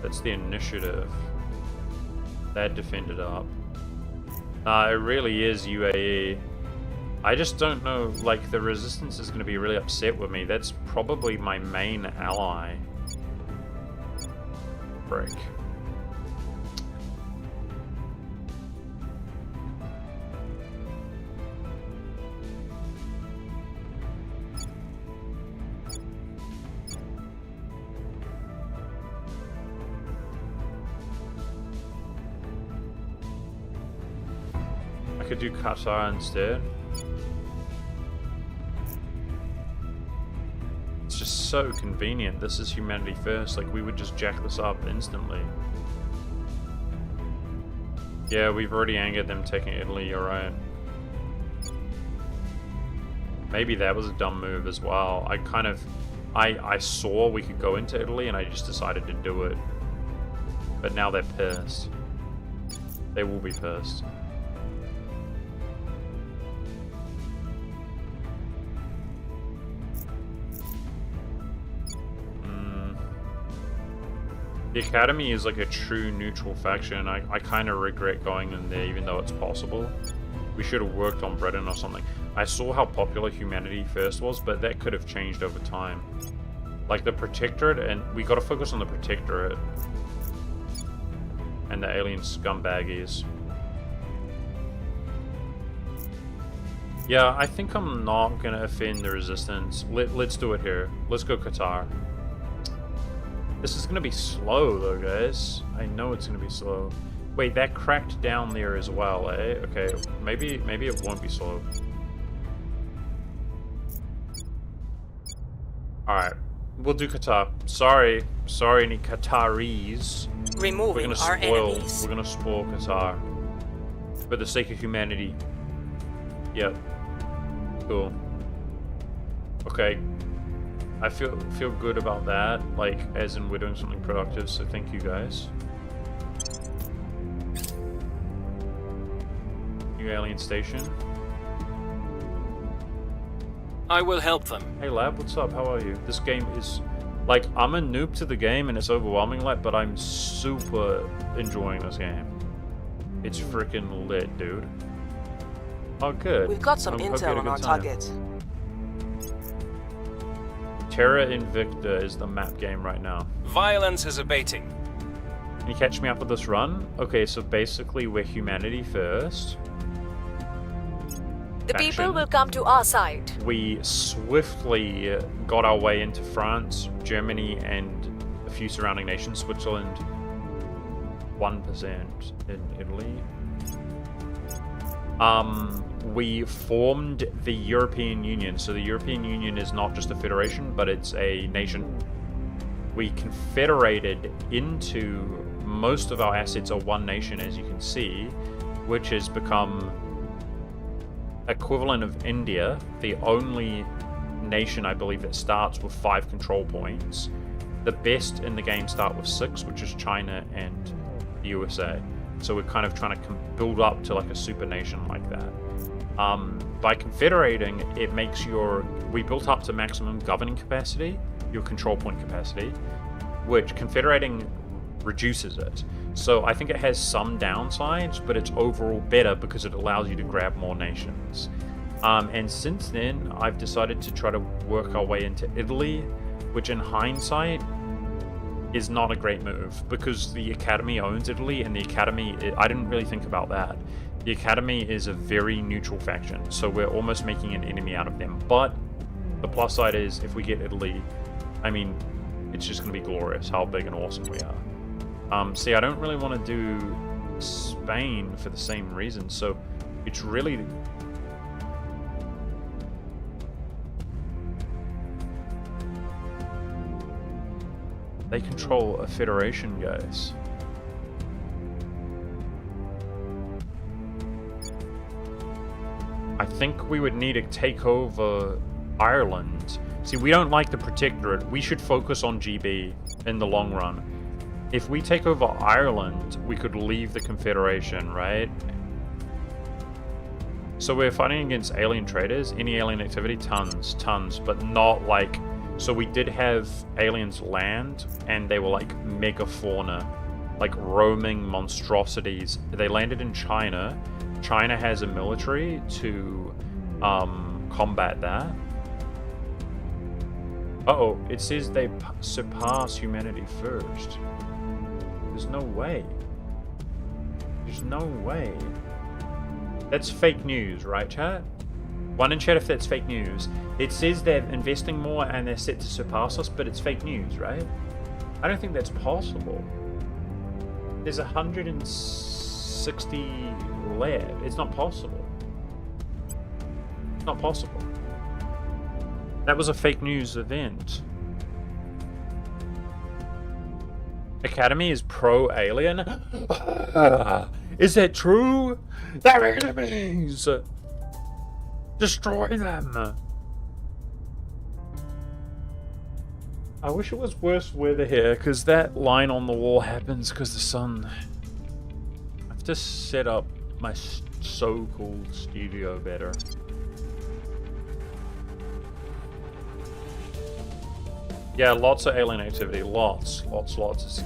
That's the initiative. They're defended up. It really is UAE. I just don't know, like, the resistance is going to be really upset with me. That's probably my main ally. Break. I could do Qatar instead. It's just so convenient. This is humanity first. Like, we would just jack this up instantly. Yeah, we've already angered them taking Italy, you're right. Maybe that was a dumb move as well. I saw we could go into Italy and I just decided to do it. But now they're pissed. They will be pissed. The Academy is like a true neutral faction. I kind of regret going in there even though it's possible. We should have worked on Britain or something. I saw how popular Humanity First was, but that could have changed over time. Like the Protectorate, and we got to focus on the Protectorate. And the alien scumbaggies. Yeah, I think I'm not going to offend the resistance. Let's do it here. Let's go Qatar. This is going to be slow, though, guys. I know it's going to be slow. Wait, that cracked down there as well, eh? Okay, maybe it won't be slow. Alright, we'll do Qatar. Sorry, any Qataris. Removing our enemies. We're going to spoil Qatar. For the sake of humanity. Yep. Cool. Okay. I feel good about that, like, as in we're doing something productive, so thank you guys. New alien station. I will help them. Hey lab, what's up? How are you? This game is, like, I'm a noob to the game and it's overwhelming, like, but I'm super enjoying this game. It's freaking lit, dude. Oh, good. We've got some Hope you intel had a on our good time. target. Terra Invicta is the map game right now. Violence is abating. Can you catch me up with this run? Okay, so basically we're humanity first. The people will come to our side. We swiftly got our way into France, Germany, and a few surrounding nations. Switzerland, 1% in Italy. We formed the European Union. So the European Union is not just a federation, but it's a nation. We confederated into most of our assets are one nation, as you can see, which has become equivalent of India, the only nation I believe that starts with 5 control points. The best in the game start with 6, which is China and the USA. So we're kind of trying to build up to like a super nation like that. By confederating, it makes we built up to maximum governing capacity, your control point capacity, which confederating reduces it. So I think it has some downsides, but it's overall better because it allows you to grab more nations. And since then, I've decided to try to work our way into Italy, which in hindsight is not a great move because the Academy owns Italy, and the Academy, I didn't really think about that. The Academy is a very neutral faction, so we're almost making an enemy out of them. But the plus side is, if we get Italy, I mean, it's just going to be glorious how big and awesome we are. See, I don't really want to do Spain for the same reason. So it's really... They control a federation, guys. I think we would need to take over Ireland. See, we don't like the Protectorate. We should focus on GB in the long run. If we take over Ireland, we could leave the Confederation, right? So we're fighting against alien traders. Any alien activity? Tons, but not like... So we did have aliens land, and they were like megafauna, like roaming monstrosities. They landed in China. China has a military to combat that. Uh-oh, it says they surpass humanity first. There's no way. There's no way. That's fake news, right, chat? One in chat if that's fake news. It says they're investing more and they're set to surpass us, but it's fake news, right? I don't think that's possible. There's 160 left. It's not possible. It's not possible. That was a fake news event. Academy is pro-alien? Is that true? They're enemies! Destroy them! I wish it was worse weather here, because that line on the wall happens because the sun... I have to set up my so-called studio better. Yeah, lots of alien activity. Lots.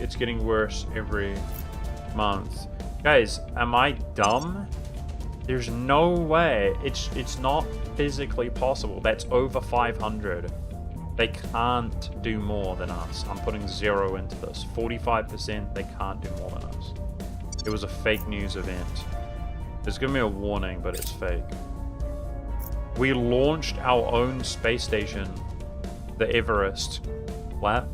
It's getting worse every month. Guys, am I dumb? There's no way. It's not physically possible. That's over 500. They can't do more than us. I'm putting 0 into this. 45%, they can't do more than us. It was a fake news event. It's giving me a warning, but it's fake. We launched our own space station, the Everest. What?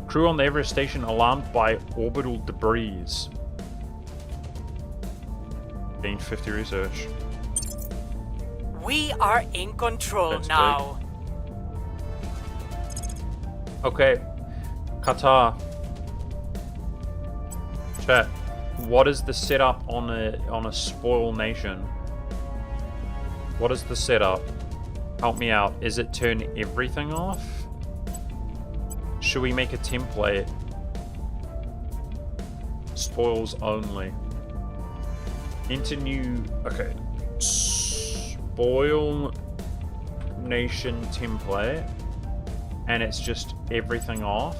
Crew on the Everest station alarmed by orbital debris. Gained 50 research. We are in control That's now. big. Okay, Qatar. Chat. What is the setup on a spoil nation? What is the setup? Help me out. Is it turn everything off? Should we make a template? Spoils only. Enter new... Okay. Spoil nation template. And it's just everything off.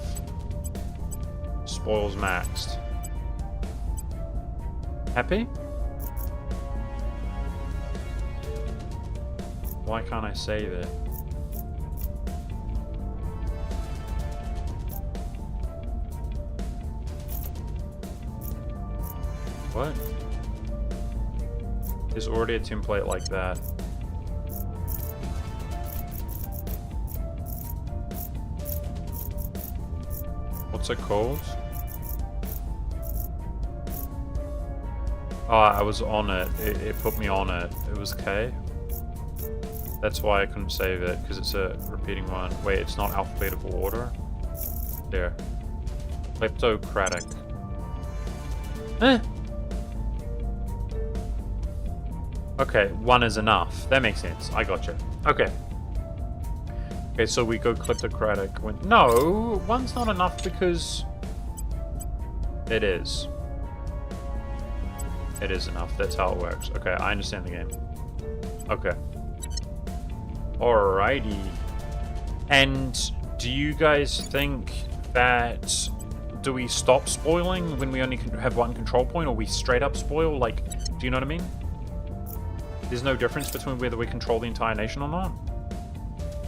Spoils maxed. Happy? Why can't I save it? What? There's already a template like that. What's it called? Oh, I was on it. It put me on it. It was K. That's why I couldn't save it, because it's a repeating one. Wait, it's not alphabetical order? There. Kleptocratic. Eh. Okay, 1 is enough. That makes sense. I gotcha. Okay. Okay, so we go kleptocratic. No, 1's not enough because... It is. It is enough. That's how it works. Okay, I understand the game. Okay. Alrighty. And do you guys think that... Do we stop spoiling when we only have 1 control point, or we straight up spoil? Like, do you know what I mean? There's no difference between whether we control the entire nation or not?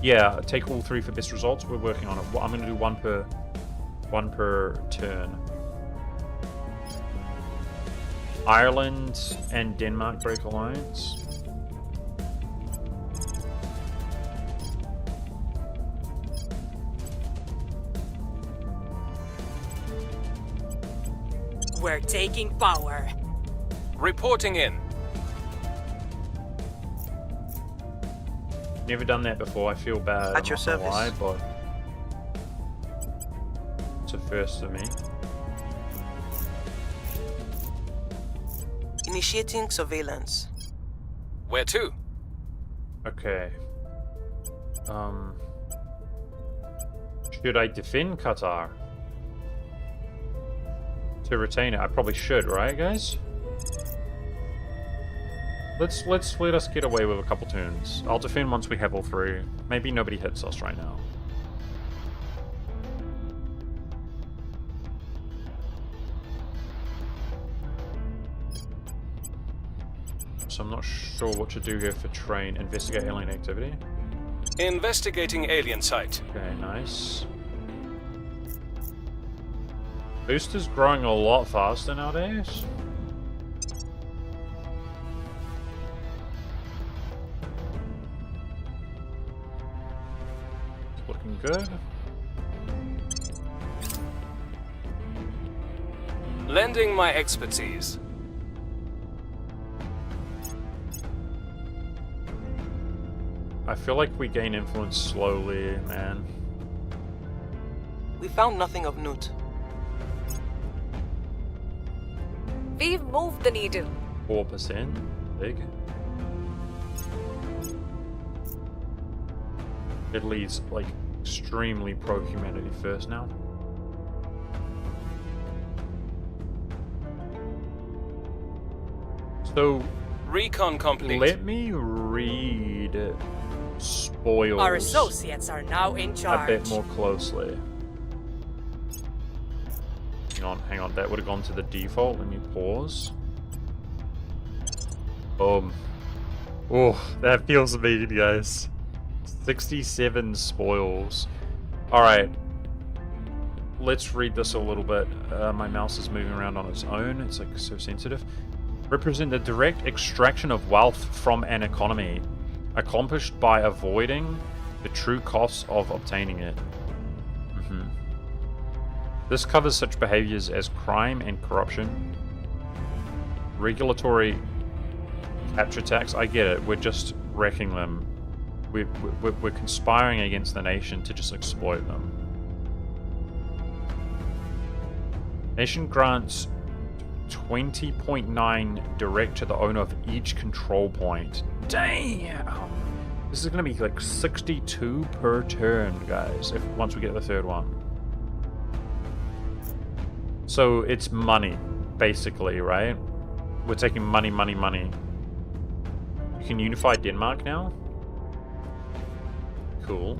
Yeah, take all 3 for best results. We're working on it. I'm going to do one per turn. Ireland and Denmark break alliance. We're taking power. Reporting in. Never done that before. I feel bad. At your service. Why, but it's a first for me. Initiating surveillance. Where to? Okay. Should I defend Qatar to retain it? I probably should, right, guys? Let us get away with a couple turns. I'll defend once we have all three. Maybe nobody hits us right now. So I'm not sure what to do here for train. Investigate alien activity. Investigating alien site. Okay, nice. Booster's growing a lot faster nowadays. Looking good. Lending my expertise. I feel like we gain influence slowly, man. We found nothing of note. We've moved the needle. 4%. Big. Italy's like extremely pro-humanity first now. So Recon complete. let me read spoils Our associates are now in a charge. bit more closely. Hang on, that would have gone to the default. Let me pause. Boom. Oh, that feels mean, guys. 67 spoils. Alright. Let's read this a little bit. My mouse is moving around on its own. It's like so sensitive. Represent the direct extraction of wealth from an economy, accomplished by avoiding the true costs of obtaining it. This covers such behaviors as crime and corruption, regulatory capture tax. I get it. We're just wrecking them. We're conspiring against the nation to just exploit them. Nation grants 20.9 direct to the owner of each control point. Damn! This is going to be like 62 per turn, guys, once we get the third one. So it's money, basically, right? We're taking money, money, money. You can unify Denmark now? Cool.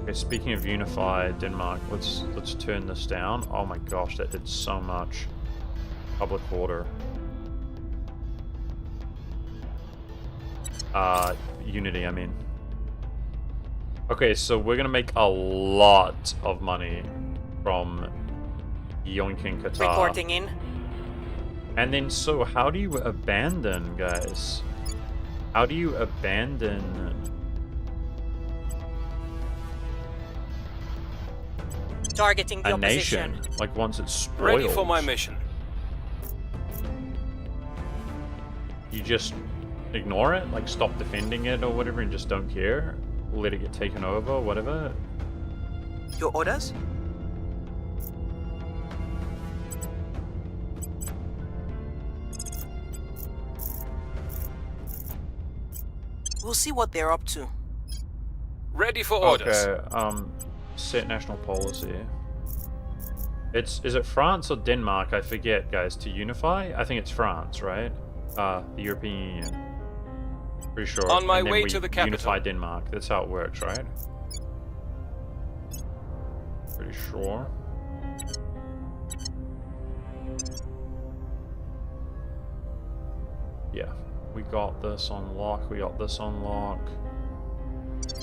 Okay, speaking of unify Denmark, let's turn this down. Oh my gosh, that did so much. Public order. Unity, I mean. Okay, so we're gonna make a lot of money from yoinking Qatar. Reporting in. And then, so how do you abandon, guys? How do you abandon? Targeting the A opposition. nation, like once it's spoiled. Ready for my mission. You just ignore it, like stop defending it or whatever, and just don't care. Let it get taken over, whatever. Your orders? We'll see what they're up to. Ready for orders. Okay, set national policy. Is it France or Denmark? I forget, guys, to unify? I think it's France, right? The European Union. Pretty sure. On my and then way we to the capital. unify Denmark. That's how it works, right? Pretty sure. Yeah. We got this on lock. We got this on lock.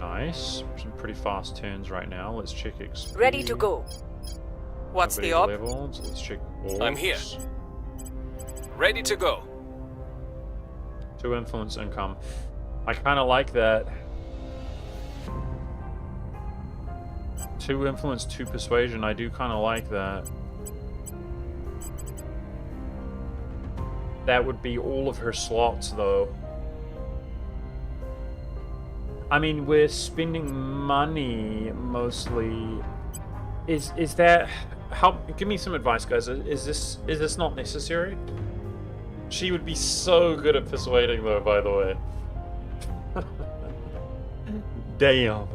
Nice. Some pretty fast turns right now. Let's check XP. Ready to go. What's the Nobody op? leveled. So let's check orbs. I'm here. Ready to go. 2 influence income. I kind of like that. 2 influence, 2 persuasion. I do kind of like that. That would be all of her slots, though. I mean, we're spending money mostly. Is that give me some advice, guys. Is this not necessary? She would be so good at persuading, though, by the way. Damn.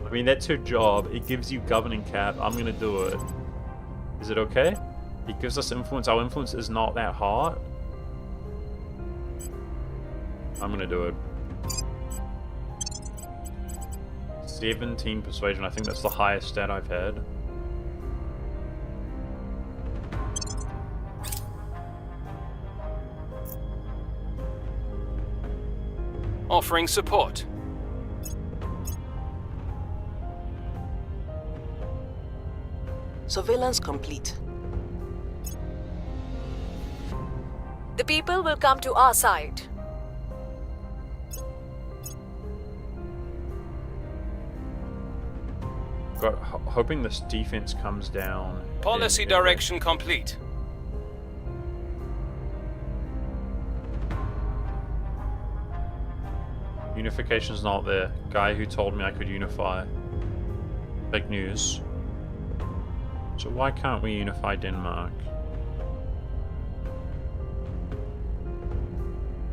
I mean, that's her job. It gives you governing cap. I'm gonna do it. Is it okay? It gives us influence. Our influence is not that hot. I'm gonna do it. 17 persuasion. I think that's the highest stat I've had. Offering support. Surveillance complete. The people will come to our side. Hoping this defense comes down. Policy direction complete. Unification's not there. Guy who told me I could unify. Fake news. So why can't we unify Denmark?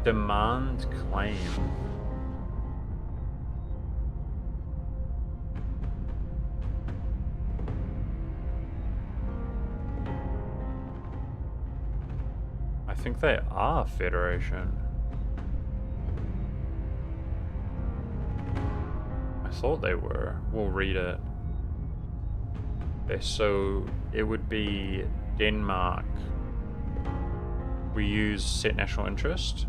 Demand claim. I think they are Federation. I thought they were. We'll read it. Okay, so it would be Denmark. We use set national interest.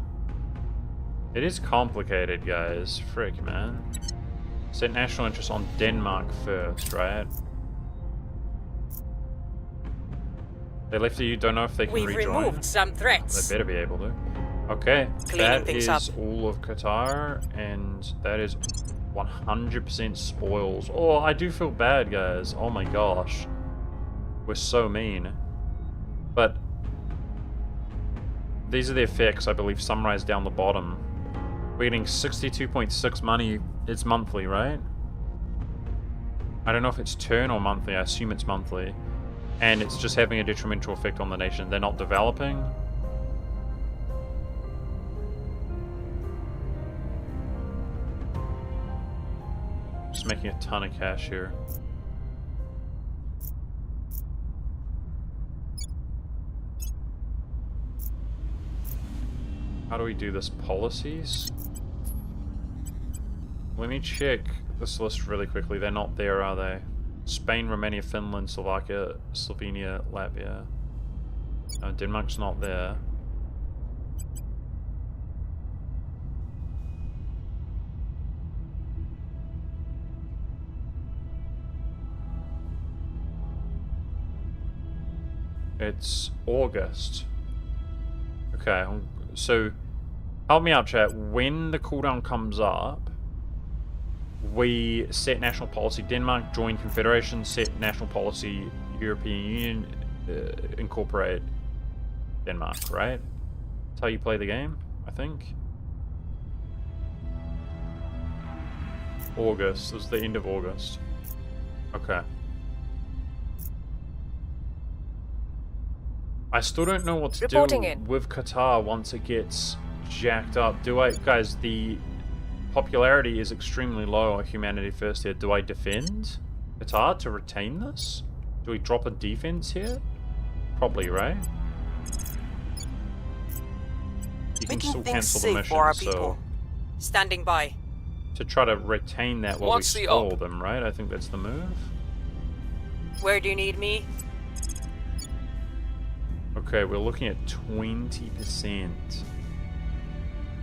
It is complicated, guys. Frick, man. Set national interest on Denmark first, right? They left you, don't know if they can We've rejoin. removed some threats. They better be able to. Okay, Cleaning that things is up. all of Qatar, and that is 100% spoils. Oh, I do feel bad, guys. Oh my gosh. We're so mean. But these are the effects, I believe, summarized down the bottom. We're getting 62.6 money. It's monthly, right? I don't know if it's turn or monthly. I assume it's monthly. And it's just having a detrimental effect on the nation. They're not developing. Just making a ton of cash here. How do we do this? Policies? Let me check this list really quickly. They're not there, are they? Spain, Romania, Finland, Slovakia, Slovenia, Latvia. No, Denmark's not there. It's August. Okay, so help me out, chat. When the cooldown comes up, we set national policy. Denmark join Confederation, set national policy. European Union, incorporate Denmark, right? That's how you play the game, I think. August. This is the end of August. Okay. I still don't know what to Reporting do in. with Qatar once it gets jacked up. Do I, guys, the popularity is extremely low on Humanity First here. Do I defend Qatar to retain this? Do we drop a defense here? Probably, right? You can Making still things cancel the safe mission, for our so people. Standing by. to try to retain that while What's we the spoil up? them, right? I think that's the move. Where do you need me? Okay, we're looking at 20%.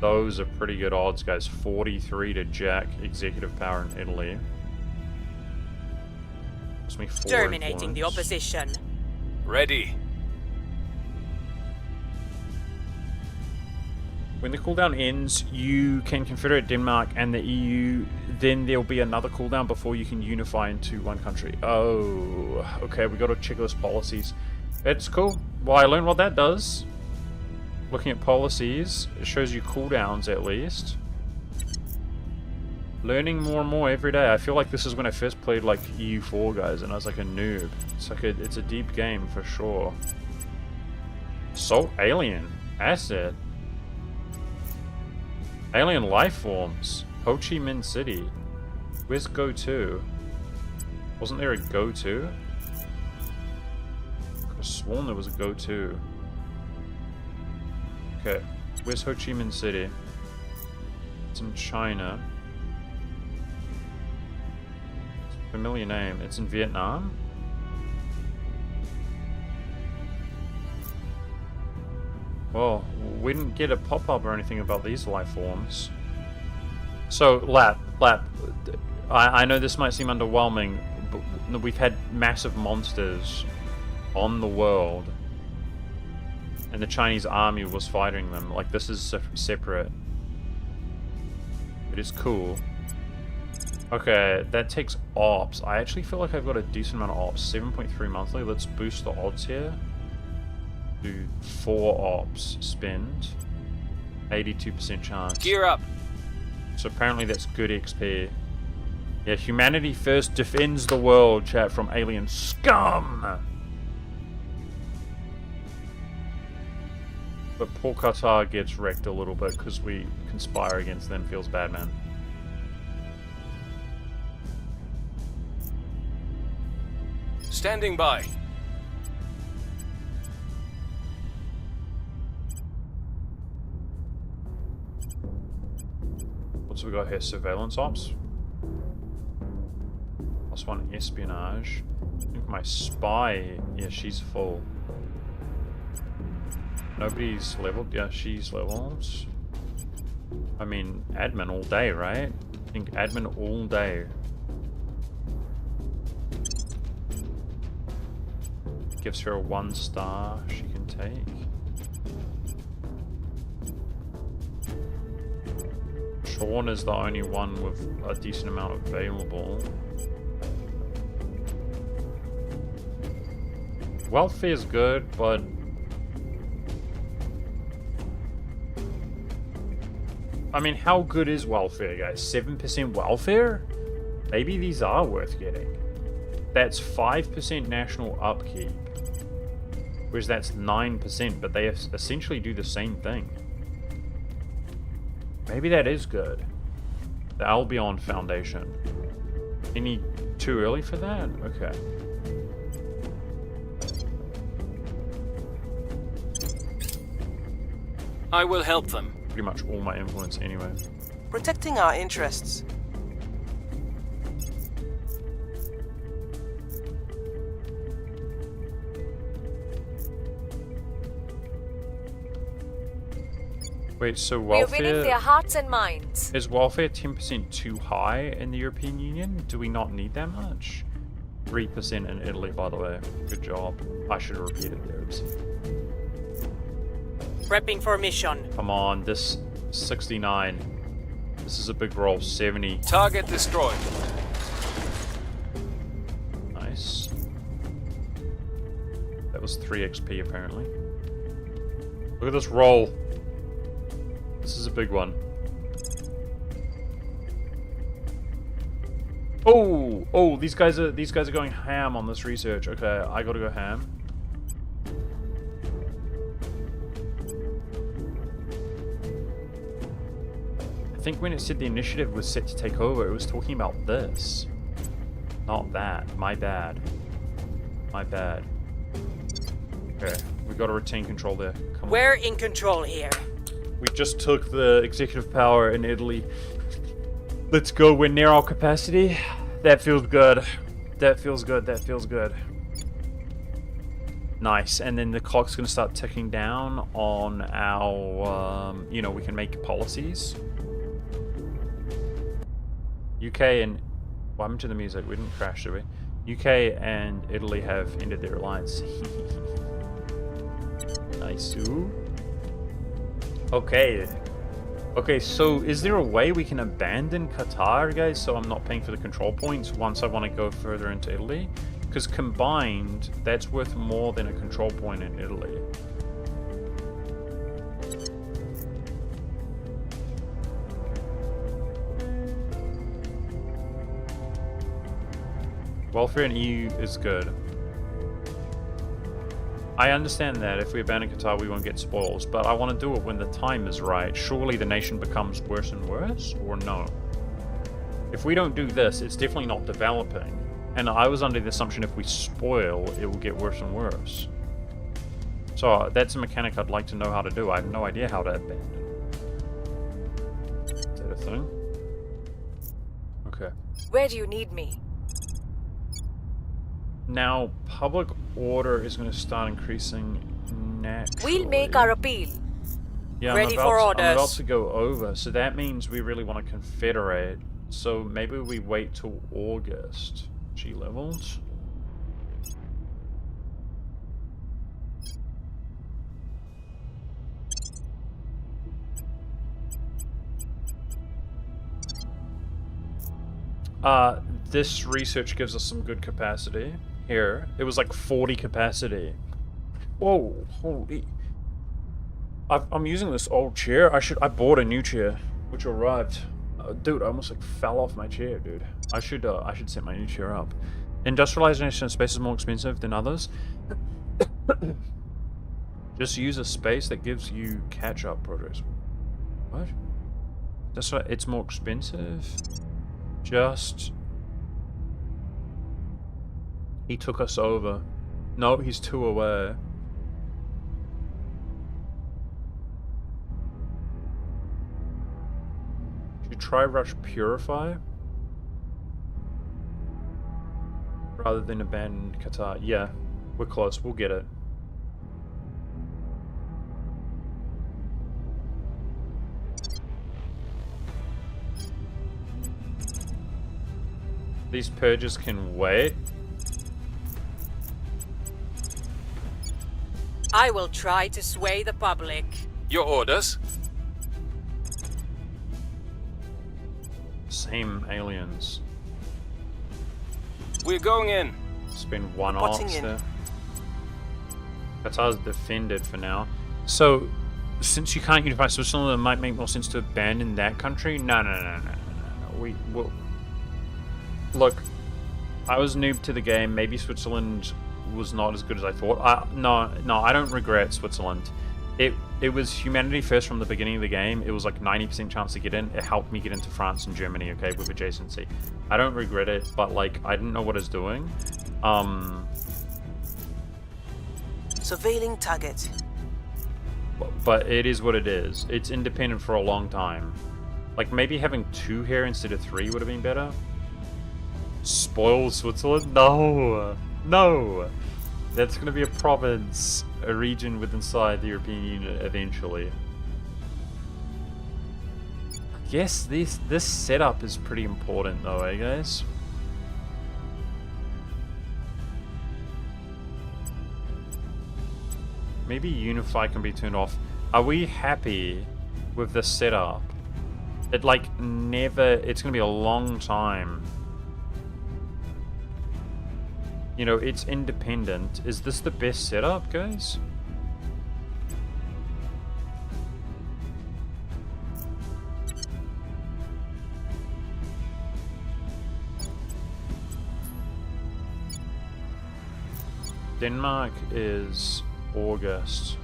Those are pretty good odds, guys. 43 to jack executive power in Italy. Cost me 4 Terminating the influence. opposition. Ready. When the cooldown ends, you can confederate Denmark and the EU. then there'll be another cooldown before you can unify into one country. Oh, okay, we got to check those policies. It's cool. Well, I learned what that does. Looking at policies, it shows you cooldowns at least. Learning more and more every day. I feel like this is when I first played like EU4, guys, and I was like a noob. It's a deep game for sure. Salt alien asset. Alien life forms. Ho Chi Minh City. Where's go to? Wasn't there a go to? I could have sworn there was a go to. Okay, where's Ho Chi Minh City? It's in China. It's a familiar name. It's in Vietnam. Well, we didn't get a pop-up or anything about these life forms. So, Lap, I know this might seem underwhelming, but we've had massive monsters on the world, and the Chinese army was fighting them. Like, this is separate. It is cool. Okay, that takes ops. I actually feel like I've got a decent amount of ops. 7.3 monthly. Let's boost the odds here. Do 4 ops. Spend. 82% chance. Gear up. So apparently that's good XP. Yeah, humanity first defends the world, chat, from alien scum! But poor Qatar gets wrecked a little bit because we conspire against them. Feels bad, man. Standing by. What's we got here? Surveillance ops. +1 espionage. I think my spy, yeah, she's full. Nobody's leveled. Yeah, she's leveled. I mean, admin all day, right? I think admin all day. Gives her a 1 star she can take. Sean is the only one with a decent amount available. Welfare's good, but I mean, how good is welfare, guys? 7% welfare? Maybe these are worth getting. That's 5% national upkeep. Whereas that's 9%, but they essentially do the same thing. Maybe that is good. The Albion Foundation. Any too early for that? Okay. I will help them. Pretty much all my influence anyway. Protecting our interests. Wait, so We're welfare... winning their hearts and minds. Is welfare 10% too high in the European Union? Do we not need that much? 3% in Italy, by the way. Good job. I should have repeated there. Prepping for mission. Come on, this 69. This is a big roll. 70. Target destroyed. Nice. That was 3 XP apparently. Look at this roll. This is a big one. Oh, these guys are going ham on this research. Okay, I gotta go ham. I think when it said the initiative was set to take over, it was talking about this. Not that. My bad. My bad. Okay, we gotta retain control there. Come on. We're in control here. We just took the executive power in Italy. Let's go. We're near our capacity. That feels good. That feels good. That feels good. Nice. And then the clock's going to start ticking down on our, you know, we can make policies. UK and... What happened to the music? We didn't crash, did we? UK and Italy have ended their alliance. Nice. Ooh. Okay. Okay, so is there a way we can abandon Qatar, guys, so I'm not paying for the control points once I want to go further into Italy? Because combined, that's worth more than a control point in Italy. Welfare in EU is good. I understand that if we abandon Qatar, we won't get spoils, but I want to do it when the time is right. Surely the nation becomes worse and worse, or no? If we don't do this, it's definitely not developing. And I was under the assumption if we spoil, it will get worse and worse. So that's a mechanic I'd like to know how to do. I have no idea how to abandon. Is that a thing? Okay. Where do you need me? Now, public order is going to start increasing naturally. We'll make our appeal. Yeah, Ready for I'm about orders. to go over, so that means we really want to confederate. So maybe we wait till August. G levels. This research gives us some good capacity. Here, it was like 40 capacity. Whoa, holy. I'm using this old chair. I bought a new chair, which arrived. Dude, I almost like fell off my chair, dude. I should set my new chair up. Industrialization of space is more expensive than others. Just use a space that gives you catch-up progress. What? That's right, it's more expensive. Just... He took us over. No, he's 2 away. Should you try Rush Purify? Rather than abandon Qatar. Yeah, we're close. We'll get it. These purges can wait. I will try to sway the public. Your orders? Same aliens. We're going in. Spend 1 Reporting ox in. there. Qatar's defended for now. So, since you can't unify Switzerland, it might make more sense to abandon that country? No. We will. Look, I was noob to the game. Maybe Switzerland was not as good as I thought. No, I don't regret Switzerland. It was humanity first from the beginning of the game. It was like 90% chance to get in. It helped me get into France and Germany, okay, with adjacency. I don't regret it, but like I didn't know what I was doing. Surveilling target. But it is what it is. It's independent for a long time. Like maybe having 2 here instead of 3 would have been better. Spoil Switzerland? No. That's going to be a province, a region within inside the European Union eventually. I guess this setup is pretty important though, eh guys? Maybe Unify can be turned off. Are we happy with this setup? It's going to be a long time. You know, it's independent. Is this the best setup, guys? Denmark is August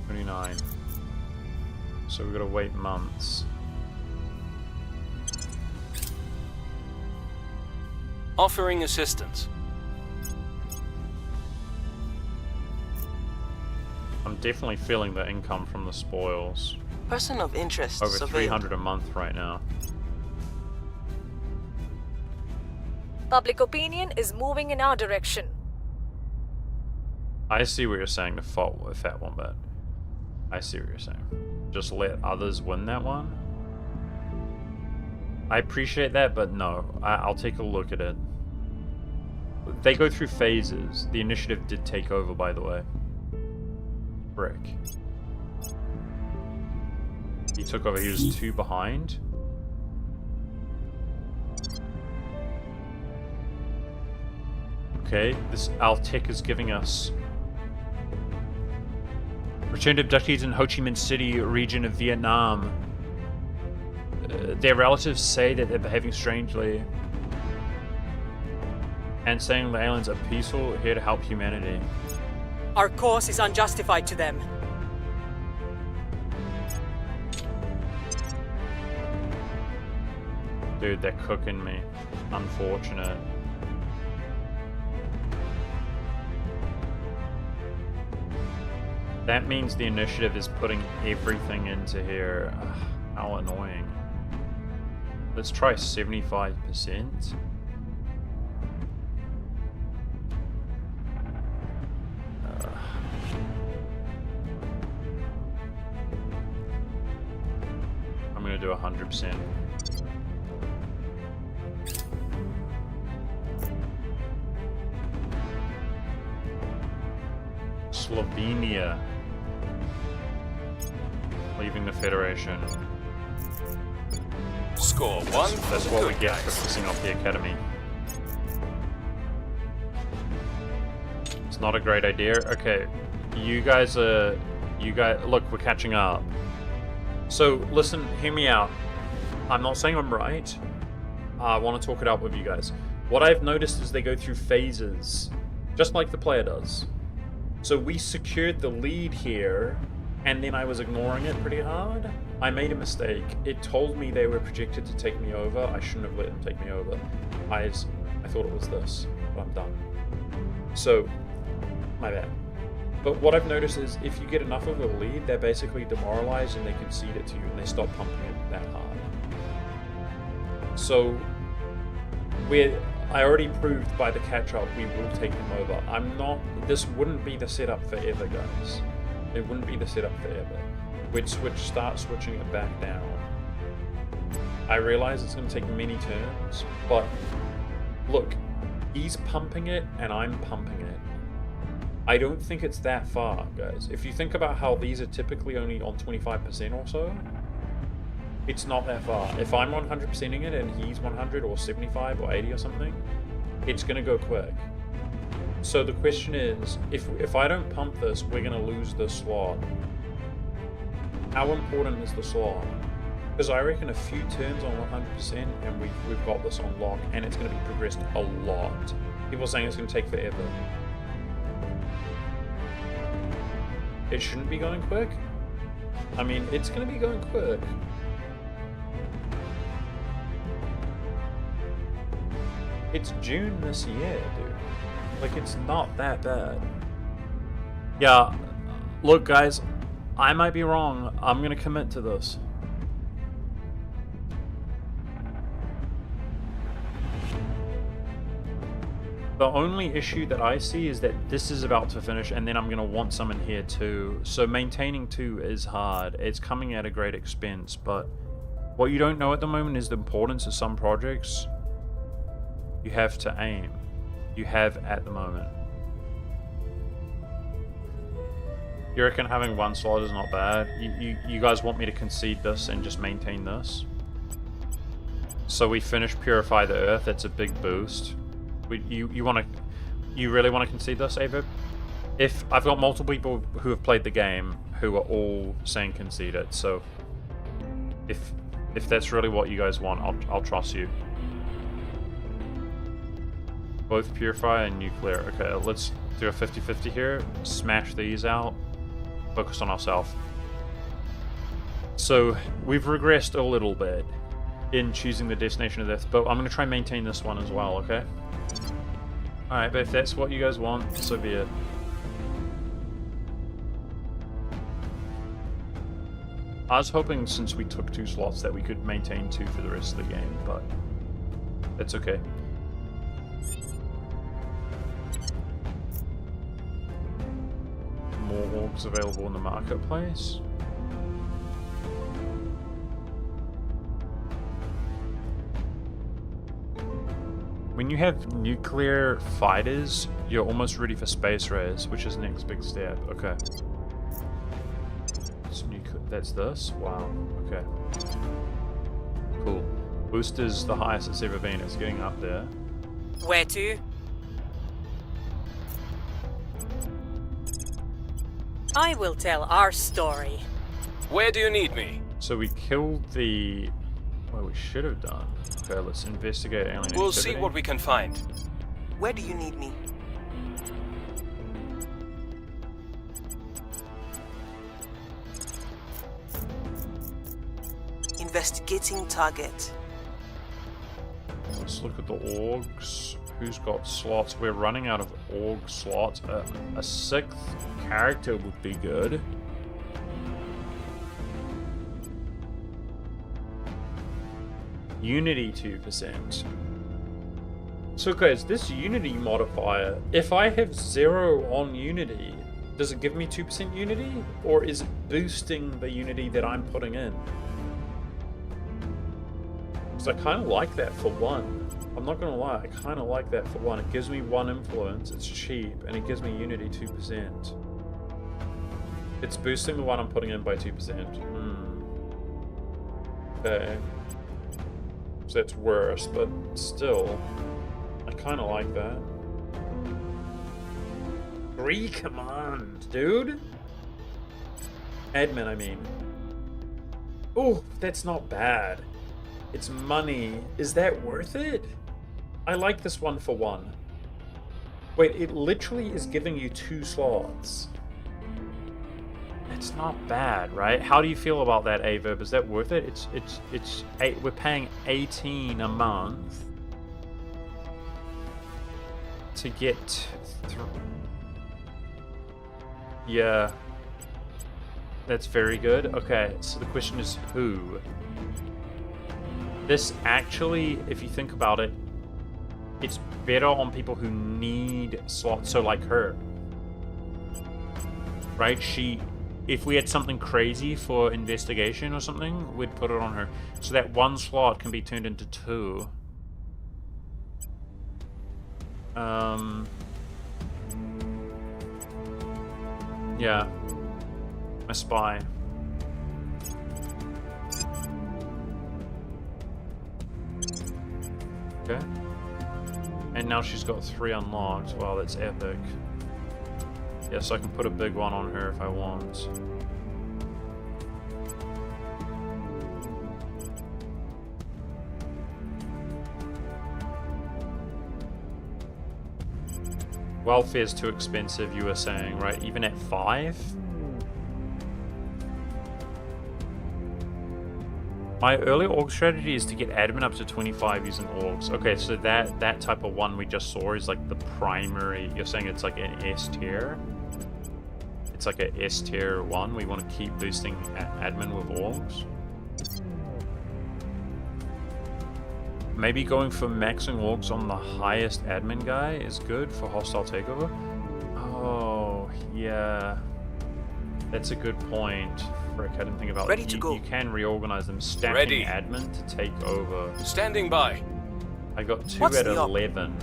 29. So we've got to wait months. Offering assistance. I'm definitely feeling the income from the spoils. Person of interest. Over surveilled. 300 a month right now. Public opinion is moving in our direction. I see what you're saying, the fault with that one, but I see what you're saying. Just let others win that one? I appreciate that, but no. I'll take a look at it. They go through phases. The initiative did take over, by the way. Brick. He took over. He was 2 behind. Okay, this our tech is giving us returned abductees in Ho Chi Minh City region of Vietnam. Their relatives say that they're behaving strangely and saying the aliens are peaceful, here to help humanity. Our cause is unjustified to them. Dude, they're cooking me. Unfortunate. That means the initiative is putting everything into here. Ugh, how annoying. Let's try 75%. I'm gonna do 100%. Slovenia. Leaving the Federation. Score 1 for That's the what we good get for guys. pissing off the Academy. It's not a great idea. Okay, you guys, look, we're catching up. So, listen, hear me out. I'm not saying I'm right. I want to talk it out with you guys. What I've noticed is they go through phases, just like the player does. So we secured the lead here, and then I was ignoring it pretty hard. I made a mistake. It told me they were projected to take me over. I shouldn't have let them take me over. I thought it was this, but I'm done. So, my bad. But what I've noticed is if you get enough of a lead, they're basically demoralized and they concede it to you and they stop pumping it that hard. So, I already proved by the catch-up we will take them over. This wouldn't be the setup forever, guys. It wouldn't be the setup forever. We'd start switching it back down. I realize it's going to take many turns, but look, he's pumping it and I'm pumping it. I don't think it's that far, guys. If you think about how these are typically only on 25% or so, it's not that far. If I'm 100%ing it and he's 100 or 75 or 80 or something, it's going to go quick. So the question is, if I don't pump this, we're going to lose this slot. How important is the slot? Because I reckon a few turns on 100% and we've got this on lock, and it's going to be progressed a lot. People are saying it's going to take forever. It shouldn't be going quick. I mean, it's going to be going quick. It's June this year, dude. Like, it's not that bad. Yeah, look, guys, I might be wrong. I'm gonna commit to this. The only issue that I see is that this is about to finish, and then I'm gonna want some in here too. So maintaining 2 is hard. It's coming at a great expense, but what you don't know at the moment is the importance of some projects. You have to aim. You have at the moment. You reckon having 1 slot is not bad? You guys want me to concede this and just maintain this? So we finish Purify the Earth. That's a big boost. You really want to concede this, Avib? If I've got multiple people who have played the game who are all saying concede it, so if that's really what you guys want, I'll trust you. Both Purify and Nuclear. Okay, let's do a 50-50 here. Smash these out. Focus on ourselves. So, we've regressed a little bit in choosing the destination of death, but I'm going to try and maintain this one as well, okay? Alright, but if that's what you guys want, so be it. I was hoping since we took 2 slots that we could maintain 2 for the rest of the game, but it's okay. More orbs available in the marketplace. When you have nuclear fighters, you're almost ready for space rays, which is the next big step. Okay. That's this? Wow. Okay. Okay. Cool. Boost is the highest it's ever been. It's getting up there. Where to? I will tell our story. Where do you need me? So we killed the... Well, we should have done. Okay, let's investigate alien We'll activity. see what we can find. Where do you need me? Investigating target. Let's look at the orgs. Who's got slots? We're running out of org slots. A sixth character would be good. Unity 2%. So guys, this Unity modifier, if I have 0 on Unity, does it give me 2% Unity? Or is it boosting the Unity that I'm putting in? Because I kind of like that for one. I'm not gonna lie, I kind of like that for one. It gives me 1 influence, it's cheap, and it gives me Unity 2%. It's boosting the one I'm putting in by 2%. Okay. So that's worse, but still, I kind of like that. 3 command, dude! Admin, I mean. Oh, that's not bad. It's money. Is that worth it? I like this one for 1. Wait, it literally is giving you 2 slots. It's not bad, right? How do you feel about that, Averb? Is that worth it? It's we're paying 18 a month to get through. Yeah, that's very good. Okay, so the question is who? This actually, if you think about it, it's better on people who need slots. So like her, right? If we had something crazy for investigation or something, we'd put it on her. So that 1 slot can be turned into 2. Yeah. A spy. Okay. And now she's got 3 unlocked. Wow, that's epic. Yes, I can put a big one on her if I want. Welfare's too expensive, you were saying, right? Even at 5? My early org strategy is to get admin up to 25 using orgs. Okay, so that type of one we just saw is like the primary. You're saying it's like an S tier? It's like a S tier 1. We want to keep boosting admin with orgs. Maybe going for maxing orgs on the highest admin guy is good for hostile takeover. Oh, yeah. That's a good point. Frick, I didn't think about Ready it. to go. You can reorganize them, stacking Ready. admin to take over. Standing by. I got 2 What's at the op? 11,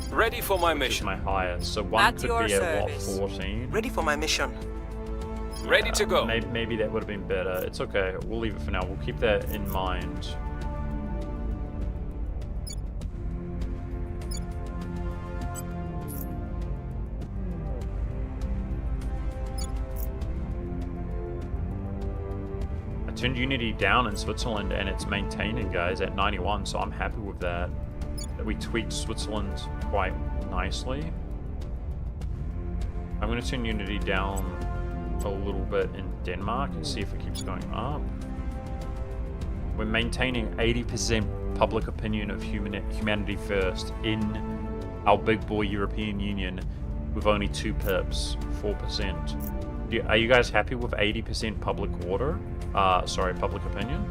Ready for my which is mission. my highest. So one At could your be at what, service. 14? Ready for my mission. Ready to go. Maybe that would have been better. It's okay. We'll leave it for now. We'll keep that in mind. I turned Unity down in Switzerland and it's maintaining, guys, at 91, so I'm happy with that. That we tweaked Switzerland quite nicely. I'm going to turn Unity down a little bit in Denmark and see if it keeps going up. We're maintaining 80% public opinion of humanity first in our big boy European Union with only 2 pips, 4%. Are you guys happy with 80% public order? Public opinion?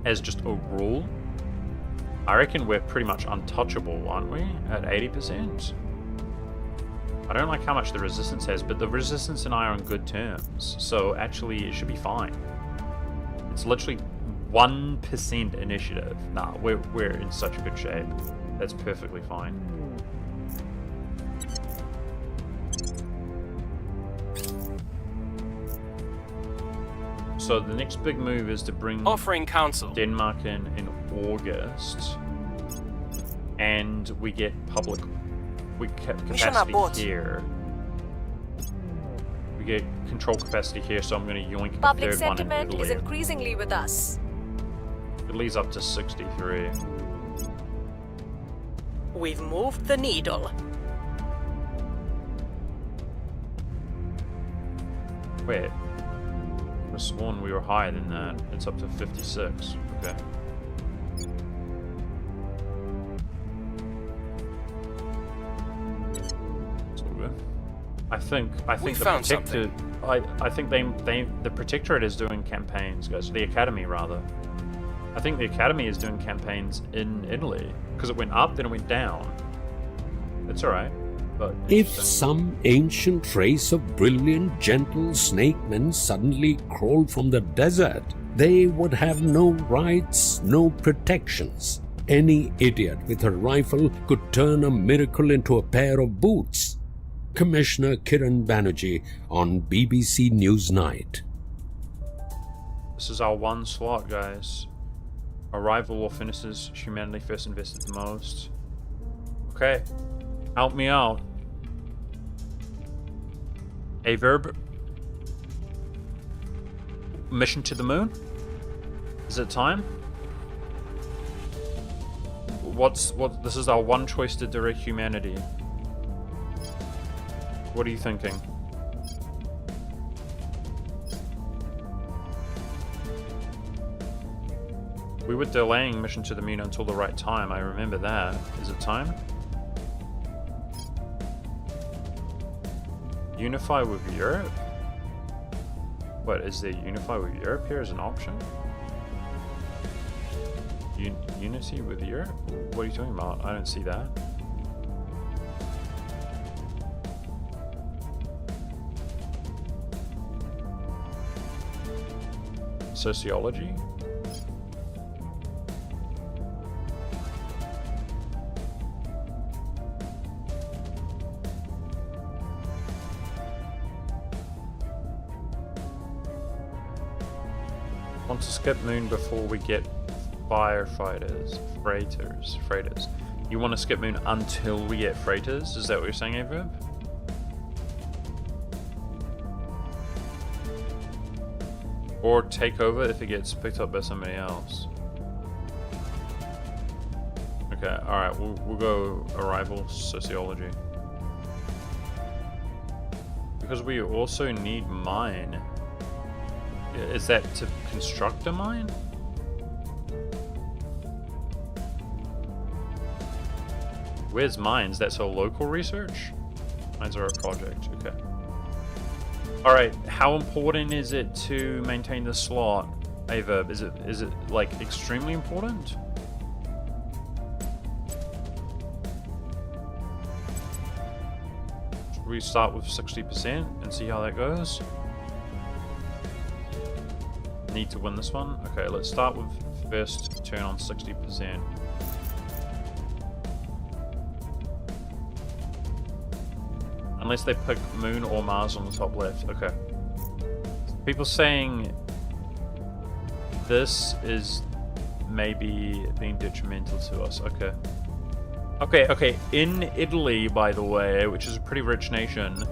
As just a rule? I reckon we're pretty much untouchable, aren't we? At 80%? I don't like how much the resistance has, but the resistance and I are on good terms. So actually, it should be fine. It's literally 1% initiative. Nah, we're in such good shape. That's perfectly fine. So So the next big move is to bring Offering counsel. Denmark in August, and we get Mission capacity abort. here. We get control capacity here, so I'm going to yoink Public the third one in sentiment is Italy. increasingly with us. Italy's up to 63. We've moved the needle. Wait. I sworn we were higher than that. It's up to 56. Okay. It's all good. I think We the found protector. I think the protectorate is doing campaigns, guys. The academy rather. I think the academy is doing campaigns in Italy because it went up, then it went down. It's all right. But If some ancient race of brilliant, gentle snake men suddenly crawled from the desert, they would have no rights, no protections. Any idiot with a rifle could turn a miracle into a pair of boots. Commissioner Kiran Banerjee on BBC Newsnight. This is our one slot, guys. Arrival or finishes humanity first invested the most. Okay. Help me out. A verb. Mission to the moon? Is it time? This is our one choice to direct humanity. What are you thinking? We were delaying mission to the moon until the right time. I remember that. Is it time? Unify with Europe? What, is there unify with Europe here as an option? Unity with Europe? What are you talking about? I don't see that. Sociology? Want to skip moon before we get freighters. You want to skip moon until we get freighters? Is that what you're saying, Averb? Or take over if it gets picked up by somebody else. Okay, alright, we'll go arrival sociology. Because we also need mine. Is that to construct a mine? Where's mines? That's a local research? Mines are a project, okay. Alright, how important is it to maintain the slot? Averb, is it like extremely important? Should we start with 60% and see how that goes? Need to win this one? Okay, let's start with first turn on 60%. Unless they pick Moon or Mars on the top left. Okay. People saying this is maybe being detrimental to us. Okay. Okay. In Italy, by the way, which is a pretty rich nation,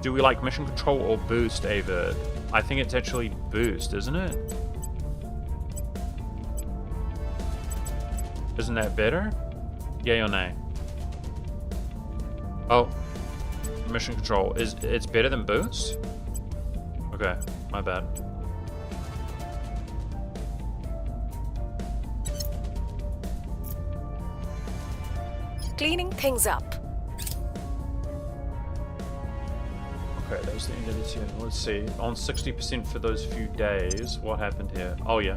do we like mission control or boost, Ava? I think it's actually boost, isn't it? Isn't that better? Yay or nay? Oh. Mission control. It's better than boost? Okay, my bad. Cleaning things up. Okay, that was the end of the turn. Let's see. On 60% for those few days, what happened here? Oh yeah,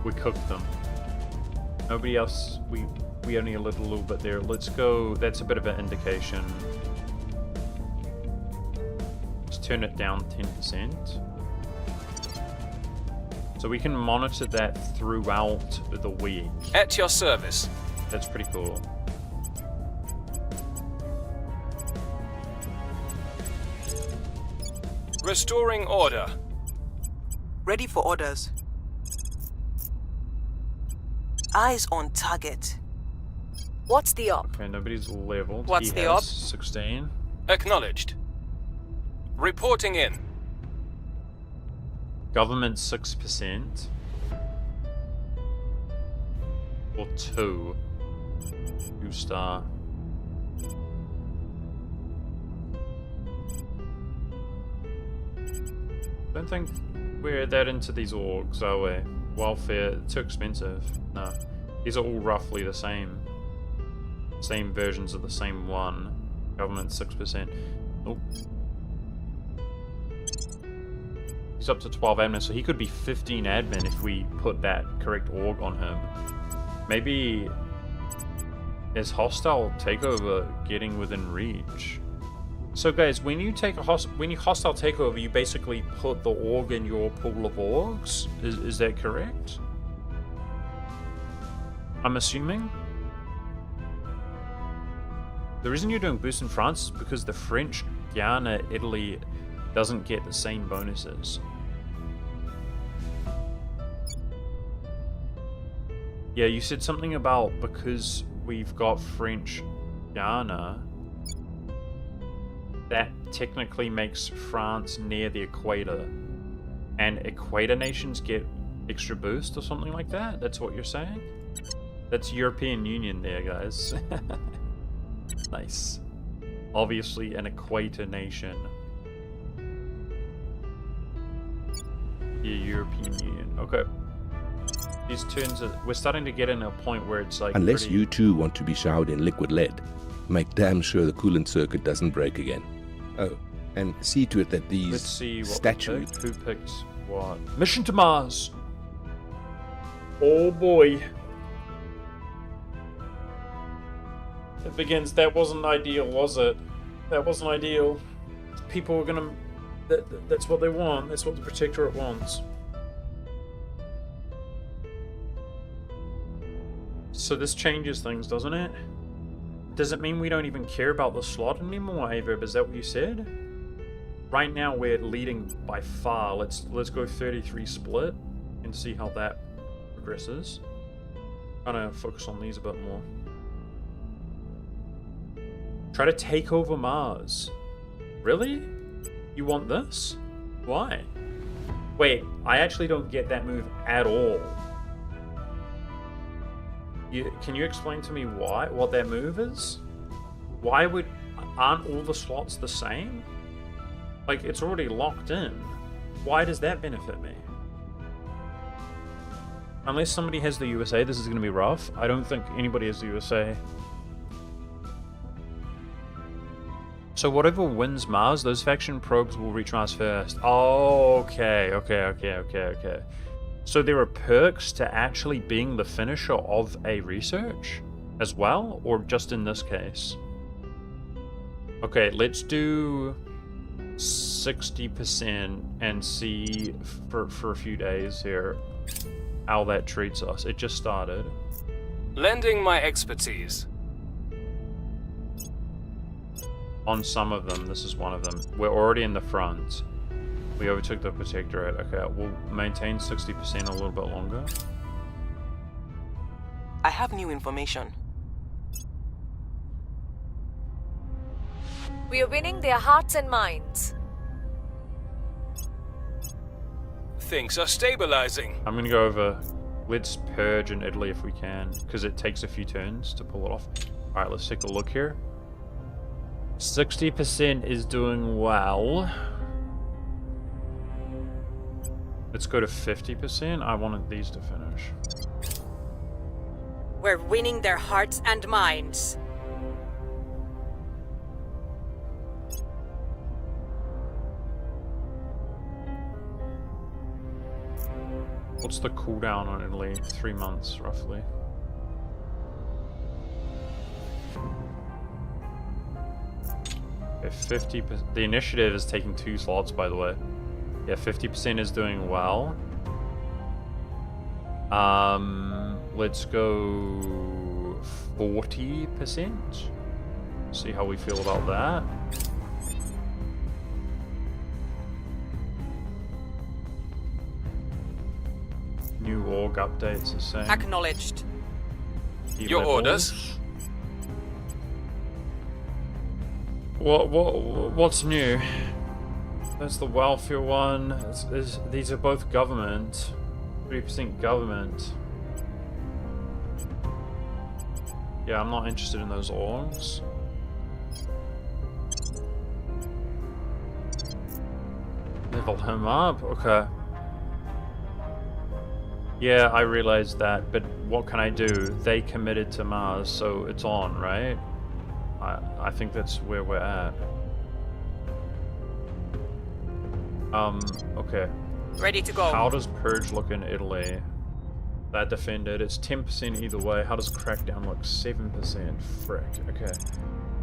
we cooked them. Nobody else, we only a little bit there. Let's go, that's a bit of an indication. Let's turn it down 10%. So we can monitor that throughout the week. At your service. That's pretty cool. Restoring order. Ready for orders. Eyes on target. What's the op? Okay, nobody's leveled. What's He the has op? 16. Acknowledged. Reporting in. Government 6%. Or 2. 2-star. Don't think we're that into these orgs, are we? Welfare, too expensive. No. These are all roughly the same. Same versions of the same one. Government 6%. Oh. He's up to 12 admin, so he could be 15 admin if we put that correct org on him. Maybe is hostile takeover getting within reach? So guys, when you take a hostile takeover, you basically put the org in your pool of orgs. Is that correct? I'm assuming. The reason you're doing boost in France is because the French, Guyana, Italy doesn't get the same bonuses. Yeah, you said something about because we've got French Guyana, that technically makes France near the equator. And equator nations get extra boost or something like that? That's what you're saying? That's European Union there, guys. Nice. Obviously an equator nation. Yeah, European Union. Okay. These turns are... We're starting to get in a point where it's like... Unless pretty... you too want to be showered in liquid lead, make damn sure the coolant circuit doesn't break again. Oh, and see to it that these Let's see what statues... Who picked what? Mission to Mars! Oh boy. It begins. That wasn't ideal, was it? That wasn't ideal. People are gonna... That's what they want. That's what the Protectorate wants. So this changes things, doesn't it? Does it mean we don't even care about the slot anymore, Averb? Is that what you said? Right now we're leading by far. Let's go 33 split and see how that progresses. Trying to focus on these a bit more. Try to take over Mars. Really? You want this? Why? Wait, I actually don't get that move at all. Can you explain to me why? What that move is? Why aren't all the slots the same? Like, it's already locked in. Why does that benefit me? Unless somebody has the USA, this is going to be rough. I don't think anybody has the USA. So whatever wins Mars, those faction probes will reach Mars first. Oh, okay. So there are perks to actually being the finisher of a research as well, or just in this case? Okay, let's do 60% and see for a few days here how that treats us. It just started. Lending my expertise. On some of them, this is one of them. We're already in the front. We overtook the Protectorate. Okay, we'll maintain 60% a little bit longer. I have new information. We are winning their hearts and minds. Things are stabilizing. I'm gonna go over. Let's purge in Italy if we can, because it takes a few turns to pull it off. Alright, let's take a look here. 60% is doing well. Let's go to 50%. I wanted these to finish. We're winning their hearts and minds. What's the cooldown on Italy? 3 months, roughly. Okay, 50%. The initiative is taking 2 slots, by the way. Yeah, 50% is doing well. Let's go 40%. See how we feel about that. New org updates are saying. Acknowledged. Key Your levels. orders. What's new? That's the welfare one. These are both government. 3% government. Yeah, I'm not interested in those orgs. Level him up? Okay. Yeah, I realized that, but what can I do? They committed to Mars, so it's on, right? I think that's where we're at. Okay. Ready to go. How does Purge look in Italy? That defended. It's 10% either way. How does Crackdown look? 7%. Frick. Okay.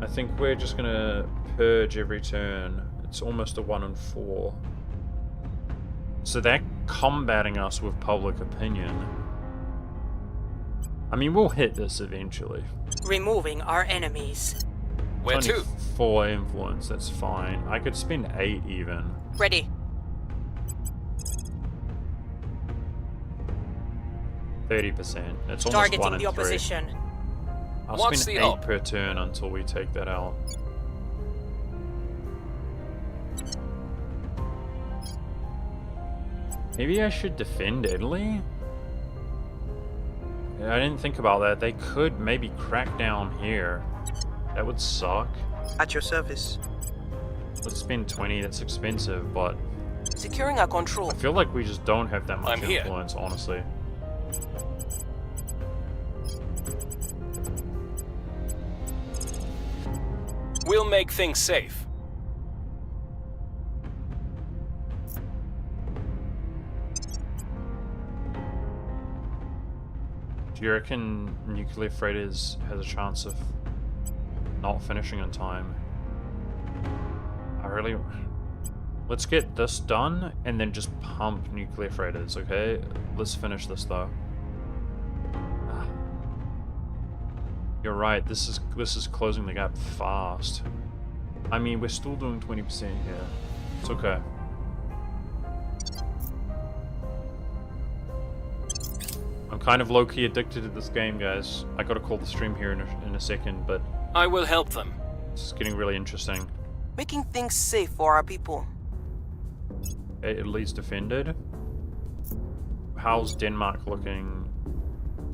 I think we're just gonna Purge every turn. It's almost a 1 in 4. So they're combating us with public opinion. I mean, we'll hit this eventually. Removing our enemies. Where to? 24 influence, that's fine. I could spend 8 even. Ready. 30%. It's almost 1 Targeting in the 3. opposition. I'll What's spend the 8 op? per turn until we take that out. Maybe I should defend Italy? Yeah, I didn't think about that. They could maybe crack down here. That would suck. At your service. Let's spend 20, that's expensive, but Securing our control. I feel like we just don't have that much I'm here. influence, honestly. We'll make things safe. Do you reckon nuclear freighters has a chance of not finishing in time? I really... Let's get this done and then just pump nuclear freighters, okay? Let's finish this though. You're right, this is closing the gap fast. I mean, we're still doing 20% here. It's okay. I'm kind of low-key addicted to this game, guys. I gotta call the stream here in a second, but I will help them. it's getting really interesting. Making things safe for our people. Italy's defended. How's Denmark looking?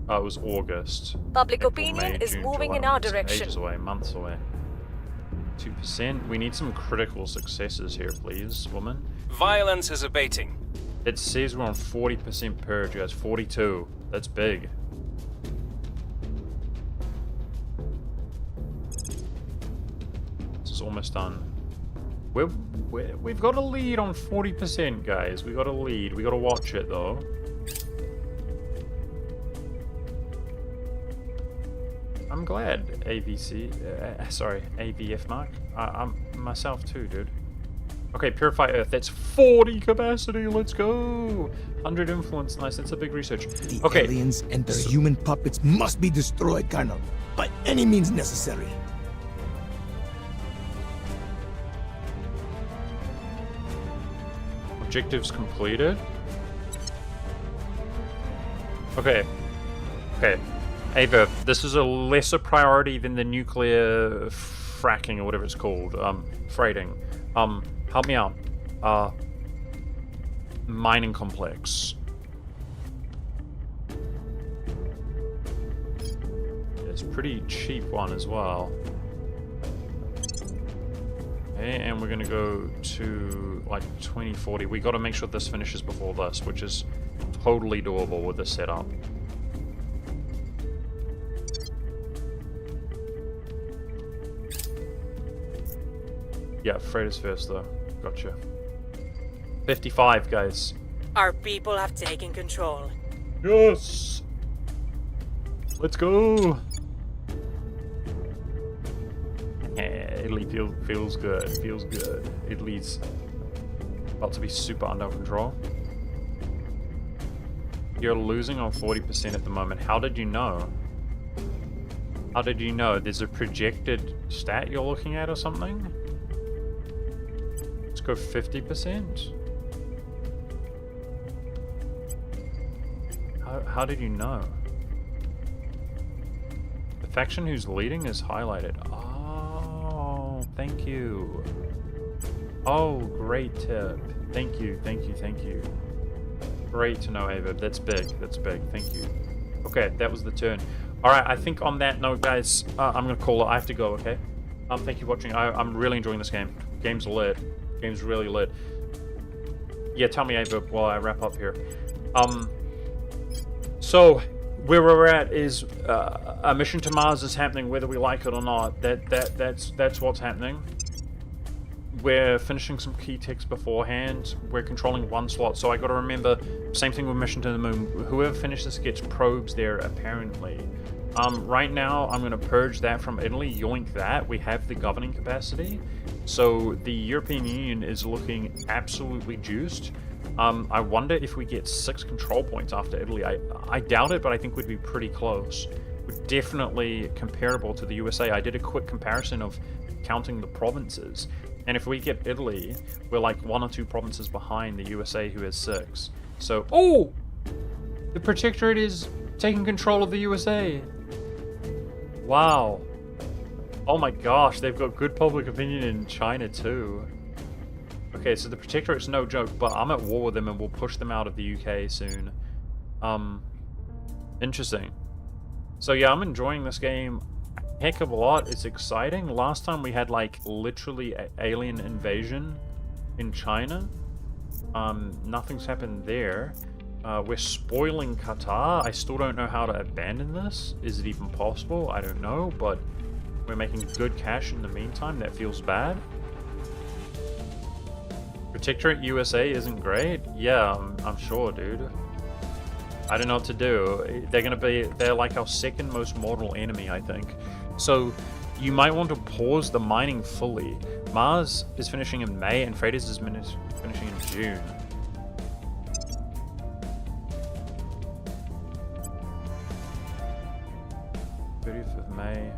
Oh, it was August. Public April, opinion May, is June, moving July. in our It's direction. Ages away, months away. 2%. We need some critical successes here, please, woman. Violence is abating. It says we're on 40% purge, guys. 42. That's big. This is almost done. We've got a lead on 40%, guys. We got a lead. We got to watch it, though. I'm glad AVF Mark. I'm myself too, dude. Okay, Purify Earth. That's 40 capacity. Let's go. 100 influence. Nice. That's a big research. The Okay. aliens and their human puppets must be destroyed, Colonel, by any means necessary. Objectives completed. Okay. Okay. Ava, this is a lesser priority than the nuclear fracking or whatever it's called. Freighting. Help me out. Mining complex. It's a pretty cheap one as well. Okay, and we're gonna go to like 2040. We gotta make sure this finishes before this, which is totally doable with this setup. Yeah, freighters first though. Gotcha. 55, guys. Our people have taken control. Yes! Let's go! Italy feels good. Feels good. Italy's about to be super under control. You're losing on 40% at the moment. How did you know? How did you know? There's a projected stat you're looking at or something? Let's go 50%. How did you know? The faction who's leading is highlighted. Oh, thank you. Oh, great tip. Thank you, thank you, thank you. Great to know, Ava. That's big. That's big. Thank you. Okay, that was the turn. Alright, I think on that note, guys, I'm going to call it. I have to go, okay? Thank you for watching. I'm really enjoying this game. Game's lit. Game's really lit. Yeah, tell me, Ava, while I wrap up here. So, where we're at is a mission to Mars is happening whether we like it or not. That's what's happening. We're finishing some key ticks beforehand. We're controlling one slot, so I got to remember, same thing with Mission to the Moon. Whoever finishes gets probes there, apparently. Right now, I'm going to purge that from Italy, yoink that. We have the governing capacity. So the European Union is looking absolutely juiced. I wonder if we get 6 control points after Italy. I doubt it, but I think we'd be pretty close. We're definitely comparable to the USA. I did a quick comparison of counting the provinces. And if we get Italy, we're like 1 or 2 provinces behind the USA, who has 6. So, oh! The Protectorate is taking control of the USA. Wow. Oh my gosh, they've got good public opinion in China too. Okay, so the Protectorate's no joke, but I'm at war with them and we'll push them out of the UK soon. Interesting. So yeah, I'm enjoying this game a heck of a lot. It's exciting. Last time we had like literally alien invasion in China. Nothing's happened there. We're spoiling Qatar. I still don't know how to abandon this. Is it even possible? I don't know, but we're making good cash in the meantime. That feels bad. Protectorate USA isn't great? Yeah, I'm sure, dude. I don't know what to do. They're like our second most mortal enemy, I think. So you might want to pause the mining fully. Mars is finishing in May and Freitas is finishing in June. of May.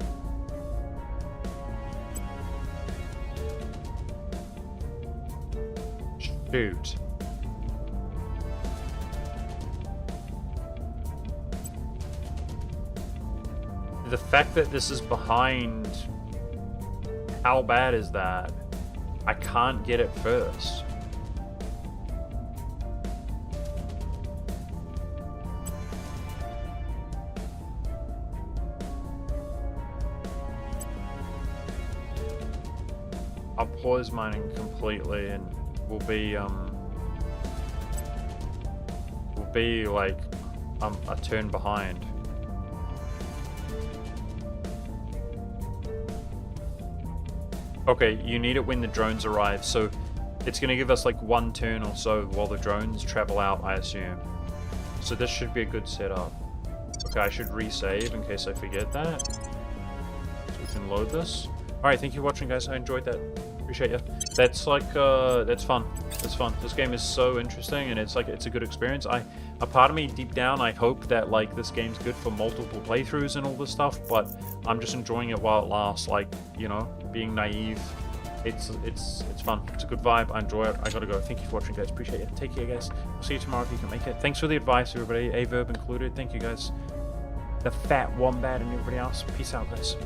Shoot. The fact that this is behind, how bad is that? I can't get it first. I'll pause mining completely and we'll be like a turn behind. Okay, you need it when the drones arrive, so it's going to give us like one turn or so while the drones travel out, I assume. So this should be a good setup. Okay, I should resave in case I forget that. So we can load this. Alright, thank you for watching, guys. I enjoyed that. Appreciate you. That's like, that's fun. That's fun. This game is so interesting, and it's like, it's a good experience. A part of me, deep down, I hope that like this game's good for multiple playthroughs and all this stuff, but I'm just enjoying it while it lasts. Like, you know, being naive. It's fun. It's a good vibe. I enjoy it. I gotta go. Thank you for watching, guys. Appreciate it. Take care, guys. I'll see you tomorrow if you can make it. Thanks for the advice, everybody. A-Verb included. Thank you, guys. The Fat Wombat and everybody else. Peace out, guys.